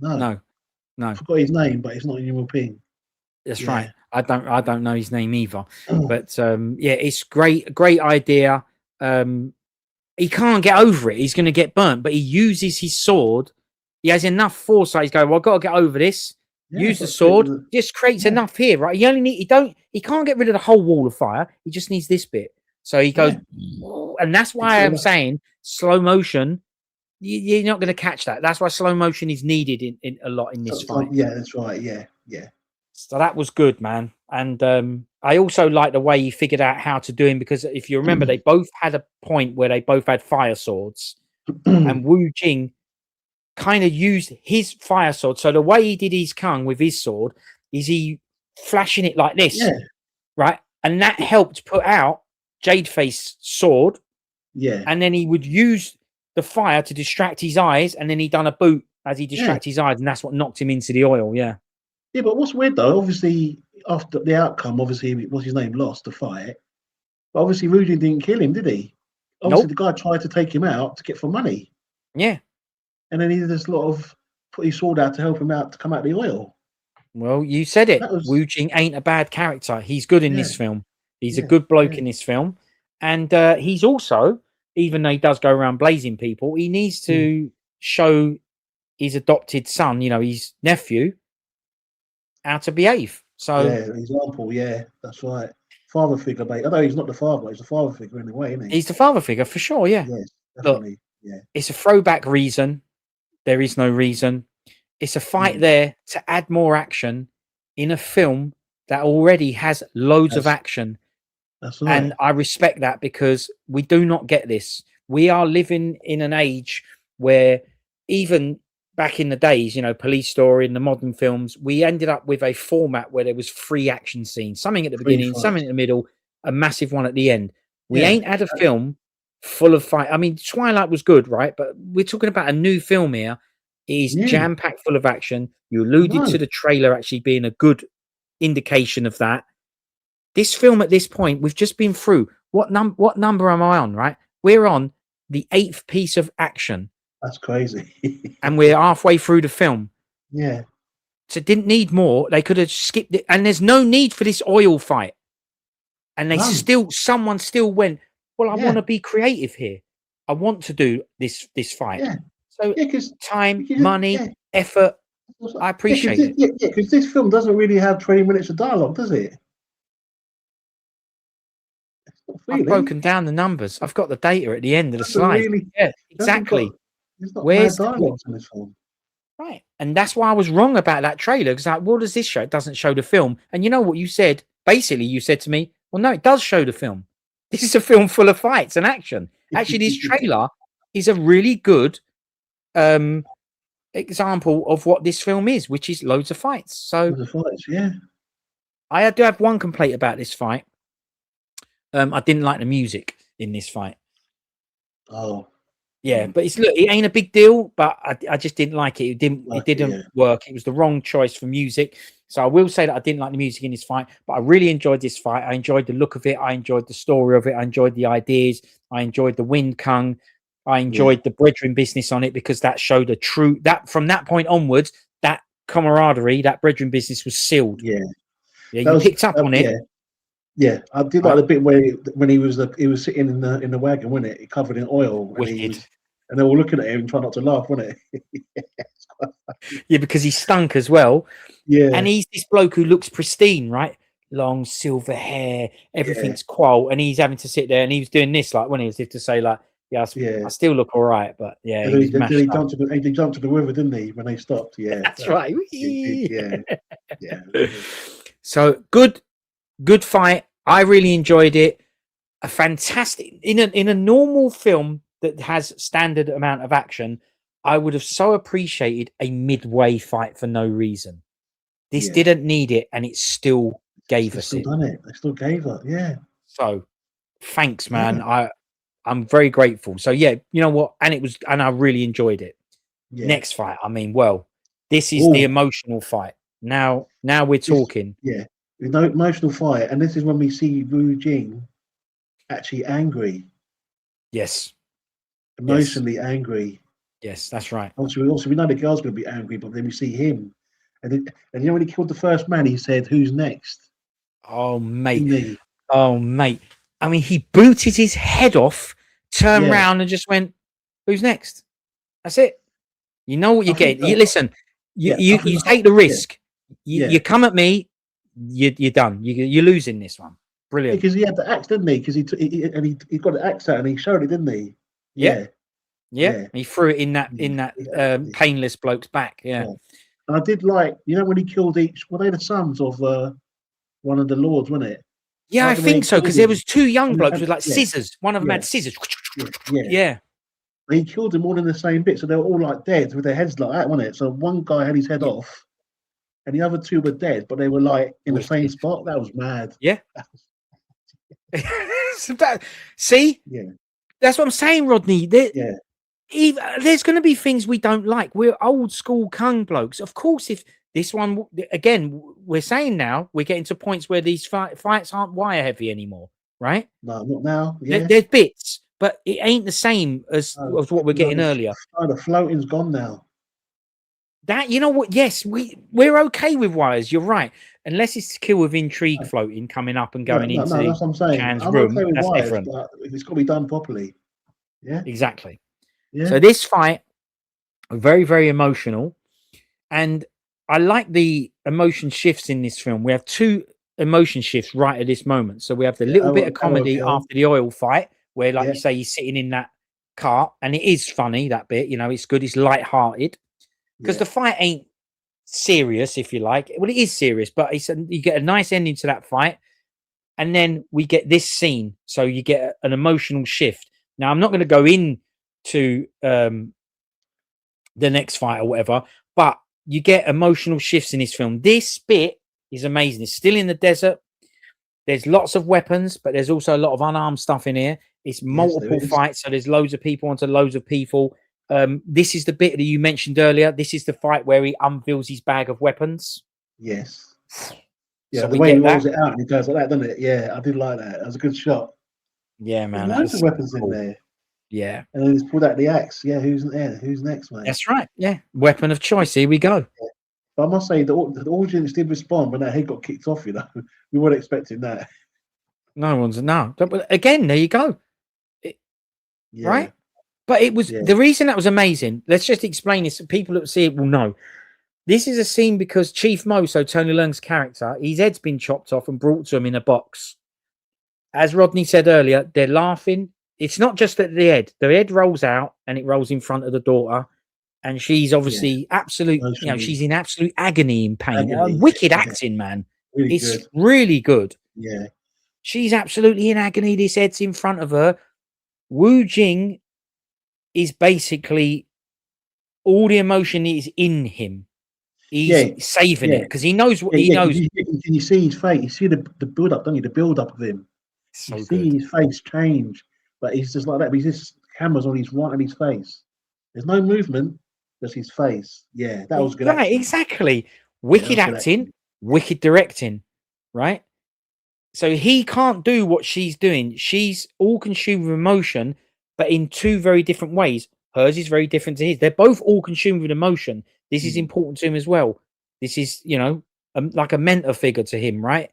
I forgot his name, but it's not Yuen Woo Ping. That's right. I don't know his name either. But it's great idea. He can't get over it. He's going to get burnt, but he uses his sword. He has enough foresight. He's going, well, I've got to get over this. Use the sword. Just creates enough here, right? He can't get rid of the whole wall of fire. He just needs this bit. So he goes, and that's why I'm saying slow motion. You're not going to catch that. That's why slow motion is needed in a lot in this fight. Yeah, that's right. Yeah. So that was good, man. And I also like the way he figured out how to do him, because if you remember, they both had a point where they both had fire swords, and Wu Jing kind of used his fire sword. So the way he did his Kung with his sword is he flashing it like this, right? And that helped put out Jadeface's sword. Yeah. And then he would use the fire to distract his eyes, and then he done a boot as he distracted his eyes, and that's what knocked him into the oil. Yeah. Yeah, but what's weird though, obviously after the outcome, obviously what's his name lost the fight, but obviously Wu Jing didn't kill him, did he? Obviously the guy tried to take him out to get for money. Yeah. And then he just put his sword out to help him out to come out of the oil. Well, you said it. Wu Jing ain't a bad character. He's good in this film. He's a good bloke in this film. And he's also, even though he does go around blazing people, he needs to show his adopted son, his nephew, how to behave. So example, that's right. Father figure, mate. Although he's not the father, he's the father figure in a way, isn't he? He's the father figure for sure, Yes, definitely. Look, it's a throwback reason. There is no reason. It's a fight there to add more action in a film that already has loads of action. That's right. And I respect that, because we do not get this. We are living in an age where even back in the days, Police Story and the modern films, we ended up with a format where there was 3 action scenes, something at the beginning, something in the middle, a massive one at the end. We ain't had a film full of fight. I mean, Twilight was good, right? But we're talking about a new film here. It is jam-packed full of action. You alluded to the trailer actually being a good indication of that. This film at this point, we've just been through. What number am I on, right? We're on the 8th piece of action. That's crazy. And we're halfway through the film. Yeah. So it didn't need more. They could have skipped it. And there's no need for this oil fight. And someone still went, well, I want to be creative here. I want to do this fight. Yeah. So time, money, effort. I appreciate it. Yeah, because this film doesn't really have 20 minutes of dialogue, does it? Really. I've broken down the numbers. I've got the data at the end of the slide. Exactly. Where's the dialogue in this film? Right. And that's why I was wrong about that trailer. Because what does this show? It doesn't show the film. And you know what you said? Basically, you said to me, well, no, it does show the film. This is a film full of fights and action. Actually, this trailer is a really good example of what this film is, which is loads of fights. So loads of fights, yeah. I do have one complaint about this fight. I didn't like the music in this fight. Oh, Yeah, but it ain't a big deal, but I just didn't like it. It didn't work. It was the wrong choice for music. So I will say that I didn't like the music in this fight, but I really enjoyed this fight. I enjoyed the look of it. I enjoyed the story of it. I enjoyed the ideas. I enjoyed the wind kung. I enjoyed the brethren business on it because that showed that from that point onwards, that camaraderie, that brethren business was sealed. Yeah, you picked up on it. Yeah. Yeah, I did like the bit where when he was sitting in the wagon, wasn't it? Covered in oil, and they were looking at him and trying not to laugh, wasn't it? Yeah, because he stunk as well. Yeah, and he's this bloke who looks pristine, right? Long silver hair, everything's qual, and he's having to sit there, and he was doing this like when he was to say like, I still look all right, but yeah, he jumped to the river, didn't he? When they stopped, that's right. Yeah. So good fight. I really enjoyed it. A fantastic in a normal film that has standard amount of action. I would have so appreciated a midway fight for no reason. This didn't need it, and it still gave us it. They still gave it. Yeah. So thanks, man. I'm very grateful. So yeah, you know what? And I really enjoyed it. Yeah. Next fight. I mean, well, this is the emotional fight. Now we're talking. Yeah. No emotional fight, and this is when we see Wu Jing actually angry. Yes. Emotionally angry. Yes, that's right. Also, we know the girl's going to be angry, but then we see him, and you know when he killed the first man, he said, "Who's next?" Oh mate. Oh mate. I mean, he booted his head off, turned around, and just went, "Who's next?" That's it. You know what you're getting. You listen. You take the risk. You come at me. You're done. You're losing this one. Brilliant. Because he had the axe, didn't he? Because he got the axe out and he showed it, didn't he? Yeah. He threw it in that painless bloke's back. Yeah. And I did like, you know, when he killed were they the sons of one of the lords, wasn't it? Yeah, I think so, because there was two young blokes with like scissors. One of them had scissors. Yeah. He killed them all in the same bit, so they were all like dead with their heads like that, wasn't it? So one guy had his head off, and the other two were dead, but they were like in the same spot. That was mad. Yeah. See? Yeah. That's what I'm saying, Rodney. There's going to be things we don't like. We're old school kung blokes. Of course, if this one, again, we're saying now, we're getting to points where these fights aren't wire heavy anymore, right? No, not now. Yeah. There's bits, but it ain't the same as what we're getting earlier. Oh, the floating's gone now. That, you know what? Yes, we're okay with wires. You're right. Unless it's Kill with Intrigue floating, coming up and going into that's what I'm saying. Chan's I'm room. okay with that's wires, different. but it's got to be done properly. Yeah. Exactly. Yeah. So this fight, very, very emotional. And I like the emotion shifts in this film. We have two emotion shifts right at this moment. So we have the little bit of comedy after the oil fight, where, like you say, he's sitting in that cart, and it is funny, that bit. You know, it's good. It's light-hearted. Because the fight ain't serious, if you like. Well, it is serious, but you get a nice ending to that fight. And then we get this scene. So you get an emotional shift. Now, I'm not going to go into the next fight or whatever, but you get emotional shifts in this film. This bit is amazing. It's still in the desert. There's lots of weapons, but there's also a lot of unarmed stuff in here. It's multiple fights, so there's loads of people onto loads of people. This is the bit that you mentioned earlier. This is the fight where he unveils his bag of weapons. Yes. Yeah, so the way he rolls it out and he goes like that, doesn't it? Yeah, I did like that. That was a good shot. Yeah, man. There's loads of weapons in there. Yeah. And then he's pulled out the axe. Yeah, who's next, mate? That's right. Yeah. Weapon of choice. Here we go. Yeah. But I must say, the audience did respond when that head got kicked off, you know. We weren't expecting that. No one's, no. But again, there you go. Right? But it was the reason that was amazing. Let's just explain this. People that see it will know. This is a scene because Chief Mo, so Tony Leung's character, his head's been chopped off and brought to him in a box. As Rodney said earlier, they're laughing. It's not just at the head rolls out and it rolls in front of the daughter. And she's obviously absolute, she's in absolute agony in pain. Wicked acting, man. Really it's good. really good. Yeah. She's absolutely in agony. This head's in front of her. Wu Jing is basically all the emotion is in him. he's Yeah, saving yeah, it because he knows what yeah, he yeah. knows. Can you see his face? You see the build up, don't you? The build up of him. You So see good. his face change, but he's just like that. But he's just cameras on his right on his face. There's no movement, just his face. Yeah, that was good Right, acting. exactly. Yeah, that Wicked was good acting, acting. wicked directing, right? So he can't do what she's doing. She's all consumed with emotion, but in two very different ways. Hers is very different to his. They're both all consumed with emotion. This is Mm. important to him as well. This is, like a mentor figure to him, right?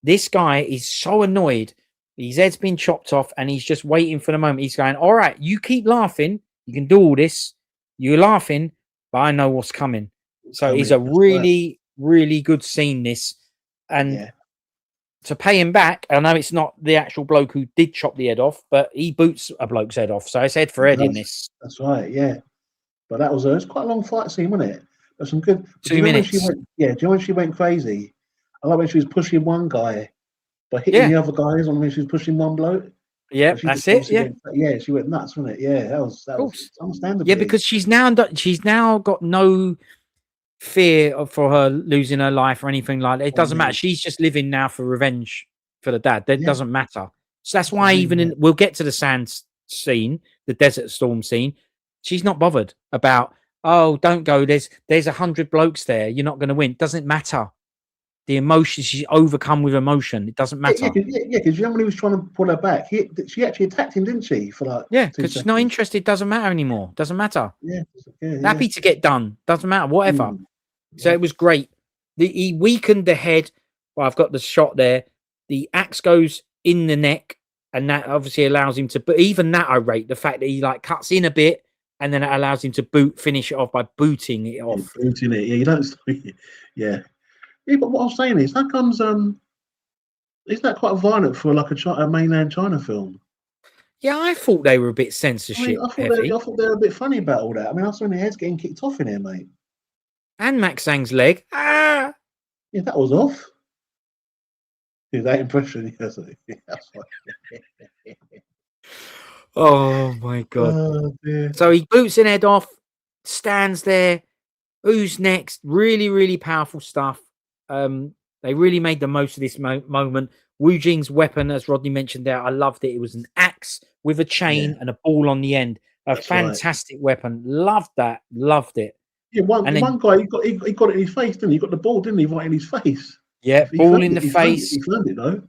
This guy is so annoyed. His head's been chopped off and he's just waiting for the moment. He's going, all right, you keep laughing. You can do all this. You're laughing, but I know what's coming. So it's a That's right. really, really good scene, this. And Yeah, to pay him back, I know it's not the actual bloke who did chop the head off, but he boots a bloke's head off. So it's head for head in this. that's right. Yeah, but that was it's quite a long fight scene, wasn't it? There's some good. But do you Two know when she minutes. went? Yeah, do you know when she went crazy? I like when she was pushing one guy, but hitting Yeah. the other guys. On when she was pushing one bloke. Yeah. But she just That's it. obviously Yeah. Of went. Yeah, she went nuts, wasn't it? Yeah, that was course. Yeah. understandably. Because she's now got no fear for her losing her life or anything like that. It Oh, doesn't yeah, matter. She's just living now for revenge for the dad. That yeah, doesn't matter. So that's that's what why I mean. even Yeah. we'll get to the scene, the desert storm scene. She's not bothered about, oh, don't go. There's 100 blokes there. You're not going to win. Doesn't matter. The emotion, she's overcome with emotion. It doesn't Yeah, matter. because you know when he was trying to pull her back, she actually attacked him, didn't she, for like Yeah, two because she's not seconds? interested. Doesn't matter anymore. Doesn't matter. Yeah, yeah, yeah. Happy to get done. Doesn't matter. Whatever. Mm, So yeah. it was great. He weakened the head. Well, I've got the shot there. The axe goes in the neck, and that obviously allows him to. But even that, I rate the fact that he like cuts in a bit, and then it allows him to finish it off by booting it Yeah, off. booting it. Yeah, you don't. Yeah, yeah. But what I was saying is, how comes isn't that quite violent for like a mainland China film? Yeah, I thought they were a bit I mean, censorship heavy. I thought they were a bit funny about all that. I mean, I saw the heads getting kicked off in here, mate. And Max Zhang's leg. Ah! Yeah, that was off. Yeah, that impression. Yes, yeah, that's right. Oh my god. Oh dear. So he boots an head off, stands there. Who's next? Really, really powerful stuff. They really made the most of this moment. Wu Jing's weapon, as Rodney mentioned there, I loved it. It was an axe with a Yeah, chain and a ball on the end. A that's right. fantastic weapon. Loved that. Loved it. Yeah, And one then, guy he got it in his face, didn't he? He got the ball, didn't he? Right in his face. yeah, He ball found in it. the face. He found it though.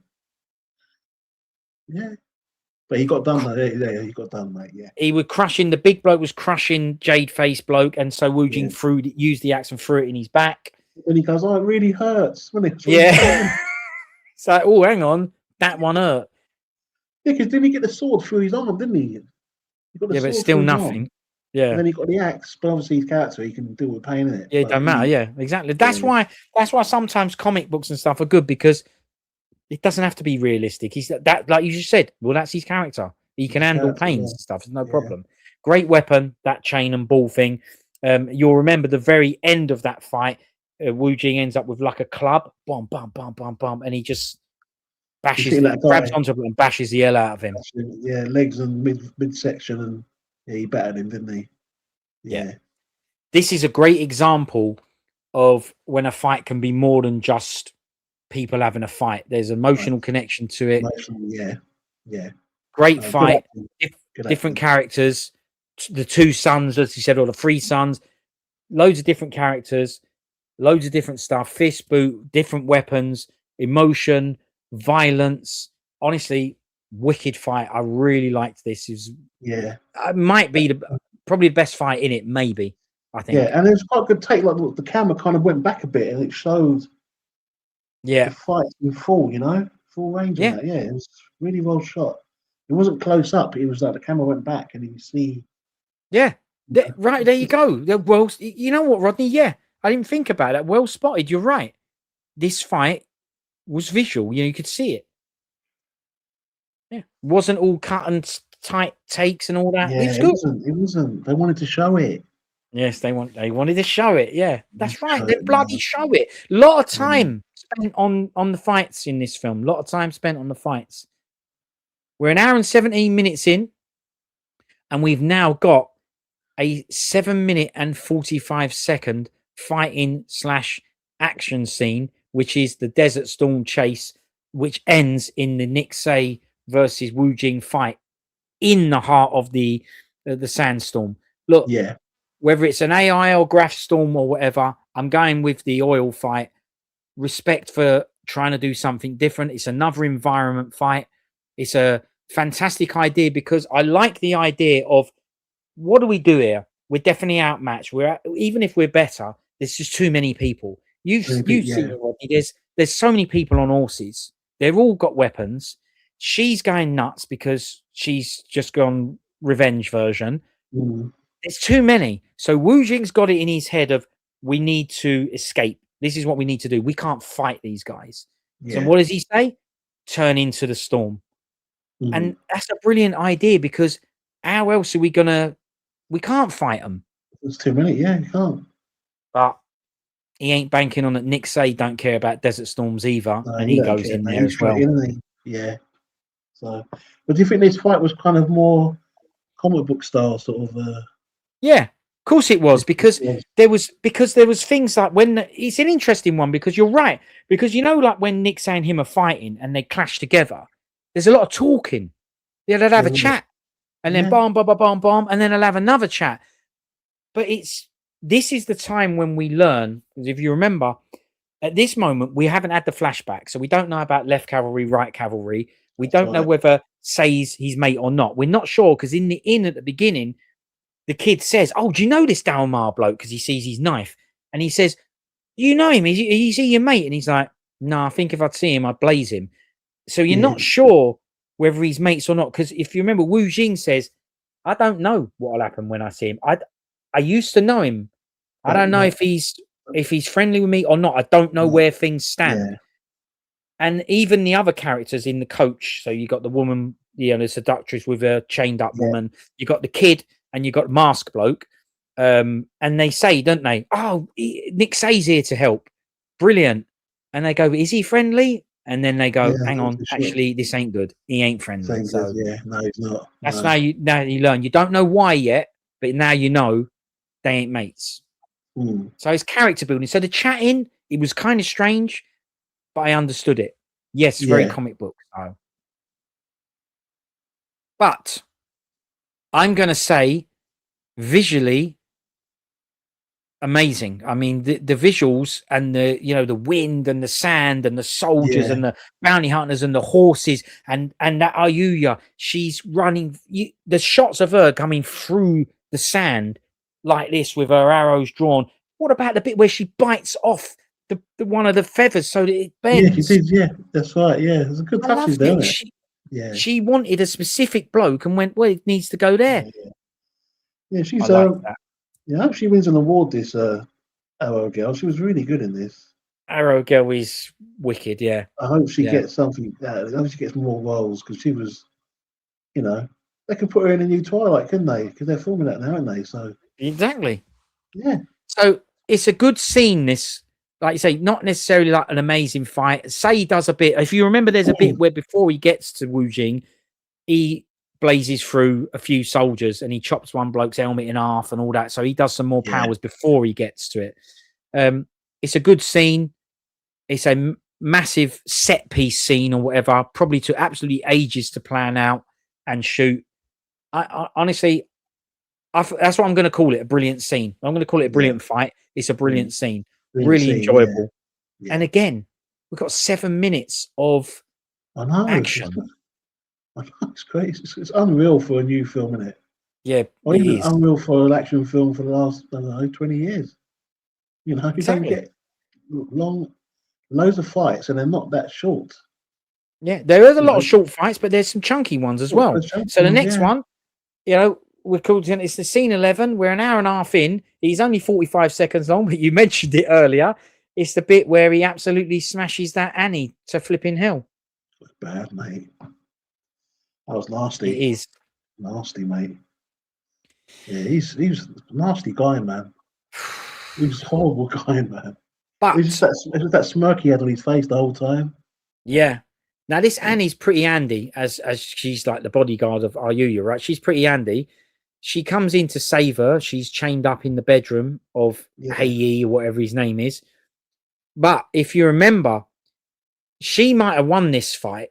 Yeah, but he got done though. Yeah, he got done, mate. Yeah, He was crushing, the big bloke was crushing Jade Face bloke. And so Wu yeah. Jing used the axe and threw it in his back. And he goes, "Oh, it really hurts." When it's really Yeah. It's like, oh, hang on. That one hurt. yeah, because didn't he get the sword through his arm? Didn't he? He got the Yeah, but sword still through his arm, nothing. and Yeah. then he got the axe. But obviously, his character, he can deal with pain in it. Yeah, it But don't matter. he, Yeah, exactly. yeah, That's why sometimes comic books and stuff are good because it doesn't have to be realistic. He's that, like you just said. Well, that's his character. He can his handle character. pains Yeah, and stuff. It's no yeah, problem. Great weapon, that chain and ball thing. You'll remember the very end of that fight. Wu Jing ends up with like a club, bum bum bum bum bum, and he just he's hitting that grabs guy. onto him and bashes the hell out of him. Yeah, legs and midsection, and yeah, he battered him, didn't he? Yeah, Yeah, this is a great example of when a fight can be more than just people having a fight. There's right. emotional connection to it. Emotional. Yeah, yeah. Great Good fight. acting. Dif- Good different acting. characters. The two sons, as he said, or the three sons. Loads of different characters. Loads of different stuff. Fist boot, different weapons, emotion, violence. Honestly, wicked fight. I really liked this. Yeah. It might be probably the best fight in it. Maybe, I Yeah, think. and it's quite a good take. Like the camera kind of went back a bit, and it showed the Yeah, fight in full. You know, full range on yeah, that. Yeah, it was really well shot. It wasn't close up. It was like the camera went back, and you see. yeah. Right there, you go. Well, you know what, Rodney? Yeah, I didn't think about that. Well spotted. You're right. This fight was visual. You could see it. Yeah, wasn't all cut and tight takes and all that. It Yeah, was it good. wasn't. It wasn't. They wanted to show it. Yes, they wanted to show it. Yeah, They wanted that's to right. show They it, bloody man. show it. A lot of Yeah. time spent on the fights in this film. A lot of time spent on the fights. We're an hour and 17 minutes in, and we've now got a 7 minute and 45 second fighting / action scene, which is the Desert Storm chase, which ends in the Nick Say versus Wu Jing fight in the heart of the sandstorm. Look, Yeah. whether it's an AI or graph storm or whatever, I'm going with the oil fight. Respect for trying to do something different. It's another environment fight. It's a fantastic idea because I like the idea of what do we do here? We're definitely outmatched. Even if we're better, there's just too many people. You've seen it, Rodney. There's so many people on horses. They've all got weapons. She's going nuts because she's just gone revenge version. Mm. There's too many. So Wu Jing's got it in his head of we need to escape. This is what we need to do. We can't fight these guys. So what does he say? Turn into the storm. And that's a brilliant idea because how else are we gonna? We can't fight them. There's too many. Yeah, you can't. But he ain't banking on it. Nick Say don't care about Desert Storms either, No, and he goes in there as well. Yeah. So, but do you think this fight was kind of more comic book style, sort of? Yeah, of course it was because there was things like when it's an interesting one because you're right because like when Nick Say and him are fighting and they clash together, there's a lot of talking. Yeah, they'd have a chat and then bomb, and then they'll have another chat. But this is the time when we learn, because if you remember, at this moment we haven't had the flashback, so we don't know about left cavalry, right cavalry. We don't know whether Say's his mate or not. We're not sure because in the inn at the beginning, the kid says, "Oh, do you know this Dalmar bloke?" Because he sees his knife, and he says, "You know him? Is he your mate?" And he's like, "No, I think if I'd see him, I'd blaze him." So you're not sure whether he's mates or not. Because if you remember, Wu Jing says, "I don't know what'll happen when I see him. I used to know him. I don't know if he's friendly with me or not. I don't know where things stand." Yeah. And even the other characters in the coach, so you got the woman, the seductress with a chained up woman, you got the kid, and you got mask bloke. And they say, don't they? "Oh, Nick Say's here to help. Brilliant." And they go, "Is he friendly?" And then they go, "Hang on, actually, this ain't good. He ain't friendly." So no, he's not. that's now you learn. You don't know why yet, but now you know they ain't mates. So it's character building. So the chatting, it was kind of strange, but I understood it. Yes, very comic book style. But I'm going to say visually amazing. I mean, the visuals and the wind and the sand and the soldiers and the bounty hunters and the horses and that Ayuya, she's running. The shots of her coming through the sand like this with her arrows drawn. What about the bit where she bites off the one of the feathers so that it bends? Yeah, she did. Yeah, that's right. Yeah, there's a good touches there. She wanted a specific bloke and went, "Well, it needs to go there." Yeah, she's I like that. Yeah, I hope she wins an award. This Arrow Girl, she was really good in this. Arrow Girl is wicked. Yeah, I hope she gets something. I hope she gets more roles because she was, they could put her in a new Twilight, couldn't they? Because they're filming that now, aren't they? So exactly. Yeah. So it's a good scene. This, like you say, not necessarily like an amazing fight. Say he does a bit. If you remember, there's a bit where before he gets to Wu Jing, he blazes through a few soldiers and he chops one bloke's helmet in half and all that. So he does some more powers before he gets to it. It's a good scene. It's a massive set piece scene or whatever. Probably took absolutely ages to plan out and shoot. I honestly, that's what I'm going to call it. A brilliant scene. I'm going to call it a brilliant fight. It's a brilliant scene. Really enjoyable. Yeah. And again, we've got 7 minutes of action. It's great. It's unreal for a new film, isn't it? Yeah, or even unreal for an action film for the last, I don't know, 20 years. You don't get loads of fights, and they're not that short. Yeah, there is a lot of short fights, but there's some chunky ones as well. So the next one, we're called. It's the scene 11. We're an hour and a half in. He's only 45 seconds long, but you mentioned it earlier. It's the bit where he absolutely smashes that Annie to flipping hell. It was bad, mate. That was nasty. It is nasty, mate. Yeah, he was a nasty guy, man. He was a horrible guy, man. But it was that smirk he had on his face the whole time. Yeah. Now this Annie's pretty handy as she's like the bodyguard of Ayuya, right? She's pretty handy. she comes in to save her. She's chained up in the bedroom of Yeah. Hei or whatever his name is. But if you remember, she might have won this fight,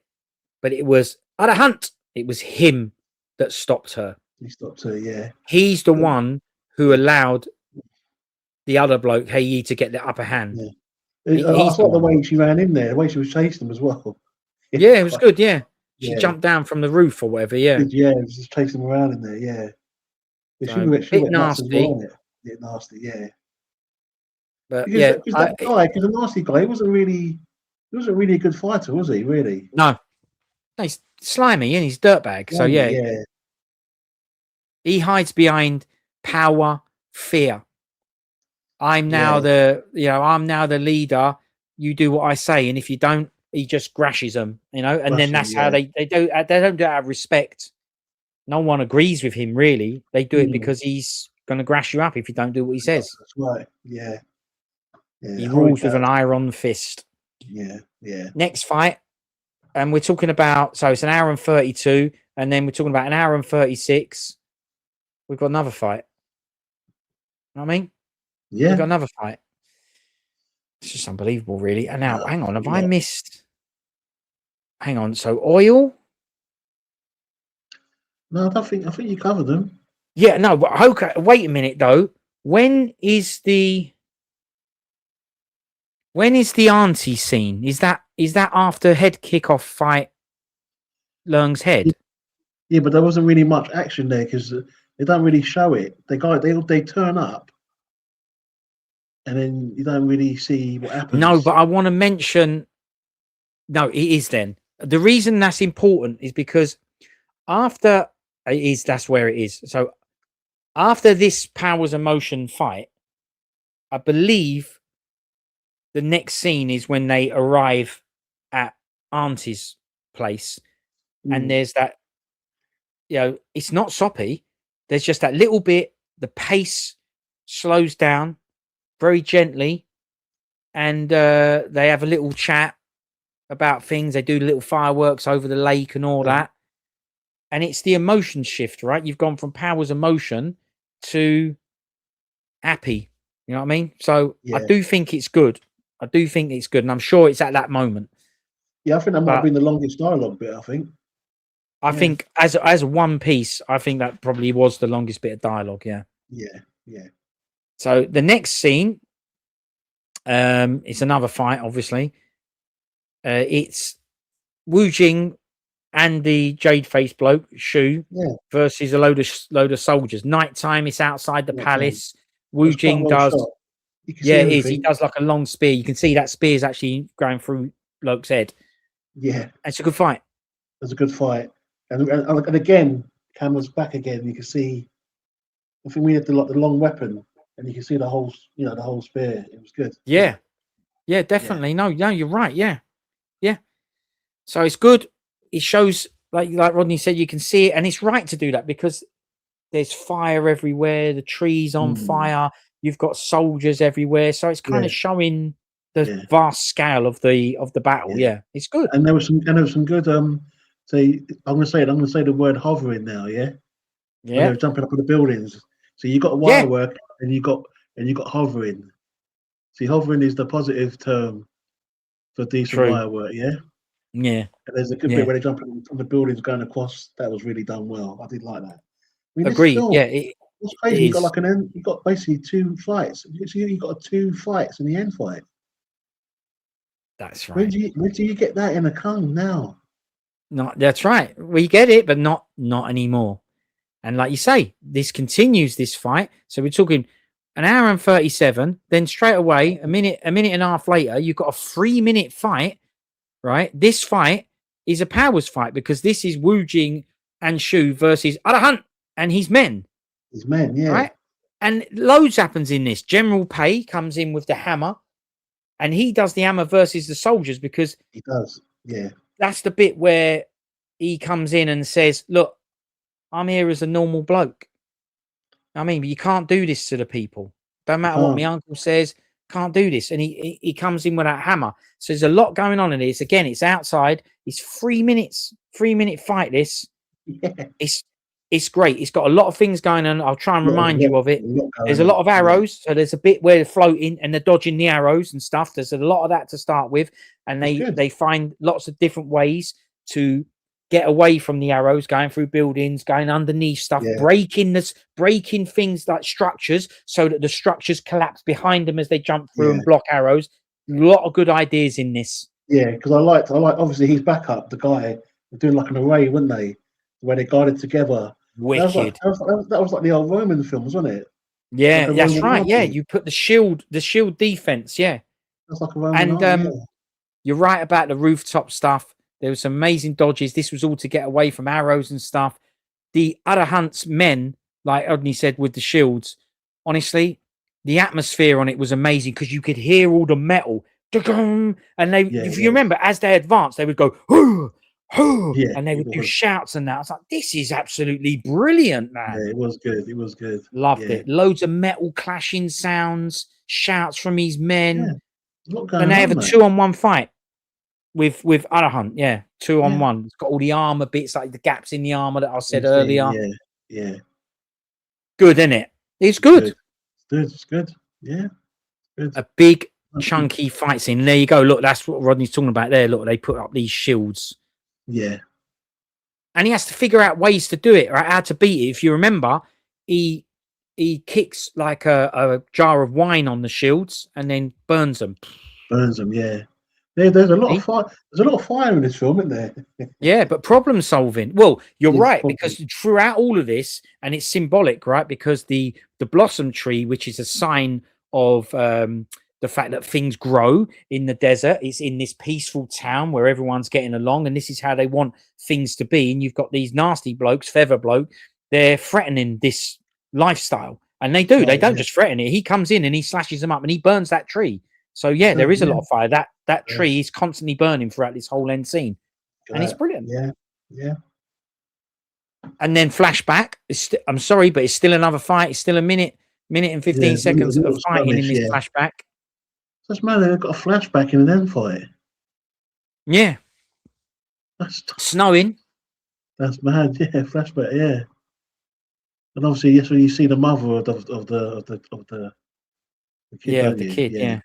but it was at a hunt. It was him that stopped her. He stopped her. Yeah. He's the one who allowed the other bloke, Hei, to get the upper hand. Yeah. I He's the thought the one. way she ran in there, the way she was chasing him as well. Yeah, it was good. Yeah, she Yeah. jumped down from the roof or whatever. Yeah, Yeah, it was just chasing him around in there. Yeah. She so, went bit nuts as nasty. well. It bit nasty. Yeah. But Because yeah, that guy, because the nasty guy, he wasn't really a good fighter, was he? Really? no, he's slimy and he's dirtbag. So yeah, yeah, he hides behind power, fear. I'm now I'm now the leader. You do what I say, and if you don't, he just grashes them, and then that's how they do. They don't do it out of respect. No one agrees with him, really. They do it because he's going to grash you up if you don't do what he says. That's right. Yeah. He rules with an iron fist. Yeah. Next fight, and we're talking about, so it's an hour and 32, and then we're talking about an hour and 36. We've got another fight. You know what I mean? Yeah. We've got another fight. It's just unbelievable, really. And now, hang on, have I missed? Hang on, so oil? No, I think you covered them. Yeah, no, but okay. Wait a minute, though. When is the auntie scene? Is that after head kickoff fight? Leung's head. Yeah, but there wasn't really much action there because they don't really show it. They turn up, and then you don't really see what happens. No, but I want to mention. No, it is then. The reason that's important is because after that's where it is. So after this powers of motion fight, I believe the next scene is when they arrive at Auntie's place, and there's that. It's not soppy. There's just that little bit. The pace slows down very gently, and they have a little chat about things. They do little fireworks over the lake and all that. And it's the emotion shift, right? You've gone from powers of motion to happy. You know what I mean? So I do think it's good. And I'm sure it's at that moment. Yeah, I think that might have been the longest dialogue bit. I think as one piece, I think that probably was the longest bit of dialogue. Yeah. So the next scene, it's another fight. Obviously, it's Wu Jing and the jade face bloke Shu versus a load of soldiers. Nighttime. It's outside the palace. Wu Jing does. It is. He does like a long spear. You can see that spear is actually going through bloke's head. Yeah, it's a good fight. It's a good fight. And again, camera's back again. You can see. I think we had the long weapon, and you can see the whole spear. It was good. Yeah, definitely. Yeah. No, you're right. Yeah. So it's good. It shows, like Rodney said, you can see it, and it's right to do that because there's fire everywhere. The trees on fire. You've got soldiers everywhere. So it's kind of showing the vast scale of the battle. Yeah, it's good. And there was some good. So I'm gonna say the word hovering now. Yeah. Yeah. They were jumping up on the buildings. So you got wire work, and you got hovering. See, hovering is the positive term for decent wire work. Yeah. Yeah. And there's a good bit where they jump on the buildings going across. That was really done well. I did like that. I mean, agreed. Film, it's crazy. You got you got basically two fights. You got 2 fights in the end fight. That's right. Where do you get that in a Kung now? That's right. We get it, but not anymore. And like you say, this continues this fight. So we're talking an hour and 37. Then straight away, a minute and a half later, you've got a 3-minute fight. Right, this fight is a powers fight because this is Wu Jing and Shu versus Arahant and his men. His men, yeah. Right, and loads happens in this. General Pei comes in with the hammer, and he does the hammer versus the soldiers because he does. Yeah, that's the bit where he comes in and says, "Look, I'm here as a normal bloke. I mean, but you can't do this to the people. Don't matter what my uncle says." Can't do this, and he comes in with that hammer. So there's a lot going on in this. Again, it's outside. It's 3 minutes, 3-minute fight. This, It's great. It's got a lot of things going on. I'll try and remind you of it. Lot There's going a lot on. of arrows. So there's a bit where they're floating and they're dodging the arrows and stuff. There's a lot of that to start with. And It's good. they find lots of different ways to get away from the arrows, going through buildings, going underneath stuff, Yeah. breaking things like structures so that the structures collapse behind them as they jump through and Yeah. block arrows. A lot of good ideas in this. Yeah, because I like obviously his backup, the guy, they're doing like an array, weren't they? Where they guided together. Wicked. That was like the old Roman films, wasn't it? Yeah, Like a that's Roman right. Yeah, army. you put the shield defense. Yeah. That's like a Roman And army. Yeah. you're right about the rooftop stuff. There was some amazing dodges. This was all to get away from arrows and stuff. The other Hunt's men, like Rodney said, with the shields, honestly, the atmosphere on it was amazing because you could hear all the metal. And if you remember, as they advanced, they would go, hoo, hoo, Yeah, and they would do shouts and that. I was like, this is absolutely brilliant, man. Yeah, it was good. It was good. Loved it. Loads of metal clashing sounds, shouts from his men. Yeah. And they have a 2-on-1 fight with Arahant. Yeah, 2-on-1. It's got all the armor bits, like the gaps in the armor that I said earlier. Yeah. Good, isn't it? It's good. It's good. Yeah. Good. A big chunky fight scene. And there you go. Look, that's what Rodney's talking about there. Look, they put up these shields. Yeah. And he has to figure out ways to do it, right? How to beat it. If you remember, he kicks like a jar of wine on the shields and then burns them. Yeah. There's a lot of fire. There's a lot of fire in this film, isn't there? Yeah, but problem solving. Well, you're right, because throughout all of this, and it's symbolic, right? Because the blossom tree, which is a sign of the fact that things grow in the desert, it's in this peaceful town where everyone's getting along, and this is how they want things to be. And you've got these nasty blokes, feather bloke, they're threatening this lifestyle, and they do. They don't just threaten it. He comes in and he slashes them up, and he burns that tree. So yeah, there is a lot of fire. That tree is constantly burning throughout this whole end scene, and it's brilliant. Yeah. And then flashback. I'm sorry, but it's still another fight. It's still a minute and 15 seconds of fighting in this flashback. That's mad. They've got a flashback in an end fight. Yeah. That's snowing. That's mad. Yeah, flashback. Yeah. And obviously, yes, when you see the mother of the kid. Yeah, the kid. Yeah.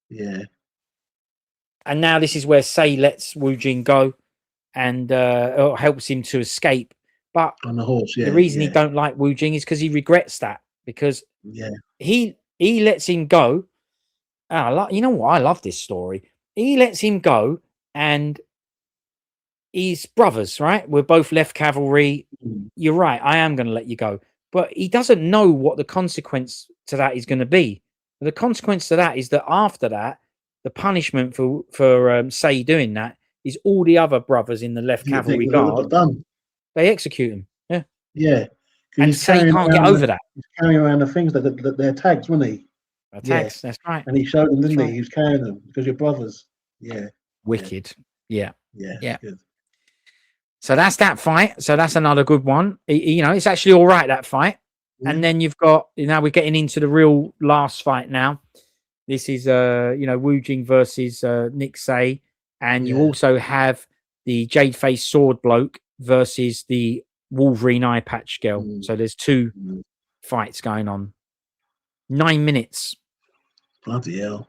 Yeah. And now this is where Say lets Wu Jing go and helps him to escape. But on the horse, the reason he don't like Wu Jing is because he regrets that, because he lets him go. You know what? I love this story. He lets him go, and he's brothers, right? We're both left cavalry. You're right. I am going to let you go. But he doesn't know what the consequence to that is going to be. The consequence to that is that after that, the punishment for Say doing that is all the other brothers in the left cavalry guard. They execute him. Yeah. Yeah. And Say can't get over that. He's carrying around the things that they're tags, wasn't he? Tags, that's right. And he showed them, didn't he? He was carrying them because you're brothers. Yeah. Wicked. Yeah. Good. So that's that fight. So that's another good one. It's actually all right, that fight. And then you've got, now we're getting into the real last fight now. This is, Wu Jing versus Nick Say. And you also have the Jade Face Sword bloke versus the Wolverine Eye Patch girl. So there's two fights going on. 9 minutes. Bloody hell.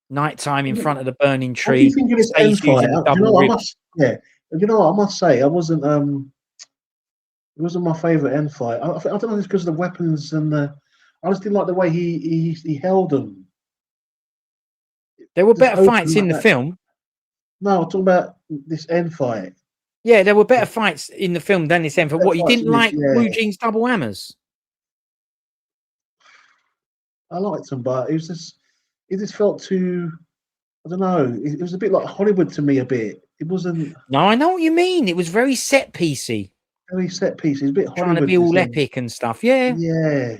Nighttime in front of the burning tree. What do you think of this end fight? You know what I must say, I wasn't it wasn't my favourite end fight. I don't know if it's because of the weapons and I just didn't like the way he held them. There were better fights in the film. No, I'm talking about this end fight. Yeah, there were better fights in the film than this end fight. What, you didn't like Wu Jing's double hammers? I liked them, but it just felt too, I don't know, it was a bit like Hollywood to me a bit. It wasn't. No, I know what you mean. It was very set piecey. Very set piece. It's a bit Hollywood. Trying to be all epic and stuff. Yeah. Yeah.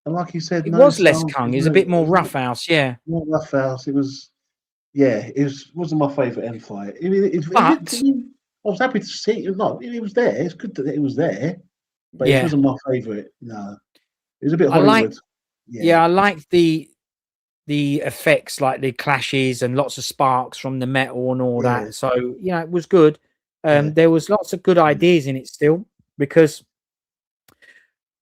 And like you said, it was less Kung. It was a bit more roughhouse. Yeah. More roughhouse. It was. Yeah, wasn't my favourite end fight. I was happy to see it. No, it was there. It's good that it was there, but it wasn't my favourite. No, it was a bit Hollywood. I liked the effects, like the clashes and lots of sparks from the metal and all that. So it was good. There was lots of good ideas in it still. because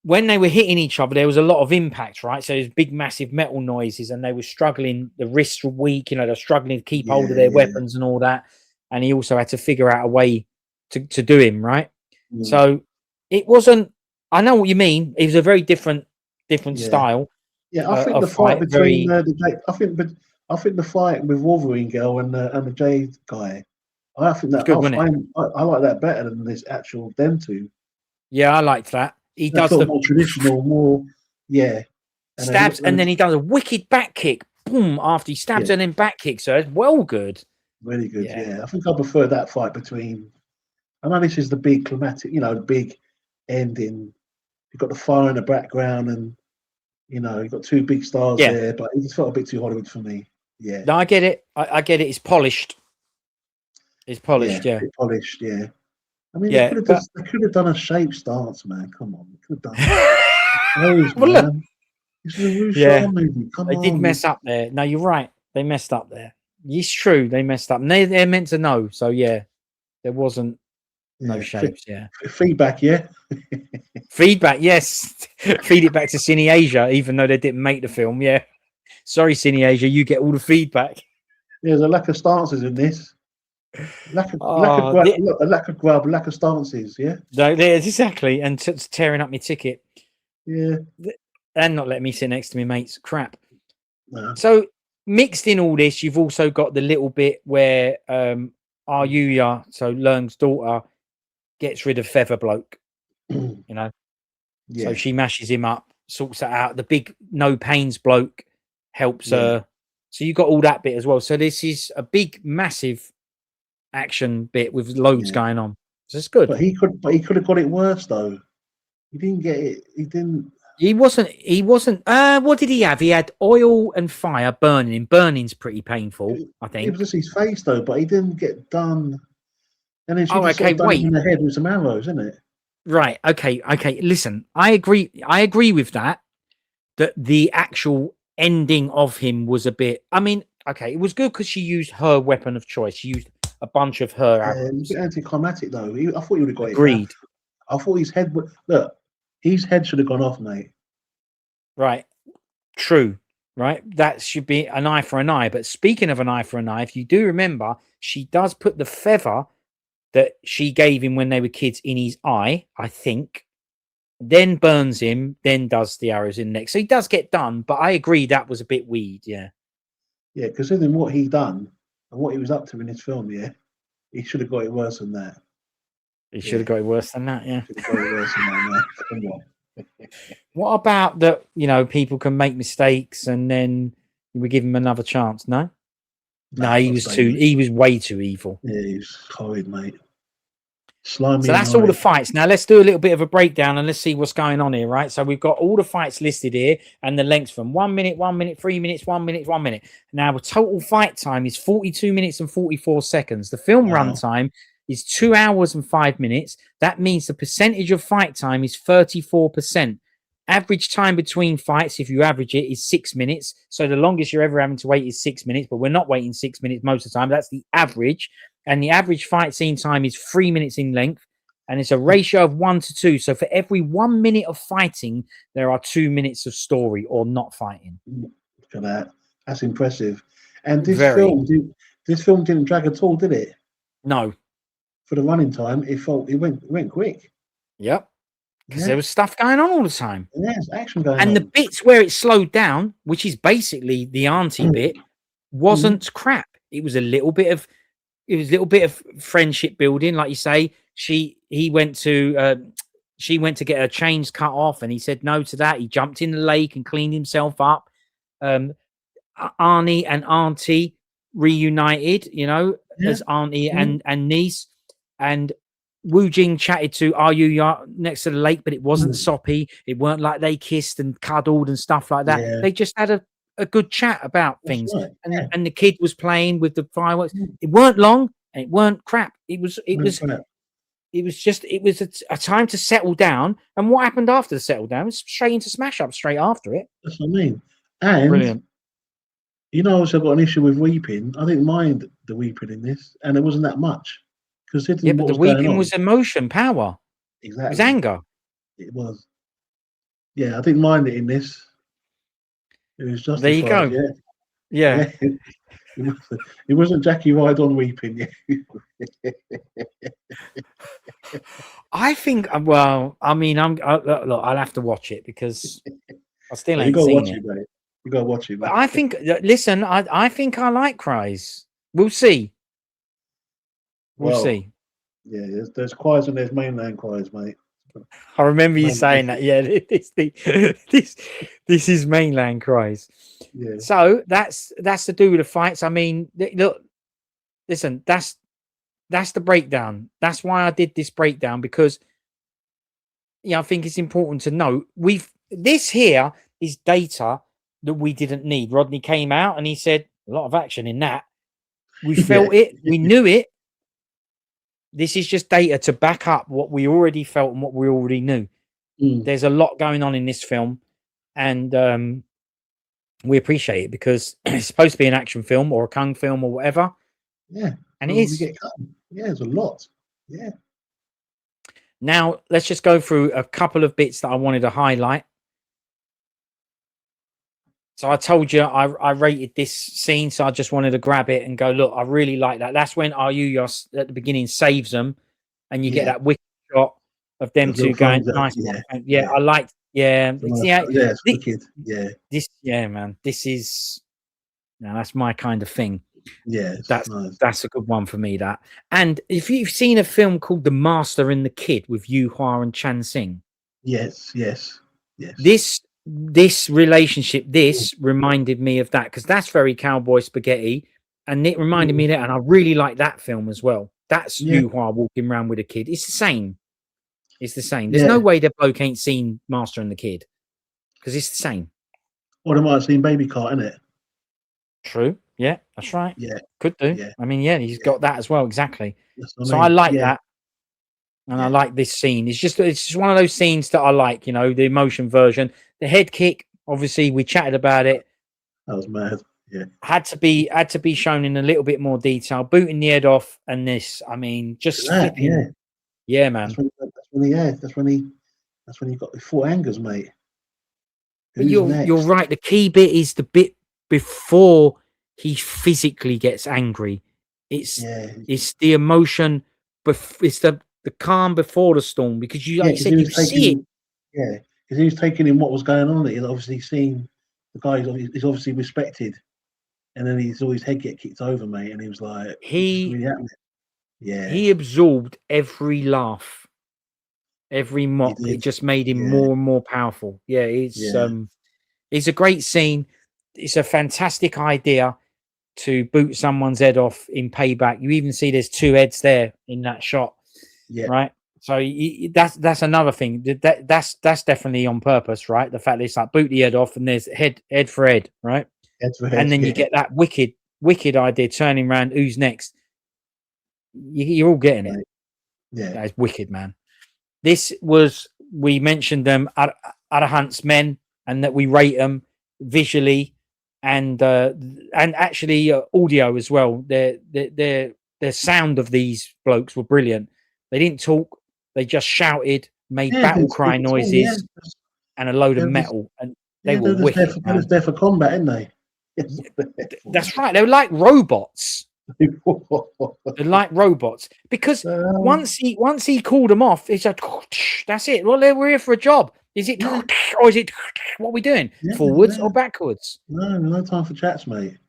when they were hitting each other, there was a lot of impact, right? So there's big, massive metal noises, and they were struggling. The wrists were weak, you know, they're struggling to keep hold of their weapons and all that. And he also had to figure out a way to do him, right? So it wasn't. I know what you mean. It was a very different style. Yeah, I think the fight between I think the fight with Wolverine girl and the Jade guy. I think that good, I like that better than this actual them two. Yeah, I liked that. He does the more traditional, more stabs, and then he does a wicked back kick. Boom! After he stabs and then back kicks her, it's well good. Really good. Yeah, I think I prefer that fight between. I know this is the big climatic, you know, the big ending. You've got the fire in the background, and you know you've got two big stars there, but it just felt a bit too Hollywood for me. Yeah. No, I get it. I get it. It's polished. It's polished. Yeah. Polished. Yeah. I mean, they could have done a shape stance, man. Come on, they could have done. Well, man. This is a Wuxia movie. Come on. They did mess up there. No, you're right. They messed up there. It's true. They messed up. And they're meant to know. So yeah, there wasn't no shapes. Feedback. Yeah. Feedback. Yes. Feed it back to Cine Asia, even though they didn't make the film. Yeah. Sorry, Cine Asia. You get all the feedback. There's a lack of stances in this. Lack of grab, lack of stances. Yeah. No, exactly. And tearing up my ticket. Yeah. And not letting me sit next to me mates. Crap. No. So mixed in all this, you've also got the little bit where Ayuya, so Leung's daughter, gets rid of Feather Bloke. You know, so she mashes him up, sorts it out. The big no pains bloke helps her. So you got all that bit as well. So this is a big, massive action bit with loads going on. So it's good. But he could have got it worse though. He didn't get it. He didn't. He wasn't. What did he have? He had oil and fire burning him. Burning's pretty painful, I think. It was just his face though, but he didn't get done. And then she just done him in the head with some arrows, isn't it? Right. Okay. Listen, I agree with that. That the actual ending of him was a bit. I mean, okay, it was good because she used her weapon of choice. She used a bunch of her arrows. It was a bit anticlimactic though. I thought he would have got it. Agreed. I thought his head would look. His head should have gone off, mate. Right. True. Right. That should be an eye for an eye. But speaking of an eye for an eye, if you do remember, she does put the feather that she gave him when they were kids in his eye, I think, then burns him, then does the arrows in the neck. So he does get done, but I agree that was a bit weird, yeah. Yeah, considering what he done and what he was up to in this film, he should have got it worse than that. He should have got it worse than that, yeah. Should have got it worse than that. Come on. What about that, you know, people can make mistakes and then we give him another chance, no? No, he was way too evil. Yeah, he was horrid, mate. Slimy. So that's all the fights. Now let's do a little bit of a breakdown and let's see what's going on here, right? So we've got all the fights listed here and the lengths from 1 minute, 1 minute, 3 minutes, 1 minute, 1 minute. Now the total fight time is 42 minutes and 44 seconds. The film runtime is 2 hours and 5 minutes. That means the percentage of fight time is 34%. Average time between fights, if you average it, is 6 minutes. So the longest you're ever having to wait is 6 minutes, but we're not waiting 6 minutes most of the time. That's the average. And the average fight scene time is 3 minutes in length. And it's a ratio of 1 to 2. So for every 1 minute of fighting, there are 2 minutes of story or not fighting. Look at that. That's impressive. And this film didn't drag at all, did it? No. For the running time, it went quick. Yep. Because there was stuff going on all the time. Yeah, there's action going on. And the bits where it slowed down, which is basically the auntie bit, wasn't crap. It was a little bit of friendship building, like you say. She went to get her chains cut off, and he said no to that. He jumped in the lake and cleaned himself up. Arnie and Auntie reunited, you know, as auntie and niece. And Wu Jing chatted to Yu next to the lake, but it wasn't soppy. It weren't like they kissed and cuddled and stuff like that. Yeah. They just had a good chat about things. Right. And the kid was playing with the fireworks. It weren't long and it weren't crap. It was a time to settle down. And what happened after the settle down was straight into smash up straight after it. That's what I mean. And brilliant. You know, also got an issue with weeping. I didn't mind the weeping in this, and it wasn't that much. But the weeping was emotion, power. exactly. It was anger. It was. Yeah, I didn't mind it in this. It was There you justified. go. Yeah. It wasn't Jackie Rydon weeping. Yeah. I think. Well, I mean, look, I'll have to watch it because I still You ain't gotta seen watch it. it, mate. You gotta watch it, But mate. I think. Listen, I think I like cries. We'll see. We'll Well, see. yeah, there's cries and there's mainland cries, mate. I remember you Mainland, saying that. Yeah, this is mainland cries. yeah, So that's to do with the fights. I mean, look, listen, that's the breakdown. That's why I did this breakdown, because I think it's important to note this here is data that we didn't need. Rodney came out and he said a lot of action in that. We yeah, felt it, we knew it. This is just data to back up what we already felt and what we already knew. There's a lot going on in this film, and we appreciate it because it's supposed to be an action film or a kung film or whatever. yeah. And So it we is. get cut. Yeah, there's a lot. Yeah. Now, let's just go through a couple of bits that I wanted to highlight. So I told you I rated this scene, so I just wanted to grab it and go, look, I really like that. That's when Ayuyos at the beginning saves them, and you get that wicked shot of them two going, nice one. Yeah, I liked, yeah, It's wicked. Yeah. Man, this is, that's my kind of thing. Yeah, that's a good one for me, that. And if you've seen a film called The Master and the Kid with Yu Hua and Chan Sing. Yes. This relationship, reminded me of that, because that's very cowboy spaghetti, and it reminded me of that, and I really like that film as well. That's Yu Hua walking around with a kid. It's the same. There's no way that bloke ain't seen Master and the Kid, because it's the same. Well, they might have seen Baby Cart, innit? True. Yeah, that's right. Yeah. Could do. Yeah. I mean, he's got that as well. Exactly. So I like that. And I like this scene. It's just one of those scenes that I like, the emotion version. The head kick, obviously, we chatted about it. That was mad. Yeah. Had to be shown in a little bit more detail. Booting the head off, and this, I mean, just flipping. Yeah, man. That's when he got the 4 angers, mate. You're right. The key bit is the bit before he physically gets angry. It's the emotion, it's the calm before the storm, because you said, you see it. Yeah, because he was taking in what was going on. He's obviously seen the guy. He's obviously respected, and then he saw his head get kicked over, mate, and he was like, he really absorbed every laugh, every mock. It just made him more and more powerful. Yeah, it's a great scene. It's a fantastic idea to boot someone's head off in payback. You even see there's 2 heads there in that shot. Yeah. Right. So that's another thing. That's definitely on purpose, right? The fact that it's like boot the head off and there's head for head, right? Head for head, and then you get that wicked idea turning around. Who's next? You're all getting it. Yeah, that's wicked, man. We mentioned them Arahant's men, and that we rate them visually and actually audio as well. The sound of these blokes were brilliant. They didn't talk; they just shouted, made battle cry noises, and a load of metal, and they were wicked. They're there for combat, aren't they? That's right. They were like robots. They're like robots, because once he called them off, he said, "That's it. Well, we're here for a job. Is it, or is it? What are we doing? Forwards or backwards?" No time for chats, mate.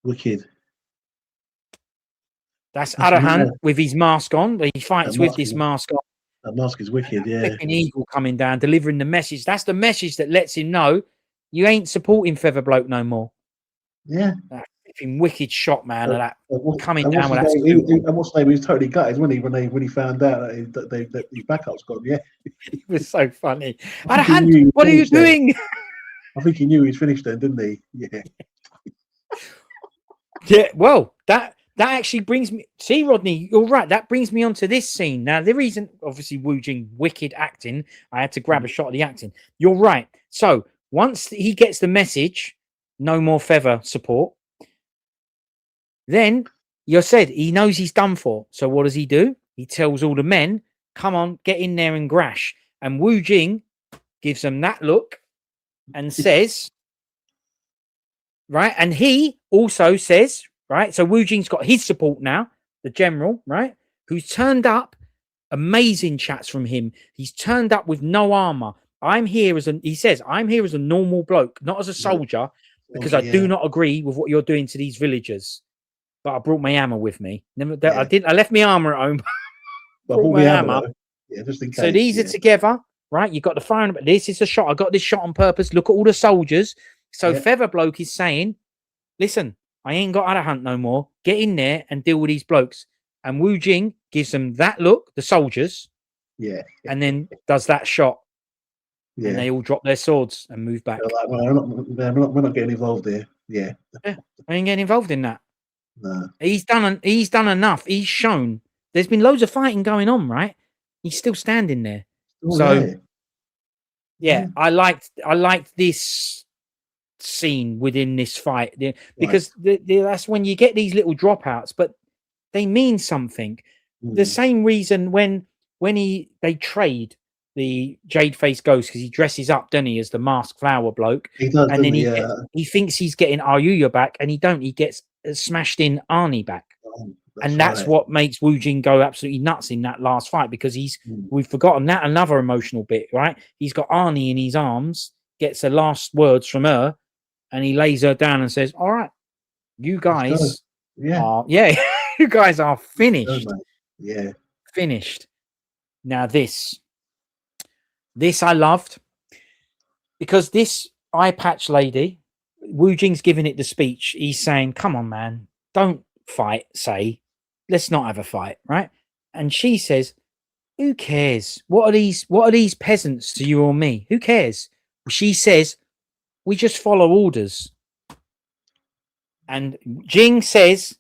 Wicked. That's Arahant with his mask on. He fights with this mask on. That mask is wicked. Yeah. An eagle coming down, delivering the message. That's the message that lets him know you ain't supporting Feather Bloke no more. Yeah. That wicked shot, man. Of that coming down with that. And what's name? He was totally gutted, wasn't he, when he found out that his backup's gone. Yeah. It was so funny. Arahant, what are you doing? I think he knew he'd finished then, didn't he? Yeah. Yeah. Well, that actually brings me. See, Rodney, you're right. That brings me on to this scene. Now, the reason, obviously, Wu Jing wicked acting, I had to grab a shot of the acting. You're right. So once he gets the message, no more Feather support. Then you said he knows he's done for. So what does he do? he tells all the men, come on, get in there and grash. And Wu Jing gives them that look and says, right, and he also says, right, so Wu Jing's got his support now, the general, right, who's turned up. Amazing chats from him. He's turned up with no armor. He says, I'm here as a normal bloke, not as a soldier, because I do not agree with what you're doing to these villagers. But I brought my hammer with me. I left my armor at home. Brought my hammer. Yeah, just in case. So these are together, right? You got the phone, but this is a shot. I got this shot on purpose. Look at all the soldiers. So Feather Bloke is saying, listen, I ain't got to hunt no more. Get in there and deal with these blokes. And Wu Jing gives them that look, the soldiers, and then does that shot. Yeah. And they all drop their swords and move back. Like, well, we're not getting involved here. Yeah. I ain't getting involved in that. No. He's done enough. He's shown. There's been loads of fighting going on, right? He's still standing there. I liked this scene within this fight because that's when you get these little dropouts, but they mean something. The same reason when they trade the Jade Face Ghost, because he dresses up, doesn't he, as the masked flower bloke. He does, and then he thinks he's getting Ayuya back, and he don't. He gets smashed in Arnie back. That's what makes Wu Jing go absolutely nuts in that last fight, because we've forgotten that another emotional bit, right? He's got Arnie in his arms, gets the last words from her, and he lays her down and says, all right, you guys are you guys are finished. Finished. Now this I loved, because this eye patch lady, Wu Jing's giving it the speech. He's saying, come on, man, don't fight, let's not have a fight, right? And she says, who cares? What are these peasants to you or me? Who cares? She says, we just follow orders. And Jing says,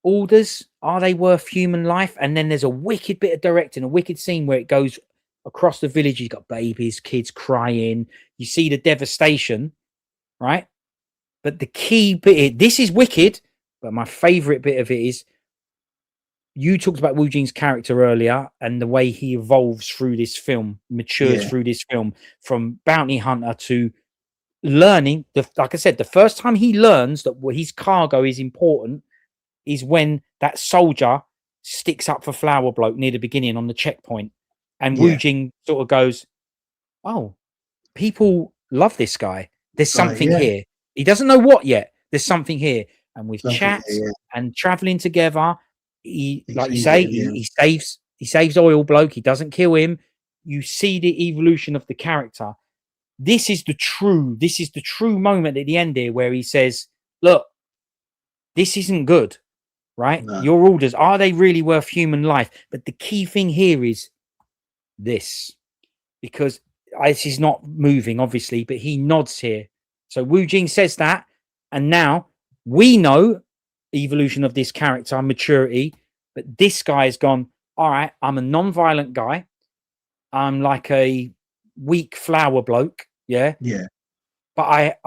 orders, are they worth human life? And then there's a wicked bit of directing, a wicked scene where it goes across the village. You've got babies, kids crying. You see the devastation, right? But the key bit, this is wicked, but my favorite bit of it is, you talked about Wu Jing's character earlier and the way he evolves through this film, matures through this film, from bounty hunter to learning. Like I said, the first time he learns that his cargo is important is when that soldier sticks up for Flower Bloke near the beginning on the checkpoint. And Wu Jing sort of goes, oh, people love this guy. There's something here. He doesn't know what yet. There's something here. And with chats and traveling together, he saves Oil Bloke. He doesn't kill him. You see the evolution of the character. This is the true moment at the end here where he says, look, this isn't good, right? No. Your orders, are they really worth human life? But the key thing here is this, because this is not moving, obviously, but he nods here. So Wu Jing says that, and now we know evolution of this character, maturity, but this guy has gone, all right, I'm a non-violent guy. I'm like a weak flower bloke. Yeah. But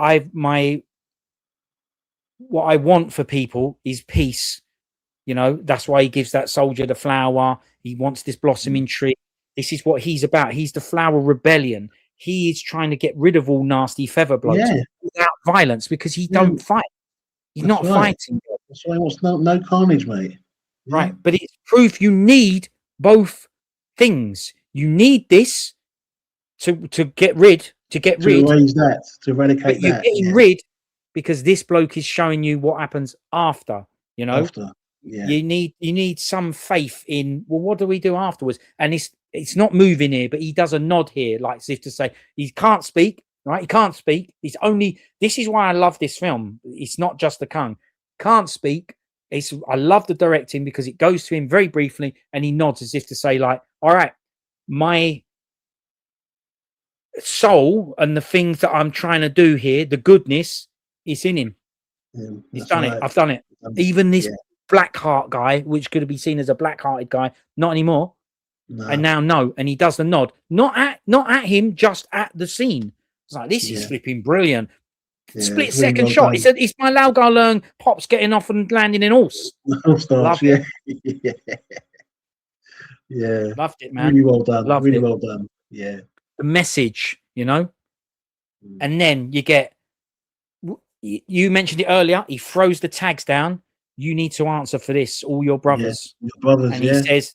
what I want for people is peace. You know, that's why he gives that soldier the flower. He wants this blossoming tree. This is what he's about. He's the flower rebellion. He is trying to get rid of all nasty feather blokes without violence, because he don't fight. He's not fighting. That's why he wants no carnage, mate. Right. But it's proof you need both things. You need this to get rid. To erase that, to eradicate that. You're getting rid because this bloke is showing you what happens after, you know. You need some faith in, well, what do we do afterwards? And it's not moving here, but he does a nod here, like as if to say he can't speak, right? He can't speak. This is why I love this film. It's not just the Kung. Can't speak. I love the directing, because it goes to him very briefly and he nods as if to say, like, all right, my soul and the things that I'm trying to do here, the goodness is in him. He's done it. I've done it. Even this black heart guy, which could be seen as a black-hearted guy, not anymore. No. And now no, and he does the nod, not at him, just at the scene. It's like, this is flipping brilliant. Split second really shot. It's my Lao Learn Pops getting off and landing in horse. Love it. Yeah. Loved it, man. Really well done. Loved Really it. well done. Yeah. The message, you know. And then you get, you mentioned it earlier, he throws the tags down. You need to answer for this, all your Yeah. brothers. Your brothers, And he yeah. says,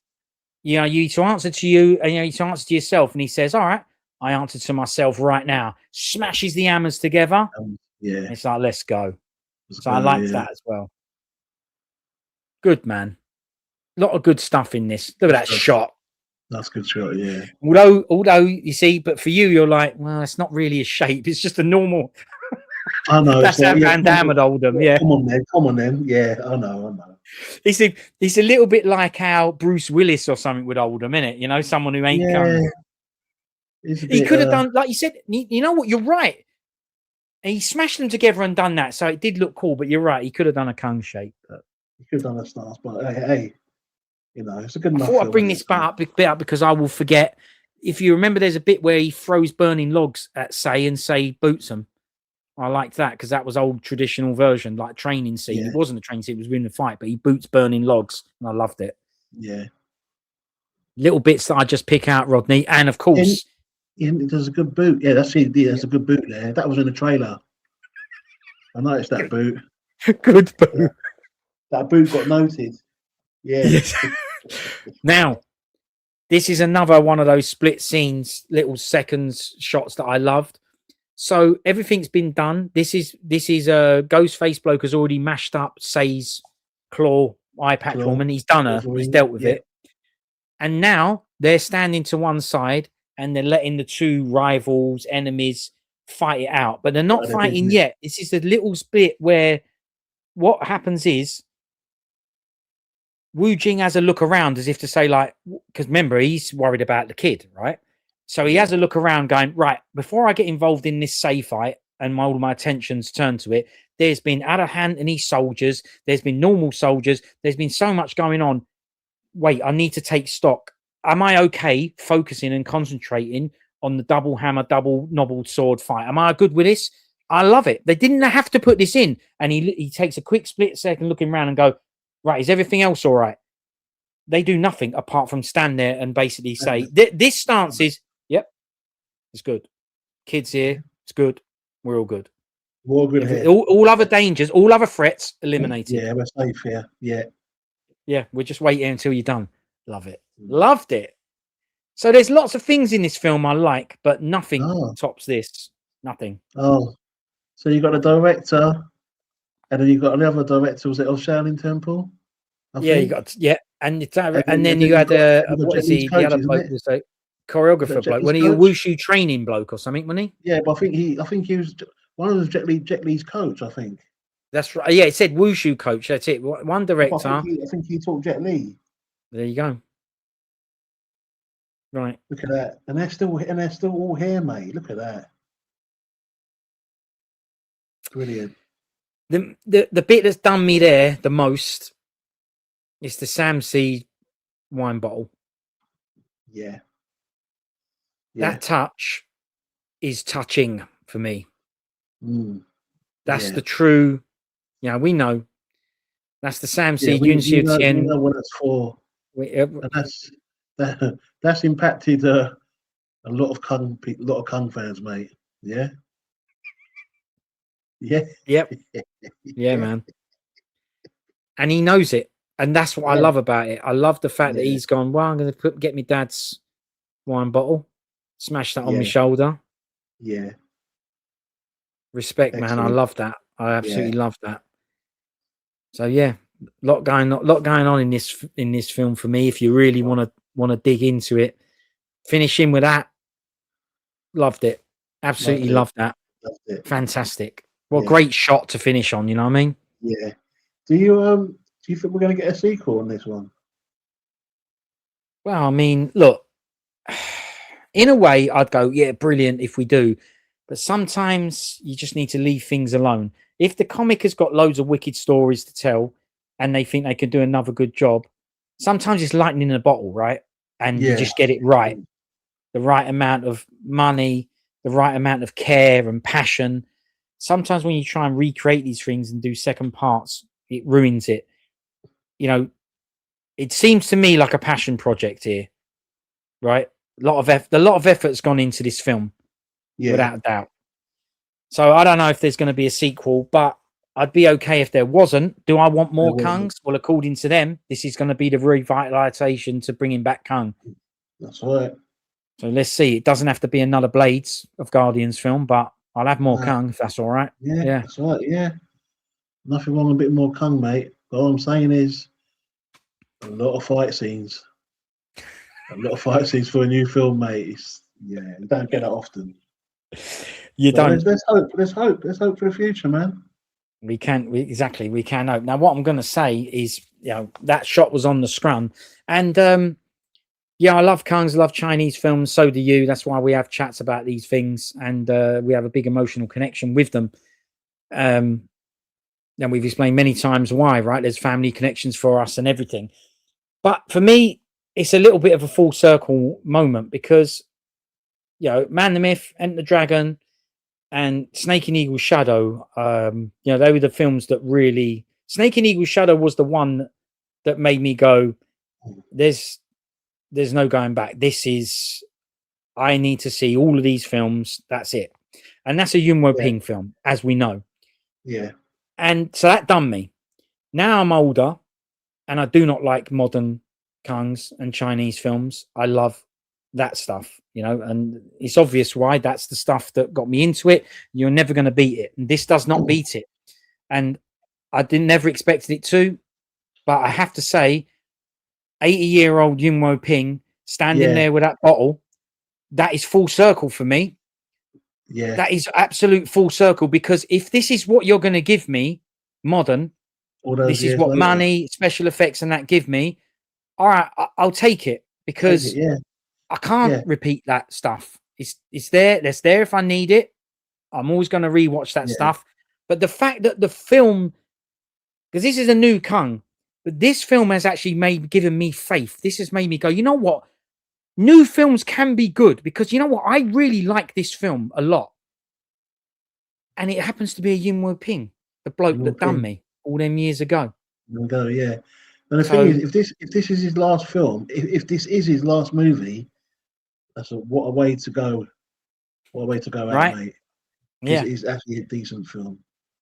you know, you need to answer to you, and you know, you need to answer to yourself. And he says, all right, I answer to myself right now. Smashes the hammers together. Yeah. It's like, let's go. Let's So I go, liked yeah. that as well. Good, man. A lot of good stuff in this. Look at that shot. That's a good shot, yeah. Although you see, but for you, you're like, well, it's not really a shape. It's just a normal. I know. That's So, how yeah, Van Damme would hold them. Yeah. Come on then. Yeah, I know. It's a little bit like how Bruce Willis or something would hold them, innit? You know, someone who ain't Yeah. come. It's a He bit, could have done, like you said, you know what? You're right. He smashed them together and done that. So it did look cool, but you're right. He could have done a cone shape. But you could have done a stars, but hey, you know, it's a good I enough thought I'd film, bring isn't this it? bit up because I will forget. If you remember, there's a bit where he throws burning logs at Say and Say boots them. I liked that because that was old traditional version, like training scene. Yeah. It wasn't a training scene; it was within the fight, but he boots burning logs, and I loved it. Yeah. Little bits that I just pick out, Rodney, and of course, there's a good boot. Yeah, that's it. Yeah, there's a good boot there. That was in the trailer. I noticed that boot. good boot. That boot got noted. Yeah. Yes. Now, this is another one of those split scenes, little seconds shots that I loved. So everything's been done. This is a Ghostface bloke has already mashed up Say's claw eye patch Claw. woman. He's done her. He's dealt with Yeah. it. And now they're standing to one side and they're letting the two rivals, enemies fight it out. But they're not fighting yet. This is a little bit where what happens is Wu Jing has a look around as if to say, like, because remember, he's worried about the kid, right? So he has a look around going, right, before I get involved in this Say fight and all my attention's turned to it, there's been out of hand and these soldiers, there's been normal soldiers, there's been so much going on. Wait, I need to take stock. Am I okay focusing and concentrating on the double hammer, double knobbled sword fight? Am I good with this? I love it. They didn't have to put this in. And he takes a quick split second looking around and go, right, is everything else all right? They do nothing apart from stand there and basically say, this stance is, yep, it's good. Kids here, it's good. We're all good. We're all good here. All other dangers, all other threats eliminated. Yeah, we're safe here. Yeah. Yeah, we're just waiting until you're done. Love it. Loved it. So there's lots of things in this film I like, but nothing tops this. Nothing. Oh, so you got a director, and then you got another director. Was it of Shaolin Temple? You got and then you had what is he? The other bloke was a choreographer bloke. When he a wushu training bloke or something, wasn't he? Yeah, but I think he was one of Jet Li's coach. I think that's right. Yeah, it said wushu coach. That's it. One director. I think he taught Jet Li. There you go. Right. Look at that, and they're still all here, mate. Look at that. Brilliant. The bit that's done me there the most is the Sam C wine bottle. Yeah. That touch is touching for me. That's the true, we know. That's the Sam C we know what it's for. And that's impacted a lot of Kung fans, mate. Yeah. Yeah. Yep. Yeah, man. And he knows it. And that's what I love about it. I love the fact that he's gone, well, I'm going to get my dad's wine bottle, smash that on my shoulder. Yeah. Respect, man. I love that. I absolutely love that. So yeah, lot going on in this film for me. If you really want to dig into it, finishing with that. Loved it. Absolutely loved that. Loved it. Fantastic. What a great shot to finish on, you know what I mean? Yeah. Do you think we're going to get a sequel on this one? Well, I mean, look, in a way, I'd go, yeah, brilliant if we do. But sometimes you just need to leave things alone. If the comic has got loads of wicked stories to tell and they think they can do another good job, sometimes it's lightning in a bottle, right? And you just get it right. The right amount of money, the right amount of care and passion. Sometimes when you try and recreate these things and do second parts, it ruins it. You know, it seems to me like a passion project here, right? A lot of effort's gone into this film, Yeah, without a doubt. So I don't know if there's going to be a sequel, but I'd be okay if there wasn't. Do I want there more wasn't. Kungs? Well, according to them, this is going to be the revitalization to bringing back Kung. That's right. So let's see. It doesn't have to be another Blades of Guardians film, but I'll have more Kung if that's all right. Yeah, Yeah. that's right. Yeah, nothing wrong with a bit more Kung, mate. But all I'm saying is a lot of fight scenes. A lot of fight scenes for a new film, mate. You don't get that often. You But don't. there's hope. There's hope. There's hope for the future, man. We can we can hope. Now, what I'm going to say is, that shot was on the scrum, and I love Kungs, I love Chinese films. So do you. That's why we have chats about these things, and we have a big emotional connection with them. And we've explained many times why. Right? There's family connections for us and everything. But for me, it's a little bit of a full circle moment because, Man the Myth, Enter the Dragon, and Snake and Eagle's Shadow, they were the films that really. Snake and Eagle's Shadow was the one that made me go, there's no going back. I need to see all of these films. That's it. And that's a Yuen Woo Ping film, as we know. Yeah. And so that done me. Now I'm older and I do not like modern Kungs and Chinese films. I love that stuff, and it's obvious why. That's the stuff that got me into it. You're never going to beat it. And this does not beat it. And I never expected it to, but I have to say, 80-year-old Yuen Woo Ping standing there with that bottle, that is full circle for me. Yeah. That is absolute full circle, because if this is what you're going to give me, modern, this is what money, special effects and that give me, all right, I'll take it, because I can't repeat that stuff. It's there. That's there if I need it. I'm always going to rewatch that stuff. But the fact that the film, because this is a new Kung, but this film has actually given me faith. This has made me go, you know what? New films can be good, because you know what? I really like this film a lot. And it happens to be a Yuen Woo Ping, the bloke that done me all them years ago. Yeah. And the thing is, if this is his last film, if this is his last movie, what a way to go. What a way to go out, mate. Yeah. It's actually a decent film.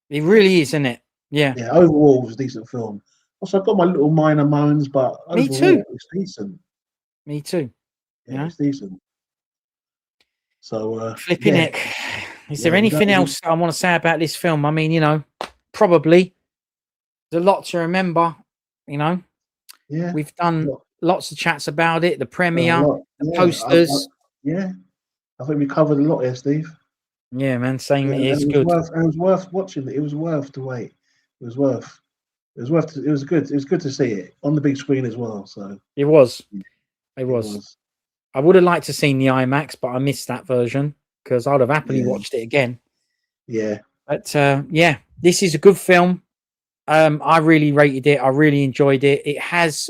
It really is, isn't it? Yeah. Yeah, overall, it was a decent film. Also, I've got my little minor moans, but me too. It's decent. Me too. Yeah, it's decent. So, flipping it. Is there anything else I want to say about this film? I mean, probably there's a lot to remember. Yeah, we've done lots of chats about it. The premiere, the posters. I think we covered a lot here, Steve. Yeah, man. Same. It's good. It was worth watching it. It was worth the wait. It was worth. It was good. It was good to see it on the big screen as well. So it was. It was. I would have liked to seen the IMAX, but I missed that version because I'd have happily watched it again. Yeah. But this is a good film. I really rated it. I really enjoyed it. It has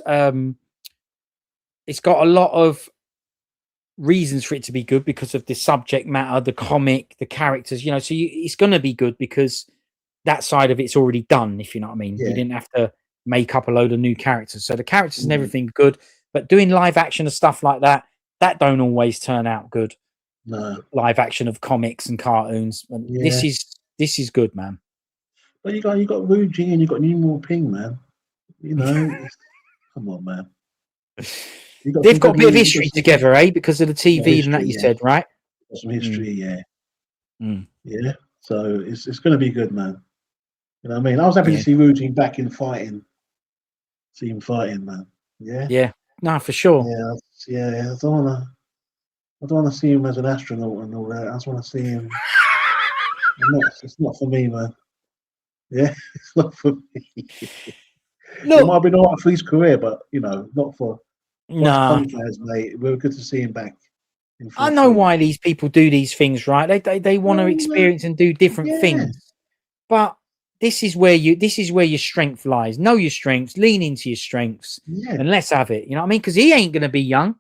it's got a lot of reasons for it to be good because of the subject matter, the comic, the characters, so it's going to be good because that side of it's already done, if you know what I mean. You didn't have to make up a load of new characters. So the characters and everything good, but doing live action and stuff like that don't always turn out good. No. Live action of comics and cartoons. And this is good, man. Well, you got Wu Jing and you got Yuen Woo Ping, man. Come on, man. They've got a bit of history together, because of the TV and that you said, right? Got some history, Yeah. So it's going to be good, man. You know what I mean? I was happy to see Wu Jing back in fighting. See him fighting, man. Yeah. Yeah. No, for sure. Yeah. I don't want to see him as an astronaut and all that. I just want to see him. It's not for me, man. Yeah, it's not for me. Look, it might have been all right for his career, but not for fans, mate. We were good to see him back. I know why these people do these things, right? They want to experience and do different things. But this is where your strength lies. Know your strengths, lean into your strengths, and let's have it. You know what I mean? Because he ain't gonna be young.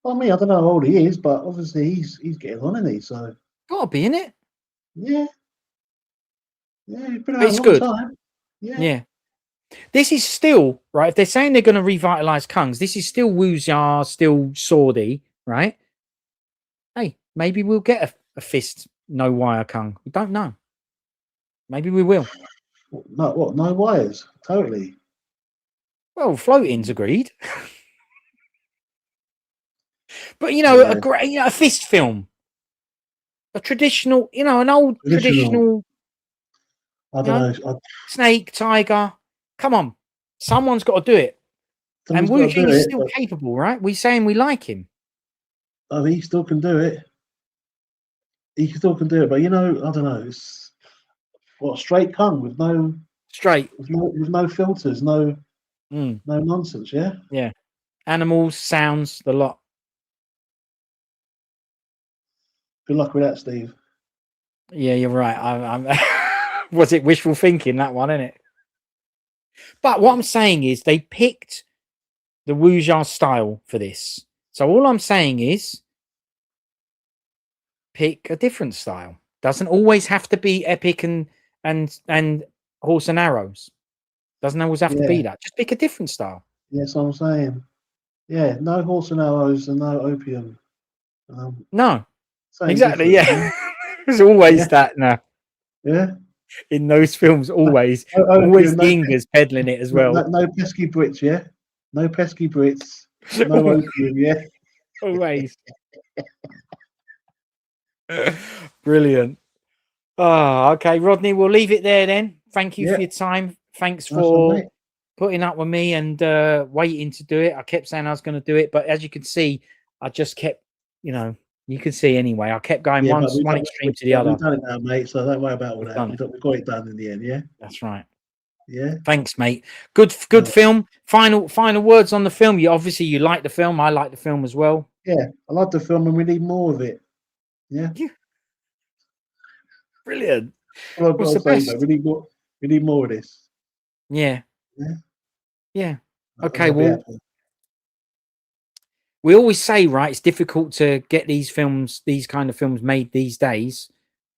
Well, I don't know how old he is, but obviously he's getting on, isn't he? So gotta be, in it. Yeah. Yeah, he's been around a long time. Yeah. This is still right. If they're saying they're going to revitalize Kungs, this is still Wuxia, still Swordy, right? Hey, maybe we'll get a fist no wire Kung. We don't know. Maybe we will. No, what? No wires. Totally. Well, floating's agreed. But you know, a fist film, a traditional, you know, an old traditional. I don't know. Snake, tiger. Come on, someone's got to do it. And Wu Jing is still capable, right? We're saying we like him. Oh, he still can do it. He still can do it, but you know, I don't know. It's straight Kung with no filters, no nonsense. Yeah. Yeah. Animals, sounds, the lot. Good luck with that, Steve. Yeah, you're right. I'm was it wishful thinking, that one, isn't it? But what I'm saying is they picked the Wuxia style for this. So all I'm saying is pick a different style. Doesn't always have to be epic and horse and arrows. Doesn't always have to be that. Just pick a different style. Yes, I'm saying. Yeah, no horse and arrows and no opium. No, exactly. Yeah, there's always that now. Yeah, in those films, always Inga's peddling it as well. No pesky Brits, yeah. No pesky Brits. No opium, yeah. Always. Brilliant. Oh, okay, Rodney. We'll leave it there then. Thank you for your time. Thanks for putting up with me and waiting to do it. I kept saying I was going to do it, but as you can see, I just kept, you know, you can see anyway. I kept going one extreme to the other. We've done it now, mate. So don't worry about all that. We got it done in the end. Yeah. That's right. Yeah. Thanks, mate. Good film. Final words on the film. You like the film. I like the film as well. Yeah, I like the film, and we need more of it. Yeah. Brilliant. Well, what's the best? We need more. We need more of this. Yeah. Yeah. Yeah. Okay. Well, we always say, right, it's difficult to get these kind of films made these days,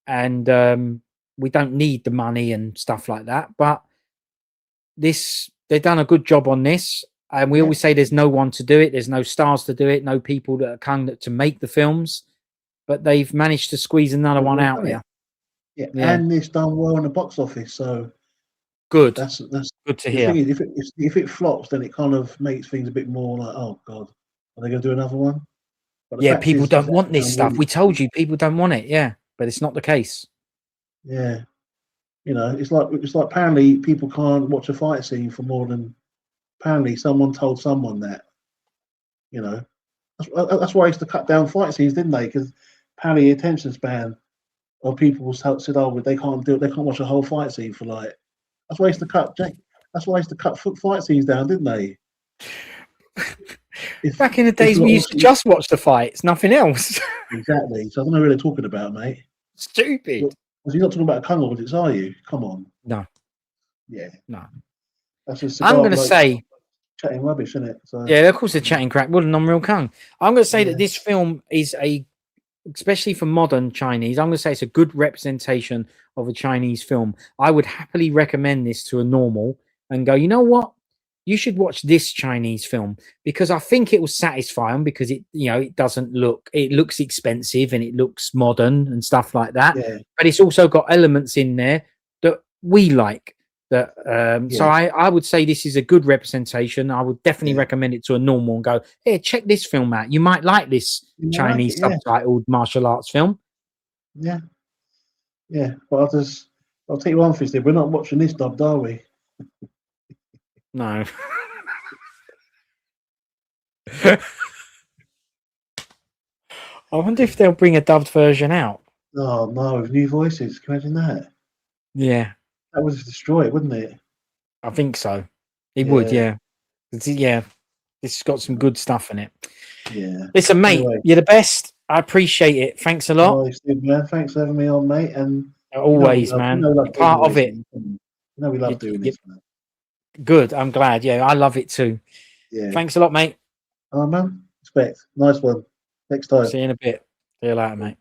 and we don't need the money and stuff like that. But they've done a good job on this, and we always say there's no one to do it. There's no stars to do it. No people that are coming to make the films, but they've managed to squeeze another one out here. Yeah, and it's done well in the box office, so good. That's good to hear. Thing is, if it flops, then it kind of makes things a bit more like, oh god, are they going to do another one? But people don't want this stuff. We told you people don't want it. Yeah, but it's not the case. Yeah, you know, it's like apparently people can't watch a fight scene for more than apparently someone told someone that. You know, that's why I used to cut down fight scenes, didn't they? Because apparently the attention span of people said, "Oh, they can't do it. They can't watch a whole fight scene for like." That's why I used to cut fight scenes down, didn't they? Back in the days, we used to just watch the fights, nothing else. Exactly. So I don't know what they're talking about, mate. Stupid. You're not talking about Kung audits, are you? Come on. No. Yeah. No. That's just I'm going to say chatting rubbish, isn't it? So, yeah, of course, they're chatting crap. What a non-real Kung. I'm going to say that this film is especially for modern Chinese, I'm going to say it's a good representation of a Chinese film. I would happily recommend this to a normal and go, you know what? You should watch this Chinese film because I think it will satisfy them because it looks expensive and it looks modern and stuff like that. Yeah. But it's also got elements in there that we like. So I would say this is a good representation. I would definitely recommend it to a normal and go, hey, check this film out. You might like this Chinese subtitled martial arts film. Yeah. Yeah. But I'll take you one thing, Steve. We're not watching this dubbed, are we? No. I wonder if they'll bring a dubbed version out. Oh no, with new voices. Can you imagine that? Yeah. That would destroy it, wouldn't it? I think so. It would, yeah. Yeah. This has got some good stuff in it. Yeah. Listen, mate, you're the best. I appreciate it. Thanks a lot. Man. Thanks for having me on, mate. And always, man. You're part of it. We love doing this, man. Good. I'm glad. Yeah, I love it too. Yeah. Thanks a lot, mate. Oh, man. Respect. Nice one. Next time. See you in a bit. See you later, mate.